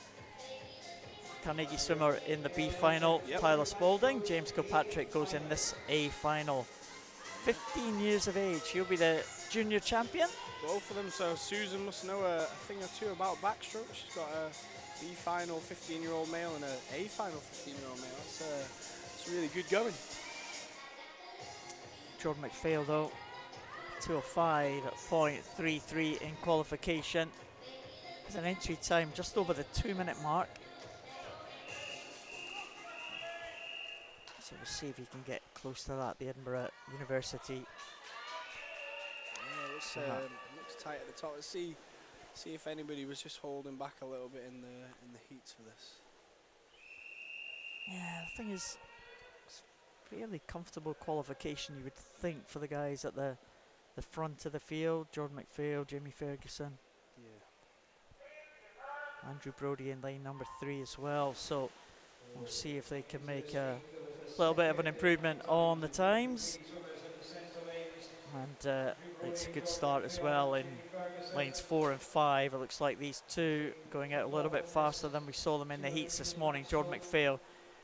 Carnegie swimmer in the B final, Tyler Spalding. James Kilpatrick goes in this A final. 15 years of age. He'll be the junior champion. Both of them, so Susan must know a thing or two about backstroke. She's got a B final 15-year-old male and an A final 15-year-old male. That's really good going. Jordan McPhail though, 2:05.33 in qualification. Has an entry time just over the 2-minute mark. So we'll see if he can get close to that, the Edinburgh University. Yeah, looks tight at the top. Let's see if anybody was just holding back a little bit in the heats for this. Yeah, the thing is, it's fairly comfortable qualification, you would think, for the guys at the front of the field. Jordan McPhail, Jamie Ferguson. Yeah. Andrew Brodie in lane number 3 as well. So we'll see if they can make a little bit of an improvement on the times. And it's a good start as well in lanes 4 and 5. It looks like these two going out a little bit faster than we saw them in the heats this morning. Jordan McPhail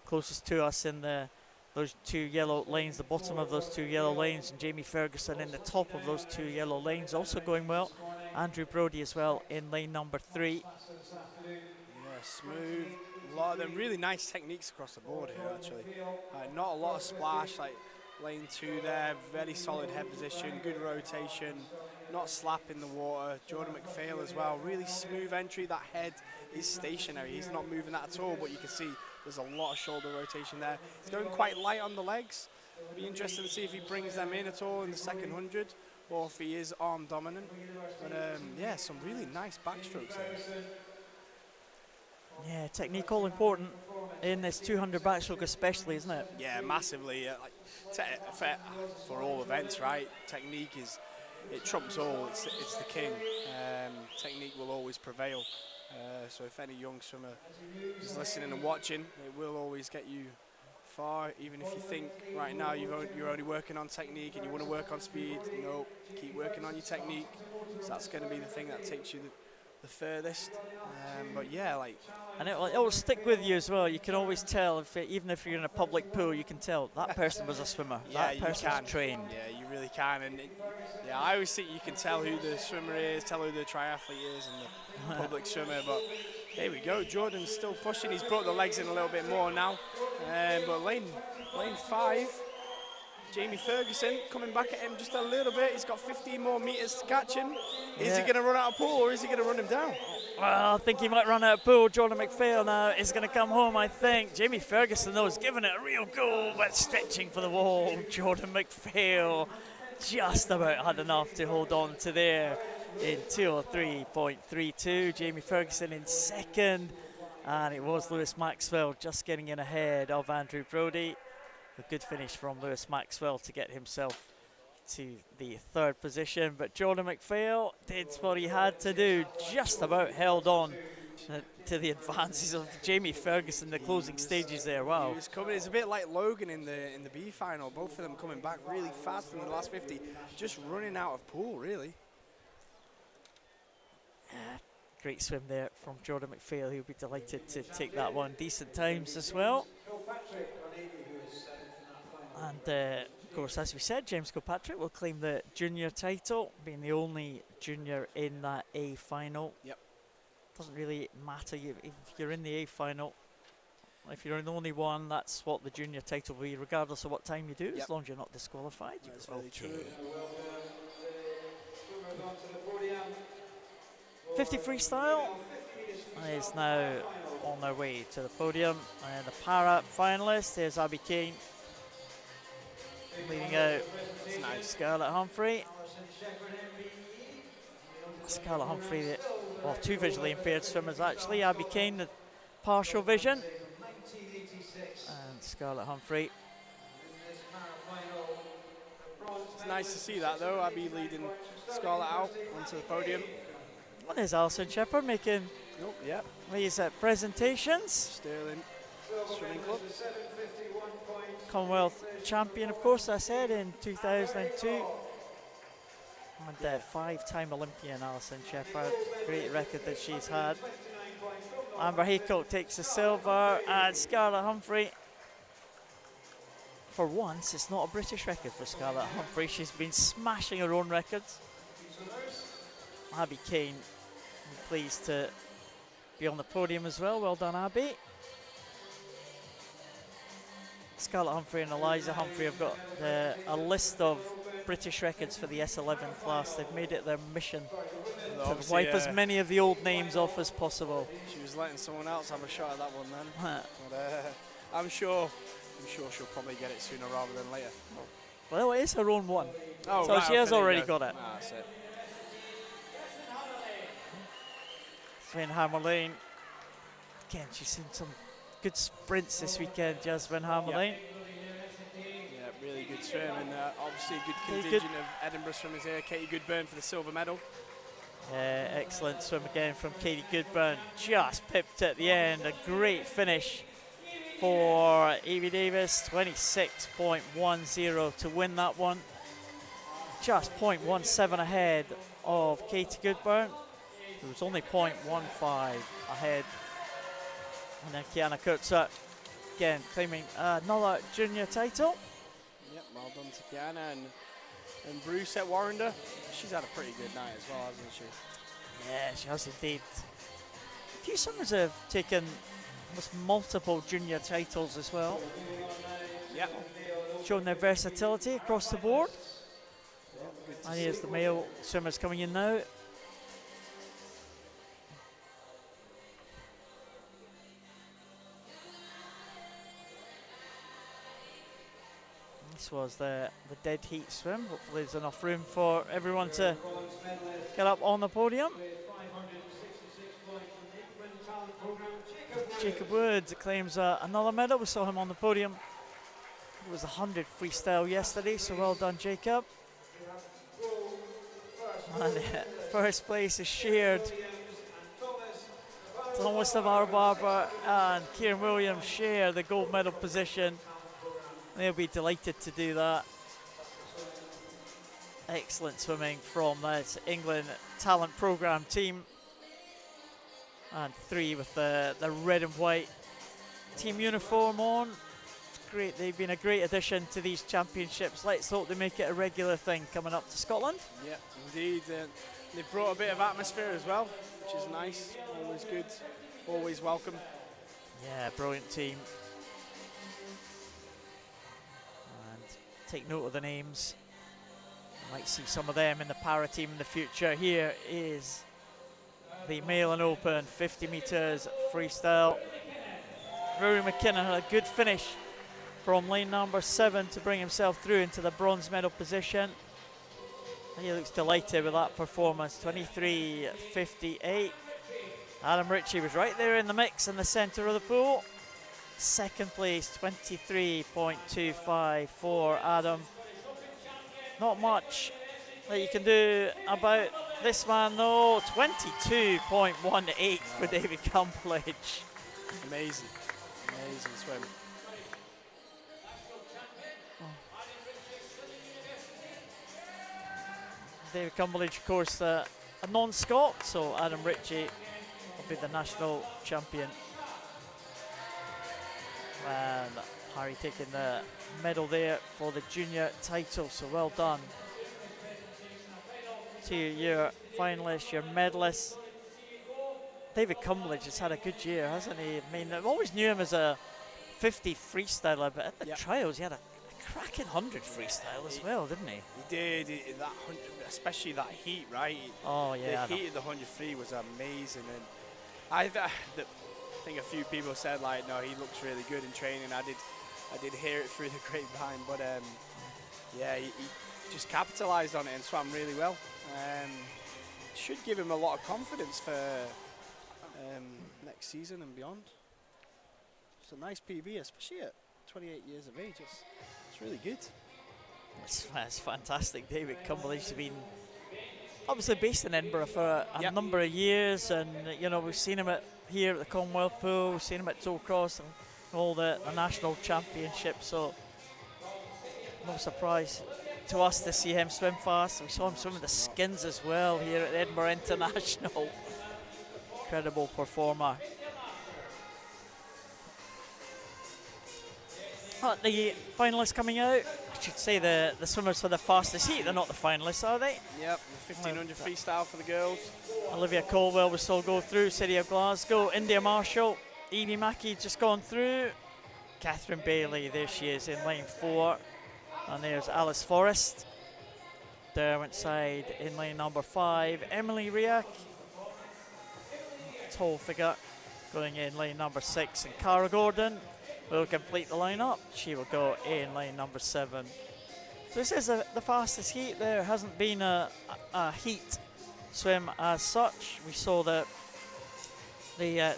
closest to us in those 2 yellow lanes, the bottom of those 2 yellow lanes, and Jamie Ferguson in the top of those 2 yellow lanes, also going well. Andrew Brodie as well in lane number 3. Yeah, smooth. A lot of them really nice techniques across the board here, actually. Not a lot of splash, like lane 2 there, very solid head position, good rotation, not slapping the water. Jordan McPhail as well, really smooth entry. That head is stationary, he's not moving that at all, but you can see there's a lot of shoulder rotation there. He's going quite light on the legs. Be interested to see if he brings them in at all in the second 100, or if he is arm dominant. But yeah, some really nice backstrokes there. Yeah, technique all important in this 200 backstroke especially, isn't it? Yeah, massively. For all events, right? Technique it trumps all. It's the king. Technique will always prevail. So if any young swimmer is listening and watching, it will always get you far. Even if you think right now you're only working on technique and you want to work on speed, no, keep working on your technique. So that's going to be the thing that takes you the furthest. But yeah, like, And it'll stick with you as well. You can always tell, even if you're in a public pool, you can tell that person was a swimmer. yeah, that you person's can. trained. Yeah, you really can. And yeah, I always think you can tell who the swimmer is, tell who the triathlete is, and the public swimmer. But here we go. Jordan's still pushing. He's brought the legs in a little bit more now. But lane 5. Jamie Ferguson coming back at him just a little bit. He's got 15 more metres to catch him. Is he going to run out of pool, or is he going to run him down? Well, I think he might run out of pool. Jordan McPhail now is going to come home, I think. Jamie Ferguson, though, is giving it a real go, but stretching for the wall. Jordan McPhail just about had enough to hold on to there in 2:03.32. Jamie Ferguson in second, and it was Lewis Maxwell just getting in ahead of Andrew Brodie. A good finish from Lewis Maxwell to get himself to the third position, but Jordan McPhail did what he had to do, just about held on to the advances of Jamie Ferguson in the closing stages there. Wow. He's coming. It's a bit like Logan in the B final, both of them coming back really fast in the last 50, just running out of pool, really. Great swim there from Jordan McPhail. He'll be delighted to take that one. Decent times as well. And of course, as we said, James Kilpatrick will claim the junior title, being the only junior in that A final. Yep. Doesn't really matter if you're in the A final. If you're the only one, that's what the junior title will be, regardless of what time you do. Yep. As long as you're not disqualified. That's very true. 50 freestyle is now on their way to the podium. And the para finalist is Abby Kane, leading out Scarlett Humphrey. Scarlett Humphrey, well, two visually impaired swimmers actually. Abby Kane, the partial vision, and Scarlett Humphrey. It's nice to see that though, Abby leading Scarlett out onto the podium. And there's Alison Shepherd making these presentations. Sterling Swimming Club. Commonwealth champion, of course, I said, in 2002. And five-time Olympian Alison Shepherd. Great record that she's had. Amber Haycock takes the silver, and Scarlett Humphrey. For once, it's not a British record for Scarlett Humphrey. She's been smashing her own records. Abby Kane, I'm pleased to be on the podium as well. Well done, Abby. Scarlett Humphrey and Eliza Humphrey have got a list of British records for the S11 class. They've made it their mission to wipe as many of the old names off as possible. She was letting someone else have a shot at that one then. But, I'm sure she'll probably get it sooner rather than later. Well, it is her own one. Oh, so right, she has already got it. Ah, that's it. Sven Hammerlane. Again, she's seen some good sprints this weekend, Jasmine Hammerlane. Yeah, really good swim, and obviously a good contingent of Edinburgh swimmers here. Katie Goodburn for the silver medal. Yeah, excellent swim again from Katie Goodburn. Just pipped at the end. A great finish for Evie Davis. 26.10 to win that one. Just 0.17 ahead of Katie Goodburn. It was only 0.15 ahead. And then Kiana Kurtzer, again, claiming another junior title. Yep, well done to Kiana. And Bruce at Warrender. She's had a pretty good night as well, hasn't she? Yeah, she has indeed. A few swimmers have taken almost multiple junior titles as well. Yep. Showing their versatility across the board. Yep, And here's the male swimmers coming in now. This was the dead heat swim. Hopefully there's enough room for everyone to get up on the podium. Jacob Woods claims another medal. We saw him on the podium. It was 100 freestyle yesterday, so well done, Jacob. And first place is shared. Thomas Navarro Barber and Kieran Williams share the gold medal position. They'll be delighted to do that. Excellent swimming from that England talent program team. and 3 with the red and white team uniform on. It's great. They've been a great addition to these championships. Let's hope they make it a regular thing coming up to Scotland. Yeah, indeed. They've brought a bit of atmosphere as well, which is nice. Always good. Always welcome. Yeah, brilliant team. And take note of the names. You might see some of them in the para team in the future. Here is the male and open 50 metres freestyle. Rory McKinnon had a good finish from lane number 7 to bring himself through into the bronze medal position. He looks delighted with that performance. 23.58. Adam Ritchie was right there in the mix in the centre of the pool. Second place, 23.25 for Adam. Not much that you can do about this man though. 22.18 for David Cumberledge. Amazing. Amazing swim. David Cumberledge, of course, a non-Scot, so Adam Ritchie will be the national champion. And Harry taking the medal there for the junior title, so well done to your finalists, your medalists. David Cumberledge has had a good year, hasn't he? I mean, I've always knew him as a 50 freestyler, but at the trials he had a cracking 100 freestyle as well, didn't he? He did. That 100, especially that heat, right? Oh yeah. The heat of the 100 free was amazing, and I think a few people said like, no, he looks really good in training. I did hear it through the grapevine, but yeah, he just capitalised on it and swam really well. Should give him a lot of confidence for next season and beyond. It's a nice PB, especially at 28 years of age. It's really good. It's fantastic. David Cumberledge has been obviously based in Edinburgh for a number of years, and you know, we've seen him here at the Commonwealth pool, we've seen him at Tollcross and all the national championships, so no surprise to us to see him swim fast. We saw him swim with the skins as well here at Edinburgh International. Incredible performer. The finalists coming out, I should say the swimmers for the fastest heat. They're not the finalists, are they? Yep, the 1500 freestyle for the girls. Olivia Colwell will still go through, City of Glasgow. India Marshall, Evie Mackey just gone through. Catherine Bailey, there she is in lane 4. And there's Alice Forrest. Derwent side in lane number 5. Emily Riak, tall figure, going in lane number 6. And Cara Gordon will complete the lineup. She will go in lane number 7. So this is the fastest heat. There hasn't been a heat swim as such. We saw the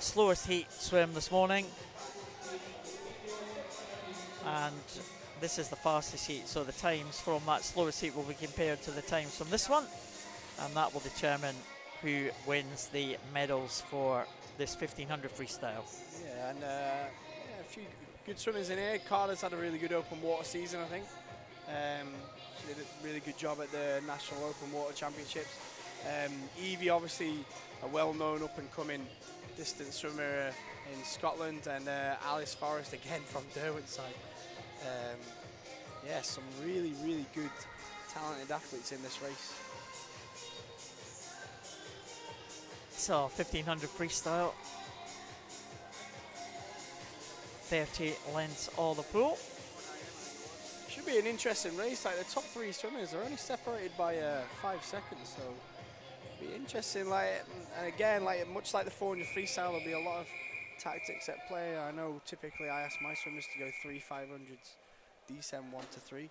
slowest heat swim this morning, and this is the fastest heat. So the times from that slowest heat will be compared to the times from this one, and that will determine who wins the medals for this 1500 freestyle. Yeah, and a few good swimmers in here. Carter's had a really good open water season, I think. She did a really good job at the National Open Water Championships. Evie, obviously a well-known up-and-coming distance swimmer in Scotland, and Alice Forrest again from Derwent side. Yeah, some really, really good, talented athletes in this race. So 1500 freestyle, 30 lengths all the pool. Should be an interesting race. Like the top 3 swimmers are only separated by 5 seconds, so be interesting. Like, and again, like much like the 400 freestyle, there'll be a lot of tactics at play. I know typically I ask my swimmers to go 3 500s, descend 1 to 3.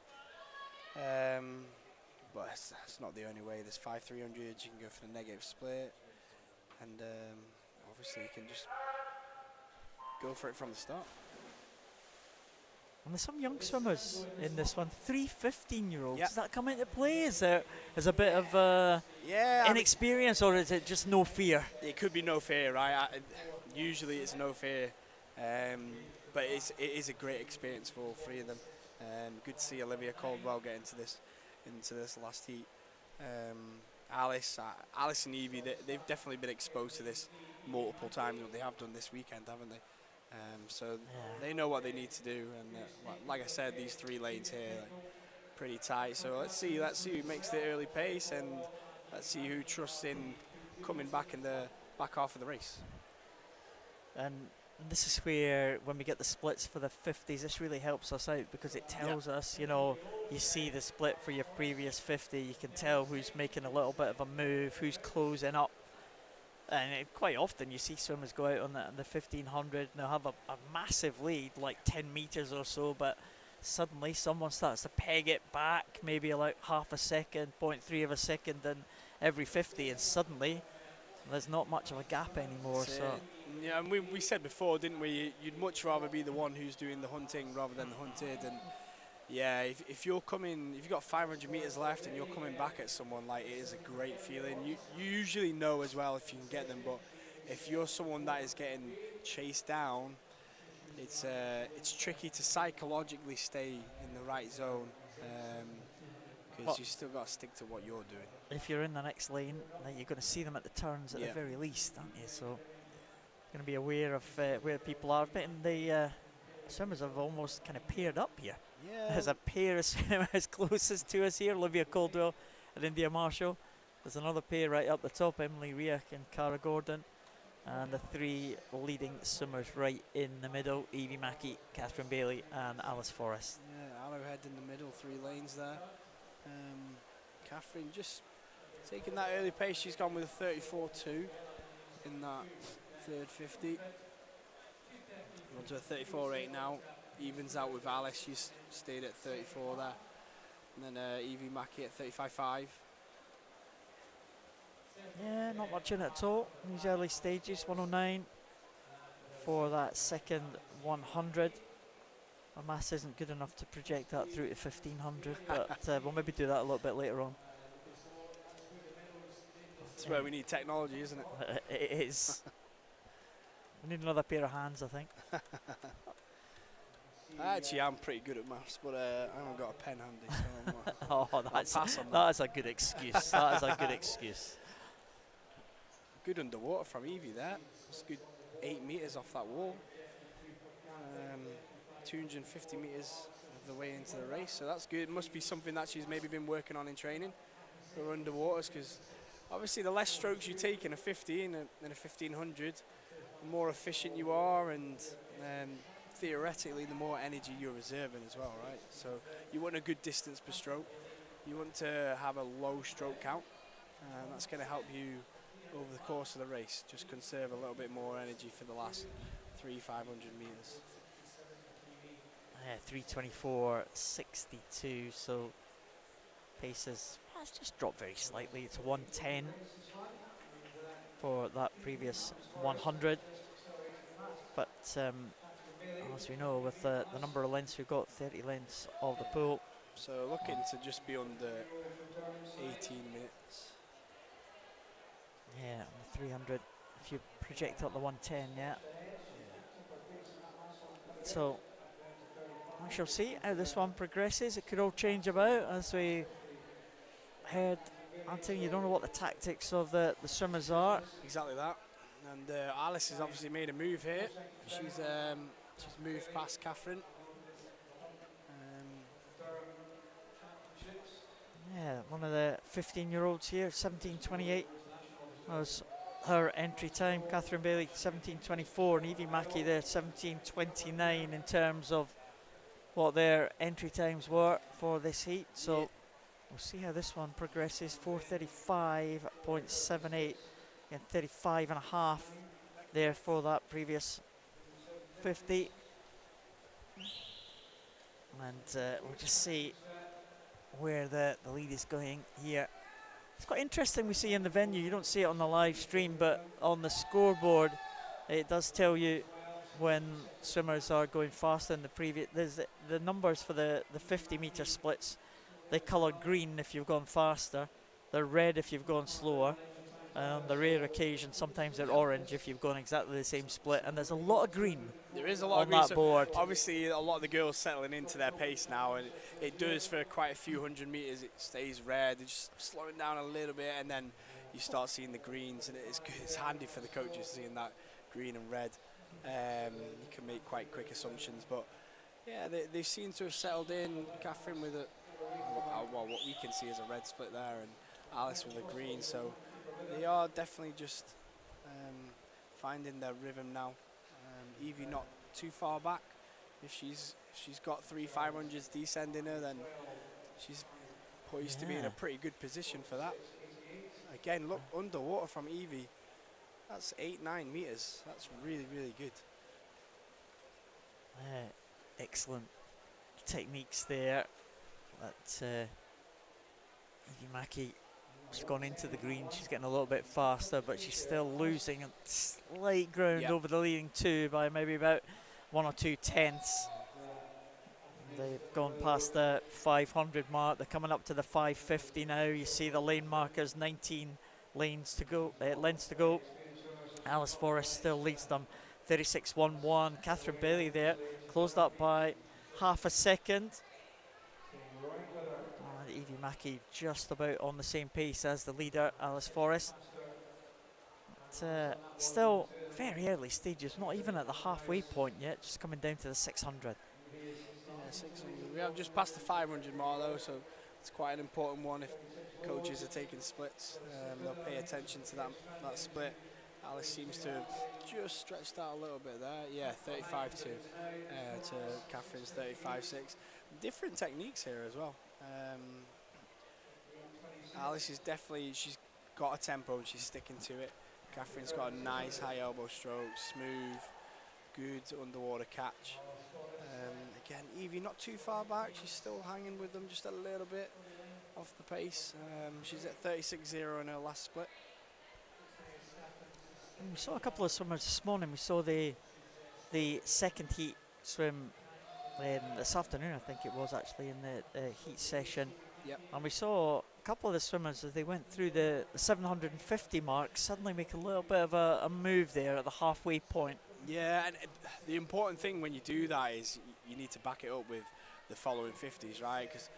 But it's not the only way. There's 5 300s. You can go for the negative split, and obviously you can just go for it from the start. And there's some young swimmers in this one, 3 15-year-olds. Does that come into play? Is there a bit of inexperience, or is it just no fear? It could be no fear, right? Usually it's no fear, but it is a great experience for all 3 of them. Good to see Olivia Caldwell get into this last heat. Alice and Evie, they've definitely been exposed to this multiple times. What they have done this weekend, haven't they? So they know what they need to do. And like I said, these 3 lanes here are pretty tight. So let's see who makes the early pace, and let's see who trusts in coming back in the back half of the race. And this is where, when we get the splits for the 50s, this really helps us out, because it tells us, you know, you see the split for your previous 50, you can tell who's making a little bit of a move, who's closing up. And quite often you see swimmers go out on the 1500 and they'll have a massive lead, like 10 meters or so, but suddenly someone starts to peg it back, maybe like half a second, 0.3 of a second in every 50, and suddenly there's not much of a gap anymore. Yeah, and we said before, didn't we, you'd much rather be the one who's doing the hunting rather than the hunted. And yeah, if you've got 500 meters left and you're coming back at someone, like, it is a great feeling. You usually know as well if you can get them, but if you're someone that is getting chased down, it's tricky to psychologically stay in the right zone, because you still got to stick to what you're doing. If you're in the next lane, then you're going to see them at the turns at the very least, aren't you? So going to be aware of where people are. But the swimmers have almost kind of paired up here. Yeah. There's a pair of swimmers closest to us here, Olivia Caldwell and India Marshall. There's another pair right up the top, Emily Riach and Cara Gordon. And the 3 leading swimmers right in the middle, Evie Mackey, Catherine Bailey and Alice Forrest. Yeah, Arrowhead in the middle, 3 lanes there. Catherine just taking that early pace. She's gone with a 34.2 in that third 50. On to a 34.8 now. Evens out with Alice. She's stayed at 34 there. And then Evie Mackey at 35.5. Yeah, not much in it at all in these early stages. 109 for that second 100. My maths isn't good enough to project that through to 1500, but we'll maybe do that a little bit later on. That's where we need technology, isn't it? It is. We need another pair of hands, I think. I actually am pretty good at maths, but I haven't got a pen handy. So Oh, that is a good excuse. That is a good excuse. Good underwater from Evie there. It's good 8 meters off that wall. 250 meters of the way into the race, so that's good. It must be something that she's maybe been working on in training for underwaters, because obviously the less strokes you take in a 50 and a 1500, the more efficient you are, and theoretically the more energy you're reserving as well, right? So you want a good distance per stroke. You want to have a low stroke count, and that's going to help you over the course of the race. Just conserve a little bit more energy for the last 500 meters. 3:24.62, so pace has just dropped very slightly. It's 1:10 for that previous 100. But as we know, with the number of lengths we've got, 30 lengths of the pool. So looking to just be under 18 minutes. Yeah, on the 300, if you project out the 110, yeah. So we shall see how this one progresses. It could all change about, as we heard. Anthony, you don't know what the tactics of the swimmers are. Exactly that. And Alice has obviously made a move here. She's moved past Catherine. Yeah, one of the 15-year-olds here, 17:28 was her entry time. Catherine Bailey, 17:24, and Evie Mackey there, 17:29 in terms of what their entry times were for this heat. So we'll see how this one progresses. 4:35.78 and 35.5 there for that previous 50. And we'll just see where the lead is going here. It's quite interesting, we see in the venue, you don't see it on the live stream, but on the scoreboard it does tell you when swimmers are going faster than the previous. There's the numbers for the 50 meter splits. They colour green if you've gone faster, they're red if you've gone slower, On the rare occasion, sometimes they're orange if you've gone exactly the same split, and there's a lot of green. There is a lot on of green, that so board. obviously a lot of the girls settling into their pace now, and it does for quite a few hundred meters. It stays red, they're just slowing down a little bit, and then you start seeing the greens, and it's handy for the coaches seeing that green and red. You can make quite quick assumptions, but yeah, they seem to have settled in. Catherine with well, what we can see is a red split there, and Alice with a green, so they are definitely just finding their rhythm now. Evie not too far back. If she's got 3 500s descending her, then she's poised to be in a pretty good position for that. Again, look, underwater from Evie. That's 8-9 meters. That's really, really good. Excellent techniques there. That Evie Mackey, she's gone into the green. She's getting a little bit faster, but she's still losing a slight ground over the leading 2 by maybe about 1 or 2 tenths. They've gone past the 500 mark. They're coming up to the 550 now. You see the lane markers, 19 lengths to go. Alice Forrest still leads them, 36.11. Catherine Bailey there, closed up by half a second. Evie Mackey just about on the same pace as the leader, Alice Forrest. But, still very early stages, not even at the halfway point yet, just coming down to the 600. Yeah, 600. We have just passed the 500 mark though, so it's quite an important one if coaches are taking splits. They'll pay attention to that split. Alice seems to have just stretched out a little bit there. Yeah, 35.2 to Catherine's 35.6. Different techniques here as well. Alice is definitely, she's got a tempo and she's sticking to it. Catherine's got a nice high elbow stroke, smooth, good underwater catch. Again, Evie not too far back, she's still hanging with them just a little bit off the pace. She's at 36.0 in her last split. We saw a couple of swimmers this morning. We saw the second heat swim this afternoon, I think it was actually, in the heat session. Yep. And we saw a couple of the swimmers as they went through the 750 mark suddenly make a little bit of a move there at the halfway point. Yeah, and the important thing when you do that is you need to back it up with the following 50s, right? Because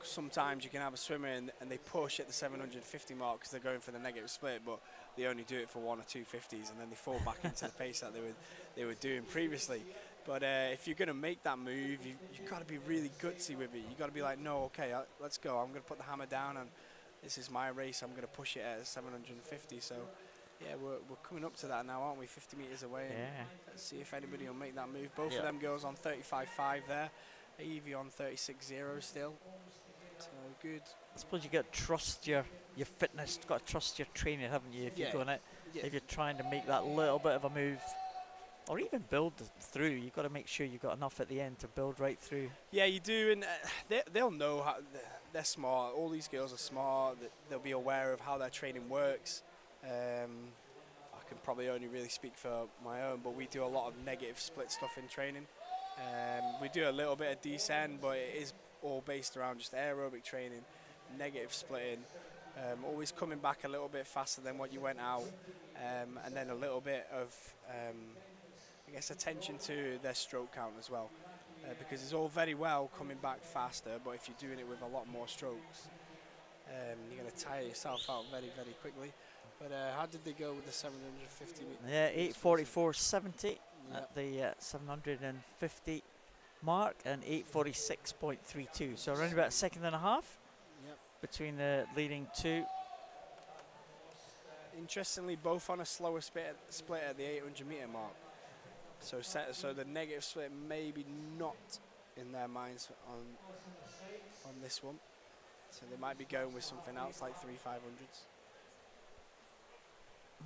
sometimes you can have a swimmer and they push at the 750 mark because they're going for the negative split, but they only do it for 1 or 2 50s, and then they fall back into the pace that they were doing previously. But if you're going to make that move, you've got to be really gutsy with it. You've got to be like, no, okay, let's go. I'm going to put the hammer down, and this is my race. I'm going to push it at 750. So, yeah, we're coming up to that now, aren't we? 50 meters away. Yeah. Let's see if anybody will make that move. Both of them girls on 35.5 there. Evie on 36.0 still. So good. I suppose you got to trust your fitness. You've got to trust your training, haven't you? If you're going it, if you're trying to make that little bit of a move, or even build through, you've got to make sure you've got enough at the end to build right through. Yeah, you do, and they'll know how. They're smart. All these girls are smart. They'll be aware of how their training works. I can probably only really speak for my own, but we do a lot of negative split stuff in training. We do a little bit of descent, but it is all based around just aerobic training, negative splitting, always coming back a little bit faster than what you went out, and then a little bit of, I guess, attention to their stroke count as well, because it's all very well coming back faster, but if you're doing it with a lot more strokes, you're going to tire yourself out very, very quickly. But how did they go with the 750 meters? Yeah, 8:44.70 at the 750 mark, and 8:46.32. So around about a second and a half between the leading 2. Interestingly, both on a slower split at the 800 meter mark. So the negative split maybe not in their minds on this one. So they might be going with something else like 3 500s.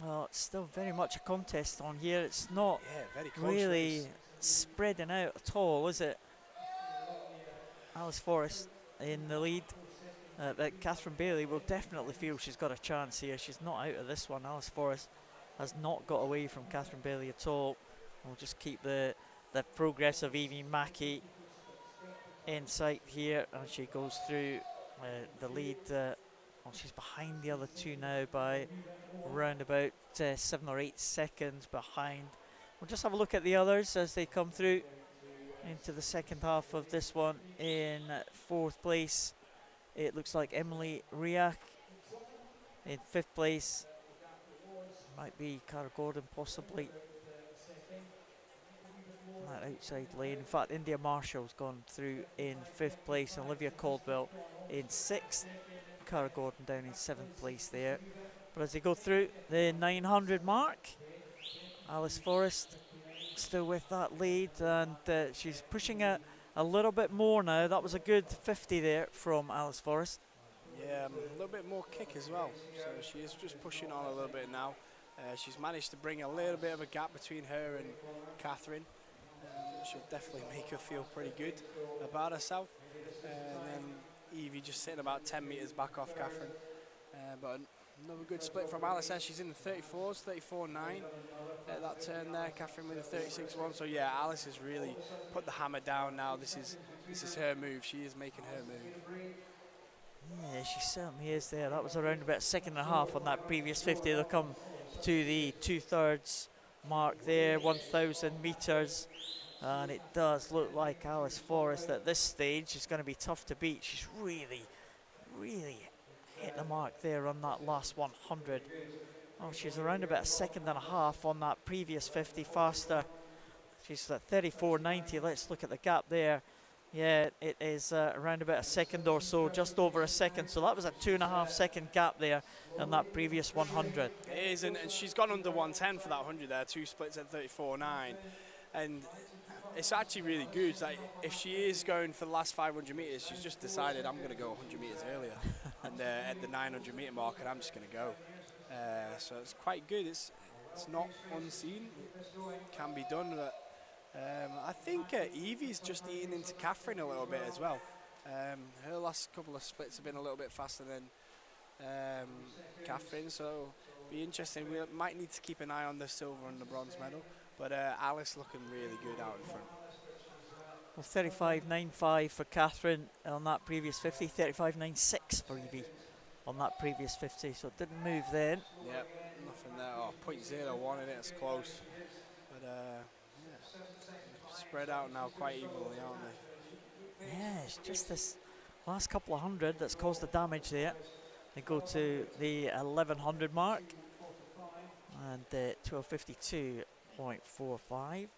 Well, it's still very much a contest on here. It's not very close really race. spreading out at all, is it? Alice Forrest in the lead. But Catherine Bailey will definitely feel she's got a chance here. She's not out of this one. Alice Forrest has not got away from Catherine Bailey at all. We'll just keep the progress of Evie Mackey in sight here as she goes through the lead Well, she's behind the other two now by around about 7 or 8 seconds behind. We'll just have a look at the others as they come through into the second half of this one. In 4th place, it looks like Emily Riach. In 5th place, might be Cara Gordon possibly. That outside lane. In fact, India Marshall's gone through in 5th place, and Olivia Caldwell in 6th. Cara Gordon down in 7th place there. But as they go through the 900 mark, Alice Forrest still with that lead, and she's pushing a little bit more now. That was a good 50 there from Alice Forrest. Yeah, a little bit more kick as well. So she is just pushing on a little bit now. She's managed to bring a little bit of a gap between her and Catherine. She'll definitely make her feel pretty good about herself. And then Evie just sitting about 10 metres back off Catherine. But another good split from Alice there. She's in the 34s, 34.9 at that turn there. Catherine with a 36.1. So yeah, Alice has really put the hammer down now. This is her move. She is making her move. Yeah, she certainly is there. That was around about a second and a half on that previous 50. They'll come to the 2/3 mark there, 1,000 metres. And it does look like Alice Forrest at this stage is going to be tough to beat. She's really, really hit the mark there on that last 100. Oh, she's around about a second and a half on that previous 50 faster. She's at 34.90. Let's look at the gap there. Yeah, it is around about a second or so, just over a second. So that was a 2.5 second gap there on that previous 100. It is, and she's gone under 110 for that 100 there, 2 splits at 34.9. And it's actually really good. Like, if she is going for the last 500 metres, she's just decided I'm going to go 100 metres earlier. And at the 900 metre mark, and I'm just going to go. So it's quite good. It's not unseen. It can be done. But I think Evie's just eating into Catherine a little bit as well. Her last couple of splits have been a little bit faster than Catherine, so be interesting. We might need to keep an eye on the silver and the bronze medal, but Alice looking really good out in front. Well, 35.95 for Catherine on that previous 50, 35.96 for Evie on that previous 50, so it didn't move then. Yep, nothing there. Oh, 0.01 in it, it's close. But yeah, spread out now quite evenly, aren't they? Yeah, it's just this last couple of hundred that's caused the damage there. They go to the 1100 mark and 1252.45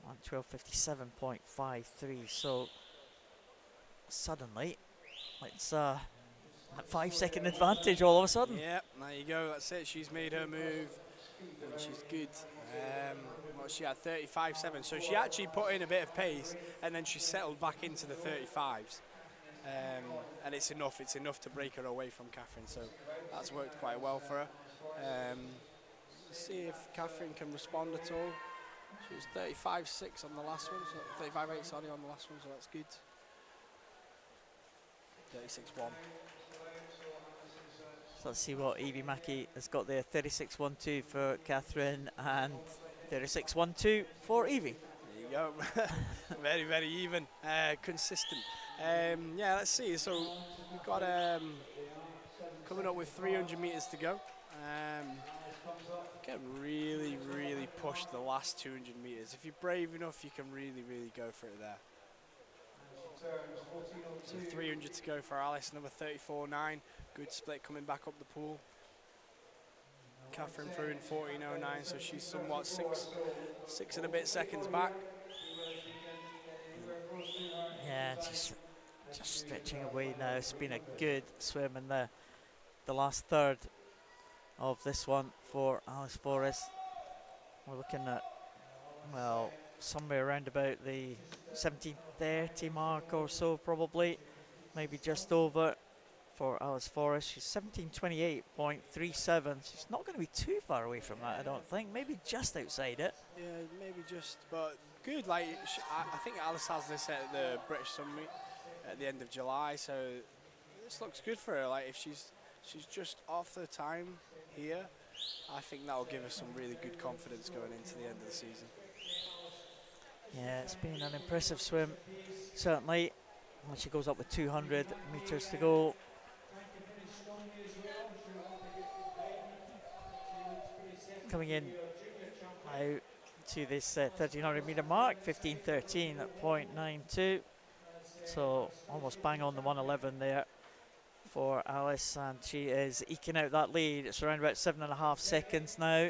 and 1257.53. So suddenly it's a 5-second advantage all of a sudden. Yep, there you go. That's it. She's made her move and she's good. Well, she had 35.7, so she actually put in a bit of pace and then she settled back into the 35s. And it's enough to break her away from Catherine, so that's worked quite well for her. Let's see if Catherine can respond at all. She was 35.6 on the last one, so 35.8 sorry on the last one, so that's good. 36.1. So let's see what Evie Mackey has got there. 36.12 for Catherine and 36.12 for Evie. There you go. Very, very even, consistent. Yeah, let's see. So we've got coming up with 300 metres to go. Can really, really push the last 200 metres. If you're brave enough, you can really, really go for it there. So 300 to go for Alice, another 34.9. Good split coming back up the pool. Catherine through in 14.09, so she's somewhat six and a bit seconds back. Yeah, just stretching away now. It's been a good swim in the last third of this one for Alice Forrest. We're looking at, well, somewhere around about the 17:30 mark or so, probably, maybe just over for Alice Forrest. She's 17:28.37. She's not going to be too far away from that, I don't think. Maybe just outside it. Yeah, maybe just, but good. Like I think Alice has this at the British Summit at the end of July, so this looks good for her. Like if she's just off the time here, I think that will give her some really good confidence going into the end of the season. Yeah, it's been an impressive swim, certainly. When she goes up with 200 metres to go. coming in now to this 1300 metre mark, 15:13.92. So almost bang on the 111 there for Alice, and she is eking out that lead. It's around about 7.5 seconds now,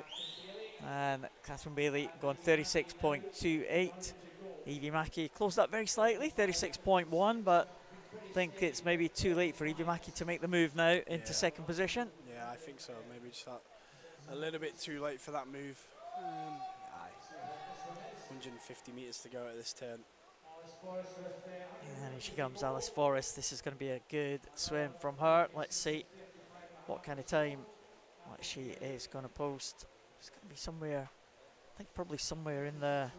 and Catherine Bailey going 36.28. Evie Mackey closed up very slightly, 36.1, but I think it's maybe too late for Evie Mackey to make the move now into second position. Yeah, I think so. Maybe just a little bit too late for that move. 150 metres to go at this turn. And here she comes, Alice Forrest. This is going to be a good swim from her. Let's see what kind of time what she is going to post. It's going to be somewhere, I think probably somewhere in the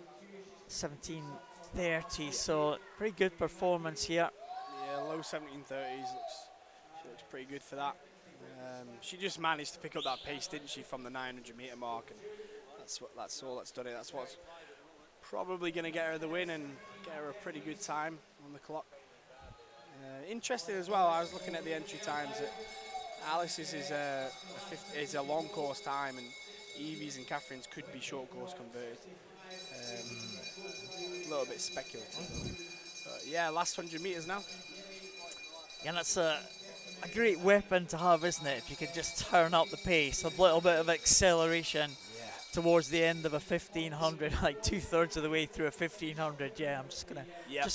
17:30. So pretty good performance here. Yeah, low 17:30s. She looks pretty good for that. She just managed to pick up that pace, didn't she, from the 900 metre mark, and that's all that's done it. That's what's probably going to get her the win and get her a pretty good time on the clock. Interesting as well, I was looking at the entry times. Alice's is a long course time, and Evie's and Catherine's could be short course converted. A little bit speculative. But yeah, last 100 metres now. Yeah, that's a great weapon to have, isn't it? If you could just turn up the pace, a little bit of acceleration towards the end of a 1500, like 2/3 of the way through a 1500. Yeah, I'm just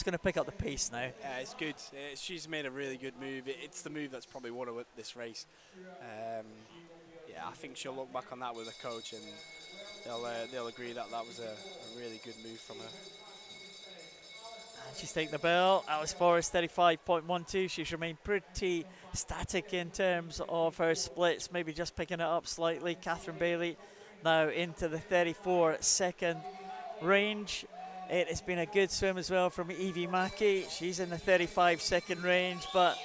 gonna pick up the pace now. Yeah, it's good. She's made a really good move. It's the move that's probably won her this race. Yeah, I think she'll look back on that with her coach, and they'll agree that that was a really good move from her. And she's taking the bell. Alice Forrest 35.12. She's remained pretty static in terms of her splits, maybe just picking it up slightly. Catherine Bailey now into the 34-second range. It has been a good swim as well from Evie Mackey. She's in the 35-second range, but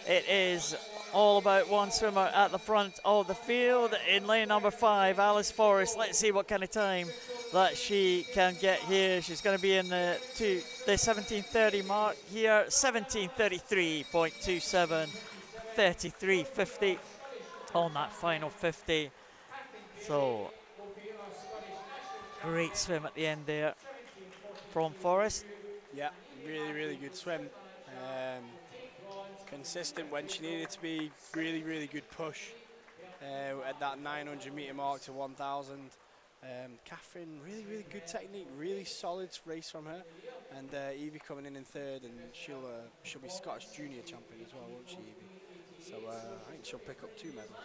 it is all about one swimmer at the front of the field in lane number 5, Alice Forrest. Let's see what kind of time that she can get here. She's going to be in the 17:30 mark here, 17:33.27, 33.50 on that final 50. So, great swim at the end there from Forrest. Yeah, really, really good swim. Consistent when she needed to be. Really, really good push at that 900 metre mark to 1,000. Catherine, really, really good technique. Really solid race from her. And Evie coming in third, and she'll be Scottish junior champion as well, won't she, Evie? So I think she'll pick up 2 medals.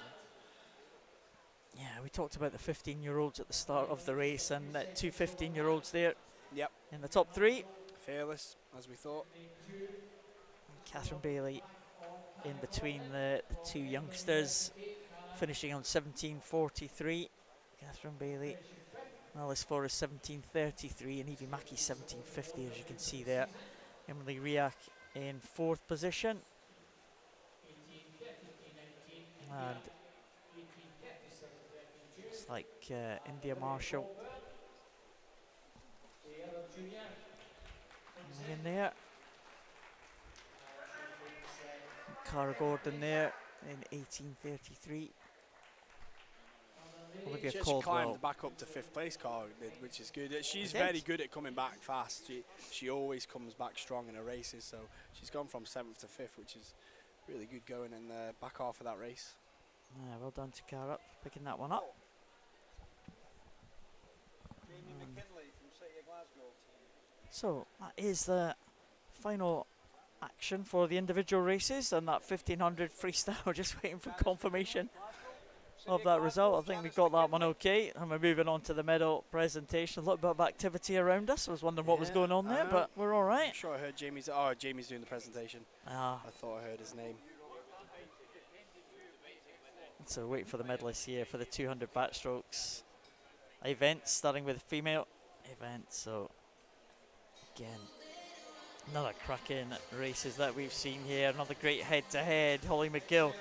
Yeah, we talked about the 15-year-olds at the start of the race, and 2 15-year-olds there. Yep. In the top 3. Fearless, as we thought. Catherine Bailey in between the 2 youngsters, finishing on 17:43. Catherine Bailey, Alice Forrest 17:33, and Evie Mackey 17:50, as you can see there. Emily Riak in 4th position. And it's like India Marshall in there. Cara Gordon there in 18:33. Olivia She Caldwell climbed back up to 5th place, Cara did, which is good. She's very good at coming back fast. She always comes back strong in her races, so she's gone from 7th to 5th, which is really good going in the back half of that race. Yeah, well done to Cara picking that one up. So that is the final action for the individual races, and that 1500 freestyle. Just waiting for confirmation of that result. I think we got that one okay, and we're moving on to the medal presentation. A little bit of activity around us. I was wondering what was going on there, but we're all right. I'm sure I heard Jamie's doing the presentation. I thought I heard his name. So waiting for the medalists here for the 200 backstrokes event, starting with the female event. So again, another cracking races that we've seen here. Another great head-to-head. Holly McGill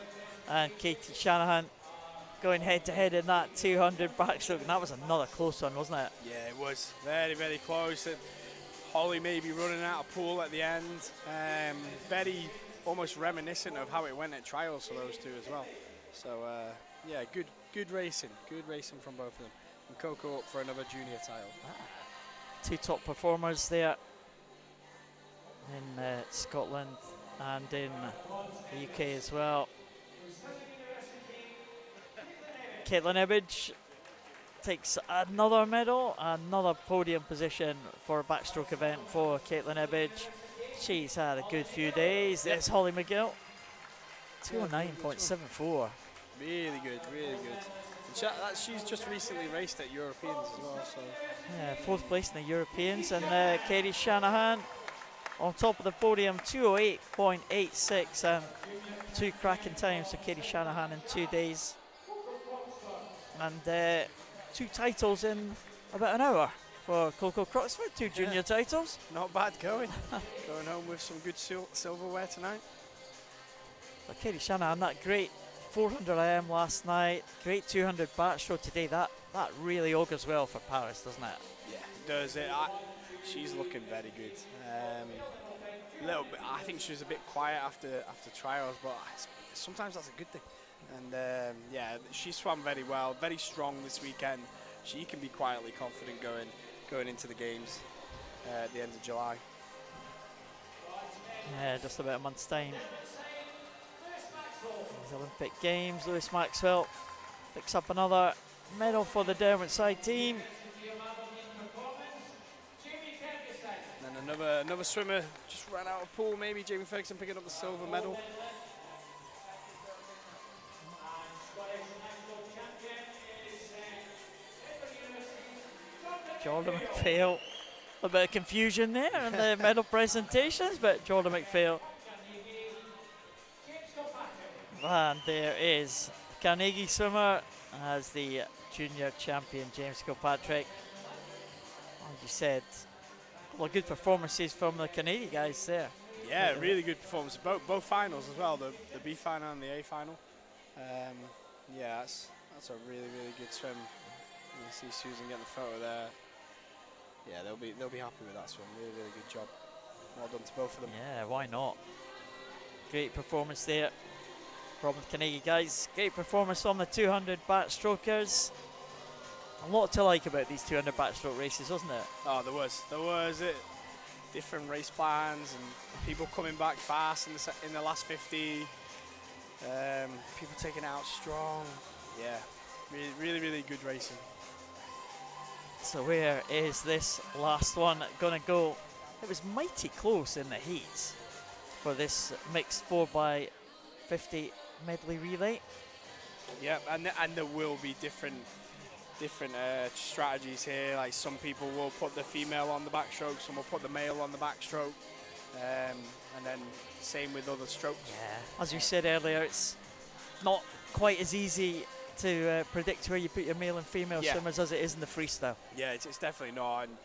and Katie Shanahan going head-to-head in that 200 backstroke. And that was another close one, wasn't it? Yeah, it was very, very close. Holly maybe running out of pool at the end. Very almost reminiscent of how it went at trials for those two as well. So Yeah, good racing from both of them. And Coco up for another junior title. Two top performers there in Scotland and in the UK as well. Caitlin Ibbage takes another medal, another podium position for a backstroke event for Caitlin Ibbage. She's had a good few days. There's Holly McGill, 209.74. Really good, really good. And she's just recently raced at Europeans as well, so. Yeah, 4th place in the Europeans. And Katie Shanahan on top of the podium, 208.86, and 2 cracking times for Katie Shanahan in 2 days. And 2 titles in about an hour for Coco Croxford, 2 junior titles. Not bad going. Going home with some good silverware tonight. But Katie Shanahan, that great 400 IM last night, great 200 backstroke today. That really augurs well for Paris, doesn't it? Yeah, it does. She's looking very good. Little bit. I think she was a bit quiet after trials, but sometimes that's a good thing. And yeah, she swam very well, very strong this weekend. She can be quietly confident going into the games at the end of July. Yeah, just about a month's time. These Olympic Games, Lewis Maxwell picks up another medal for the Derwent side team. And then another swimmer just ran out of pool, maybe Jamie Ferguson picking up the silver medal. Jordan McPhail, a bit of confusion there in the medal presentations, but Jordan McPhail. And there is Carnegie swimmer as the junior champion, James Kilpatrick. Like you said, a couple of good performances from the Carnegie guys there. Yeah, really good performance. Both finals as well, the B final and the A final. Yeah, that's a really good swim. You can see Susan getting the photo there. Yeah, they'll be happy with that swim. Really good job. Well done to both of them. Yeah, why not? Great performance there from the Carnegie guys. Great performance from the 200 backstrokers. A lot to like about these 200 backstroke races, wasn't it? Oh, there was it. Different race plans and people coming back fast in the last 50. People taking it out strong. Yeah, really good racing. So where is this last one gonna go? It was mighty close in the heats for this mixed 4x50 medley relay. Yeah, and there will be different strategies here. Like some people will put the female on the backstroke, some will put the male on the backstroke, and then same with other strokes. Yeah, as we said earlier, it's not quite as easy to predict where you put your male and female swimmers as it is in the freestyle. Yeah, it's definitely not. And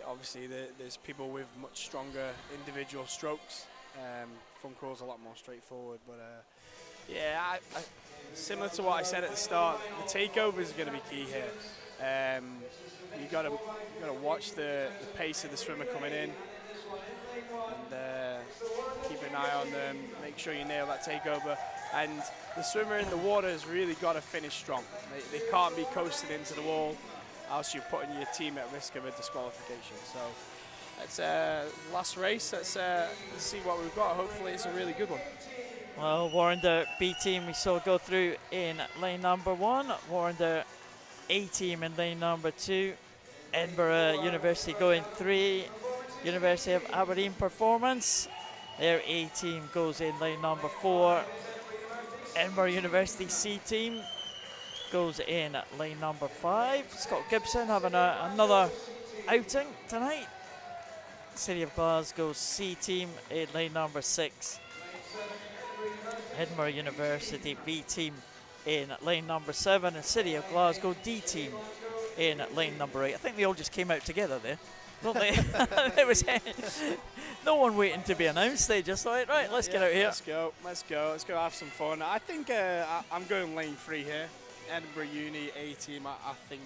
obviously there's people with much stronger individual strokes. Front crawl's a lot more straightforward, but yeah, similar to what I said at the start, the takeover is going to be key here. You got to watch the pace of the swimmer coming in, and keep an eye on them. Make sure you nail that takeover. And the swimmer in the water has really got to finish strong. They can't be coasting into the wall, else you're putting your team at risk of a disqualification. So it's last race. Let's see what we've got. Hopefully it's a really good one. Well, Warrender B team we saw go through in lane number 1. Warrender A team in lane number 2. Edinburgh University going 3. University of Aberdeen Performance. Their A team goes in lane number 4. Edinburgh University C team goes in lane number 5. Scott Gibson having another outing tonight. City of Glasgow C team in lane number 6. Edinburgh University B team in lane number 7, and City of Glasgow D team in lane number 8. I think they all just came out together there, don't they? There was no one waiting to be announced. They just thought, right, let's get out here. Let's go have some fun. I think I'm going lane 3 here. Edinburgh Uni A team. I think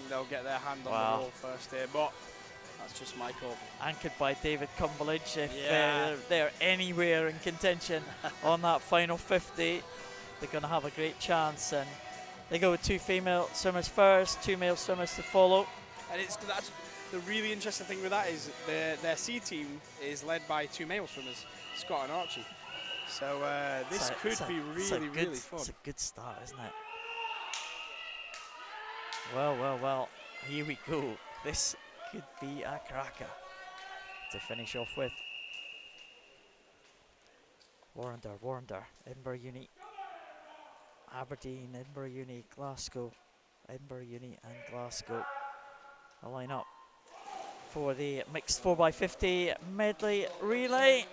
they'll get their hand on the ball first here, but that's just my call. Anchored by David Cumberledge. If they're anywhere in contention on that final 50, they're going to have a great chance. And they go with 2 female swimmers first, 2 male swimmers to follow. And that's the really interesting thing with that is their C team is led by 2 male swimmers, Scott and Archie. So this could be really fun. It's a good start, isn't it? Well, here we go. This could be a cracker to finish off with. Warrender, Edinburgh Uni, Aberdeen, Edinburgh Uni, Glasgow, Edinburgh Uni and Glasgow. A line up for the mixed 4x50 medley relay.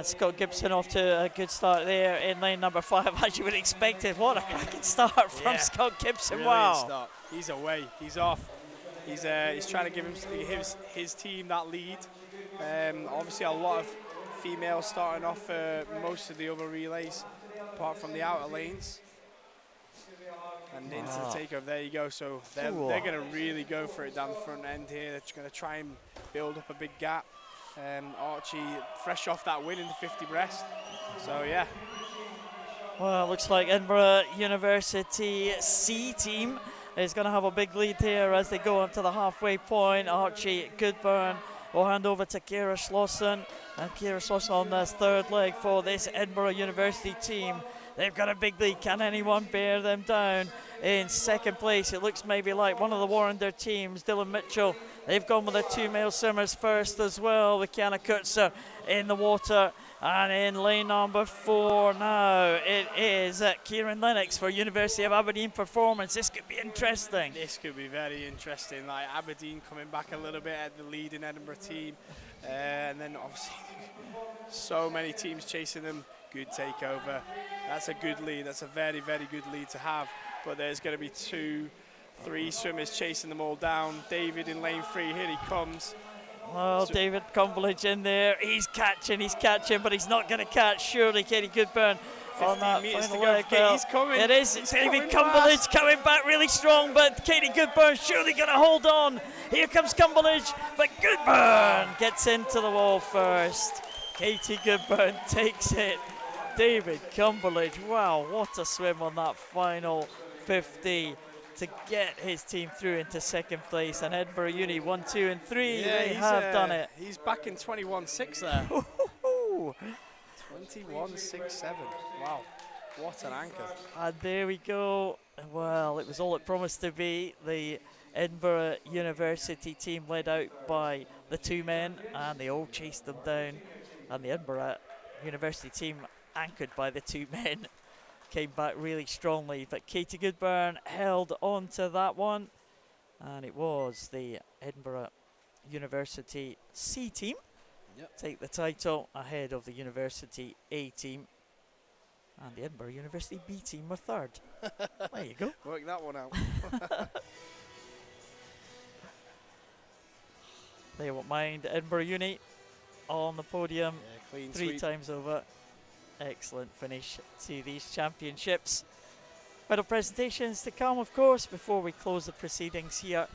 Scott Gibson off to a good start there in lane number 5, as you would expect it. What a cracking start from Scott Gibson! Brilliant wow. Start. He's away. He's off. He's trying to give his team that lead. Obviously, a lot of females starting off most of the other relays, apart from the outer lanes. And into the takeover. There you go. So they're going to really go for it down the front end here. They're going to try and build up a big gap. Archie fresh off that win in the 50 breast. So yeah. Well, it looks like Edinburgh University C team is going to have a big lead here as they go up to the halfway point. Archie Goodburn will hand over to Ciara Slauson. And Ciara Slauson on this 3rd leg for this Edinburgh University team. They've got a big lead. Can anyone bear them down? In 2nd place, it looks maybe like one of the Warrender teams, Dylan Mitchell. They've gone with the 2 male swimmers first as well, with Kiana Kutzer in the water. And in lane number 4 now, it is Kieran Lennox for University of Aberdeen Performance. This could be interesting. This could be very interesting. Like Aberdeen coming back a little bit at the lead in Edinburgh team. And then obviously so many teams chasing them. Good takeover. That's a good lead. That's a very, very good lead to have. But there's going to be 2, 3 swimmers chasing them all down. David in lane 3, here he comes. Well, David Cumberledge in there. He's catching, but he's not going to catch, surely, Katie Goodburn. 15 metres to go. Katie's coming. It is. David Cumberledge coming back really strong, but Katie Goodburn surely going to hold on. Here comes Cumberledge, but Goodburn gets into the wall first. Katie Goodburn takes it. David Cumberledge, wow, what a swim on that final 50 to get his team through into 2nd place. And Edinburgh Uni 1, 2 and 3, they have done it. He's back in 21.6 there. 21.67, wow, what an anchor. And there we go. Well, it was all it promised to be. The Edinburgh University team led out by the 2 men, and they all chased them down. And the Edinburgh University team, anchored by the 2 men, came back really strongly. But Katie Goodburn held on to that one. And it was the Edinburgh University C team take the title ahead of the University A team. And the Edinburgh University B team were 3rd. There you go. Work that one out. They won't mind. Edinburgh Uni on the podium, clean 3 sweep. times over. Excellent finish to these championships. Medal presentations to come, of course, before we close the proceedings here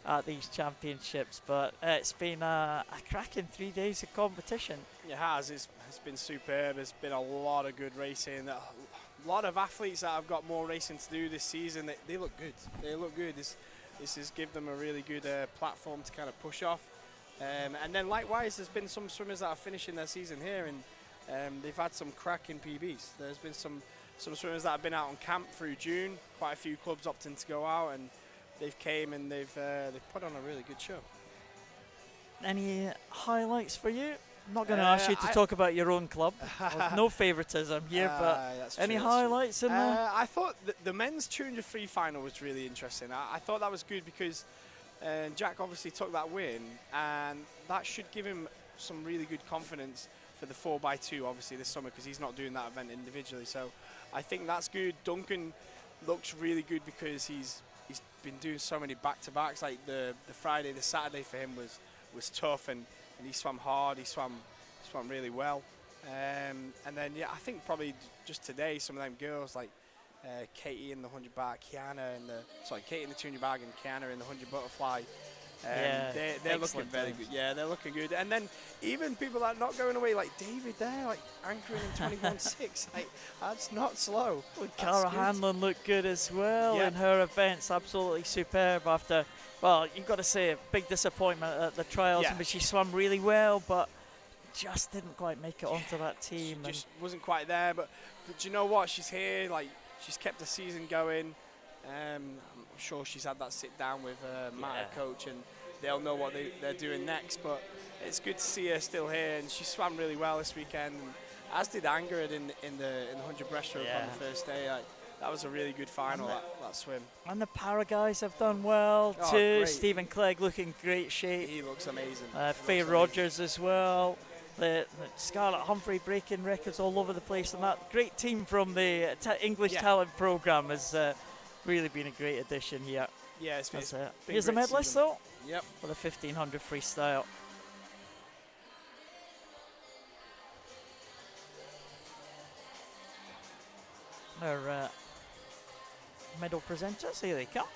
at these championships. But it's been a cracking 3 days of competition. It has. It's been superb. There's been a lot of good racing. A lot of athletes that have got more racing to do this season. They look good. They look good. This has given them a really good platform to kind of push off. And then likewise, there's been some swimmers that are finishing their season here, and they've had some cracking PBs. There's been some swimmers that have been out on camp through June. Quite a few clubs opting to go out, and they've came and they've put on a really good show. Any highlights for you? I'm not going to ask you to talk about your own club. No favouritism here, but any highlights in there? I thought the men's 200 free final was really interesting. I thought that was good because Jack obviously took that win, and that should give him some really good confidence for the 4x2 obviously this summer, because he's not doing that event individually. So I think that's good. Duncan looks really good because he's been doing so many back-to-backs. Like the Friday, the Saturday for him was tough, and he swam hard. He swam really well. And then yeah, I think probably just today some of them girls like Katie in the 100 bar, Katie in the 200 bag, and Kiana in the 100 butterfly. Yeah, they're looking excellent very times. good. Yeah, they're looking good. And then even people that are not going away, like David there, like anchoring in 21.6. Like, that's not slow. Well, That's Cara good. Hanlon looked good as well Yeah. in her events. Absolutely superb after, well, you've got to say, a big disappointment at the trials. Yeah. But she swam really well, but just didn't quite make it onto that team. She just wasn't quite there. But do you know what? She's here. Like, she's kept the season going. I'm sure she's had that sit down with Matt, her coach, and they'll know what they're doing next. But it's good to see her still here, and she swam really well this weekend, and as did Angrid in the 100 breaststroke on the first day. That was a really good final, that swim. And the para guys have done well Oh, too. great. Stephen Clegg looking great shape. He looks amazing. Faye Rogers as well. The Scarlett Humphrey breaking records all over the place, and that great team from the English talent program has really been a great addition here. Yeah, it's been Here's the great medalist season. though. Yep. For the 1500 freestyle. Our medal presenters, here they come.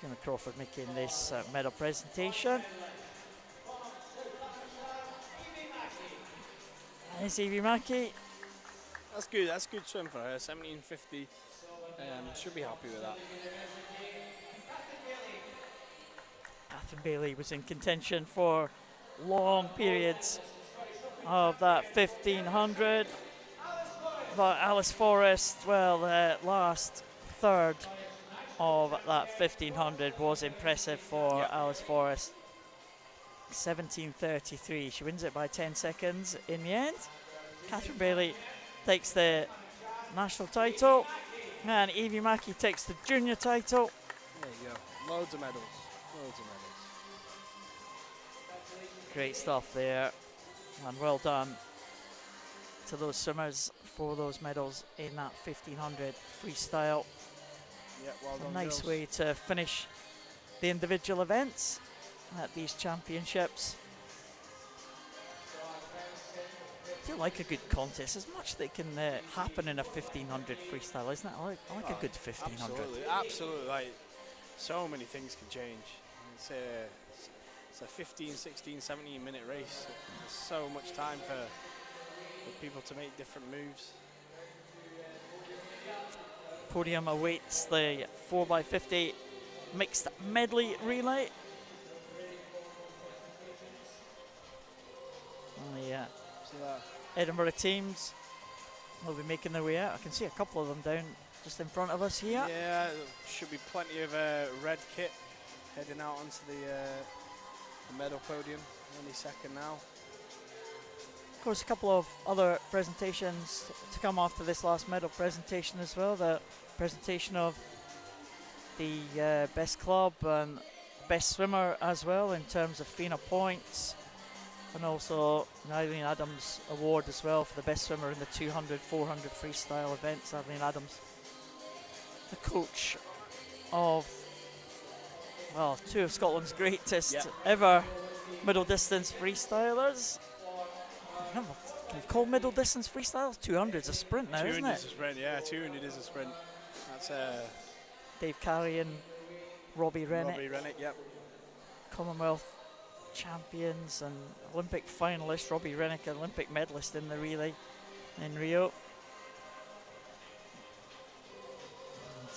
Fiona Crawford making this medal presentation. There's Evie Mackey. That's good. That's a good swim for her. 17.50. Should be happy with that. Catherine Bailey was in contention for long periods of that 1500. But Alice Forrest, well, the last third of that 1500 was impressive for Alice Forrest. 17.33. She wins it by 10 seconds in the end. Catherine Bailey takes the national title, and Evie Mackey takes the junior title. There you go. Loads of medals. Loads of medals. Great stuff there, and well done to those swimmers for those medals in that 1500 freestyle. Yeah, well done. A nice girls. way to finish the individual events at these championships. I feel like a good contest. There's much that can happen in a 1500 freestyle, isn't it? I like a good 1500. Absolutely, absolutely. Like, so many things can change. It's a 15, 16, 17 minute race. There's so much time for people to make different moves. Podium awaits the 4x50 mixed medley relay. And the Edinburgh teams will be making their way out. I can see a couple of them down just in front of us here. Yeah, there should be plenty of red kit heading out onto the medal podium any second now. Of course, a couple of other presentations to come after this last medal presentation as well. The presentation of the best club and best swimmer as well in terms of FINA points, and also an Eileen Adams award as well for the best swimmer in the 200, 400 freestyle events. Eileen Adams, the coach of, well, two of Scotland's greatest ever middle distance freestylers. Can you call middle distance freestyles? 200's a sprint now, isn't 200 it? is a sprint, yeah, 200 is a sprint. That's Dave Carey and Robbie Rennick. Robbie Rennick, yep. Commonwealth champions and Olympic finalist. Robbie Rennick, an Olympic medalist in the relay in Rio.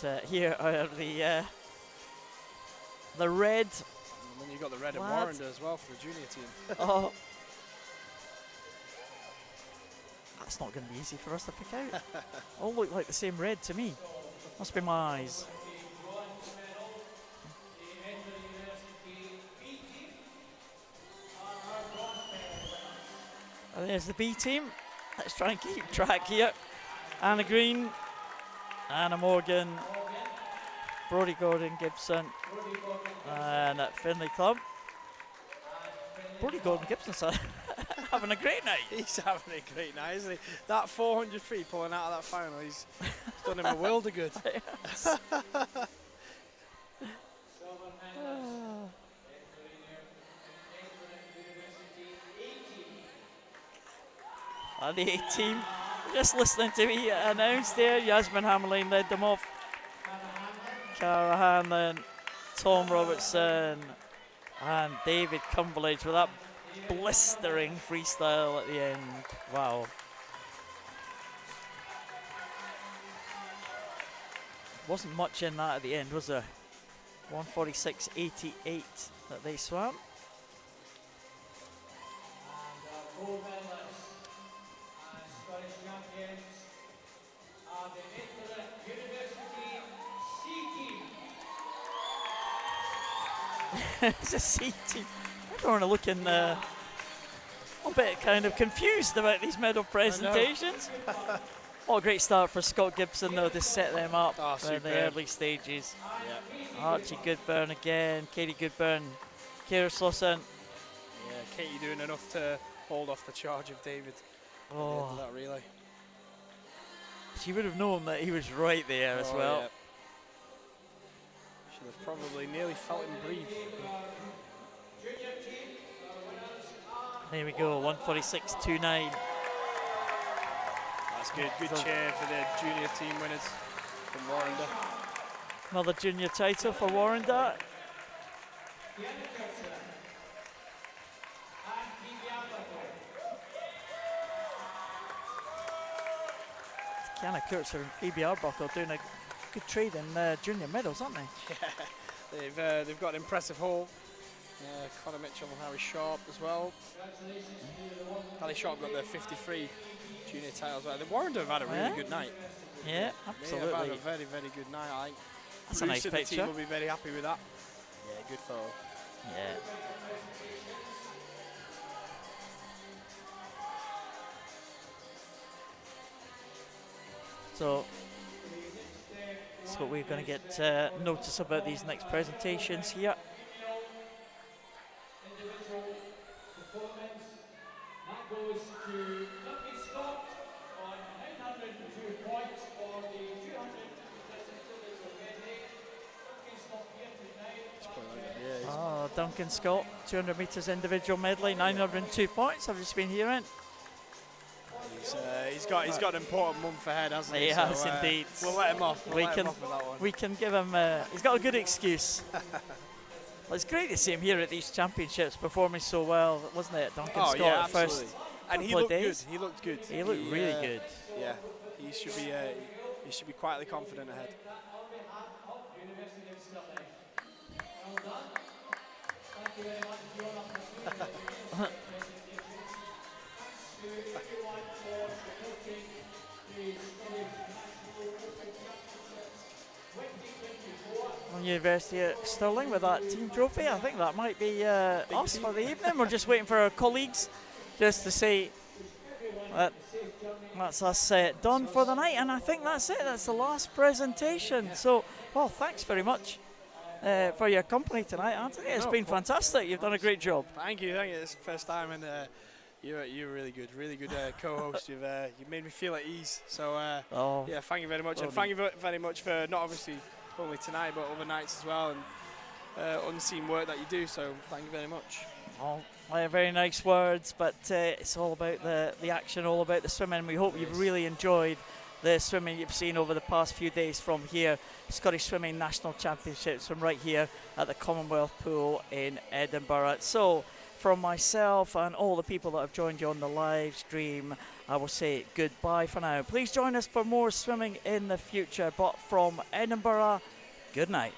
And here are the red. And then you've got the red and lads. Warrender as well for the junior team. Oh, that's not going to be easy for us to pick out. All look like the same red to me. Must be my eyes. And there's the B team. Let's try and keep track here. Anna Green, Anna Morgan, Brodie Gordon Gibson, and at Finlay Club. Brodie Gordon Gibson's having a great night. He's having a great night, isn't he? That 400 free pulling out of that final, he's done him a world of good. And the A team, just listening to me announced there, Yasmin Hammerlane led them off. Cara Hanlon, Tom Robertson, and David Cumberledge with that blistering freestyle at the end. Wow. Wasn't much in that at the end, was there? 146.88 that they swam. Four medalists and Scottish champions are the Edinburgh University C team. It's a C team. Everyone are looking a bit kind of confused about these medal presentations. What a great start for Scott Gibson though to set them up in the early stages. Yep. Archie Goodburn again, Katie Goodburn, Kira Slosson. Yeah, Katie doing enough to hold off the charge of David at the end of that relay. She would have known that he was right there as well. Yeah. Should have probably nearly felt him breathe. There we go, 146.29. That's good. Good cheer for the junior team winners from Warrender. Another junior title for Warrender. Kiana Kurtzer and Phoebe Arbuckle doing a good trade in junior medals, aren't they? Yeah, they've got an impressive haul. Connor Mitchell and Harry Sharp as well. Harry Sharp got their 53 junior titles. The Warrender have had a really good night. Yeah, absolutely. They have had a very, very good night. I think that's a nice the picture. team will be very happy with that. Yeah, good photo. Yeah. So we're going to get notice about these next presentations here. Individual performance. That goes to Lucky Scott on 902 points for the 200 individual medley. Lucky Scott here tonight. Oh, Duncan Scott, 200 metres individual medley, 902 points. I've just been hearing. He's got an important month ahead, hasn't he? He has indeed. We'll let him off. We can give him. He's got a good excuse. Well, it's great to see him here at these championships performing so well, wasn't it, Duncan Scott? Yeah, at first and he looked good. He looked good. He looked really good. Yeah, he should be quietly confident ahead. Thank you very much, Fiona, for everyone for supporting the Scottish National Open Championships 2024. On University of Stirling with that team trophy. I think that might be us for the evening. We're just waiting for our colleagues just to say that that's us done for the night, and I think that's it. That's the last presentation. So, well, thanks very much for your company tonight, Anthony. It's been fantastic. You've done a great job. Thank you. It's the first time, and you're really good co-host. You've made me feel at ease. So yeah, thank you very much, and thank you very much for not obviously only tonight but other nights as well, and unseen work that you do. So thank you very much. Oh, very nice words, but it's all about the action, all about the swimming. We hope you've really enjoyed the swimming you've seen over the past few days from here, Scottish Swimming National Championships from right here at the Commonwealth Pool in Edinburgh. So from myself and all the people that have joined you on the live stream, I will say goodbye for now. Please join us for more swimming in the future, but from Edinburgh, good night.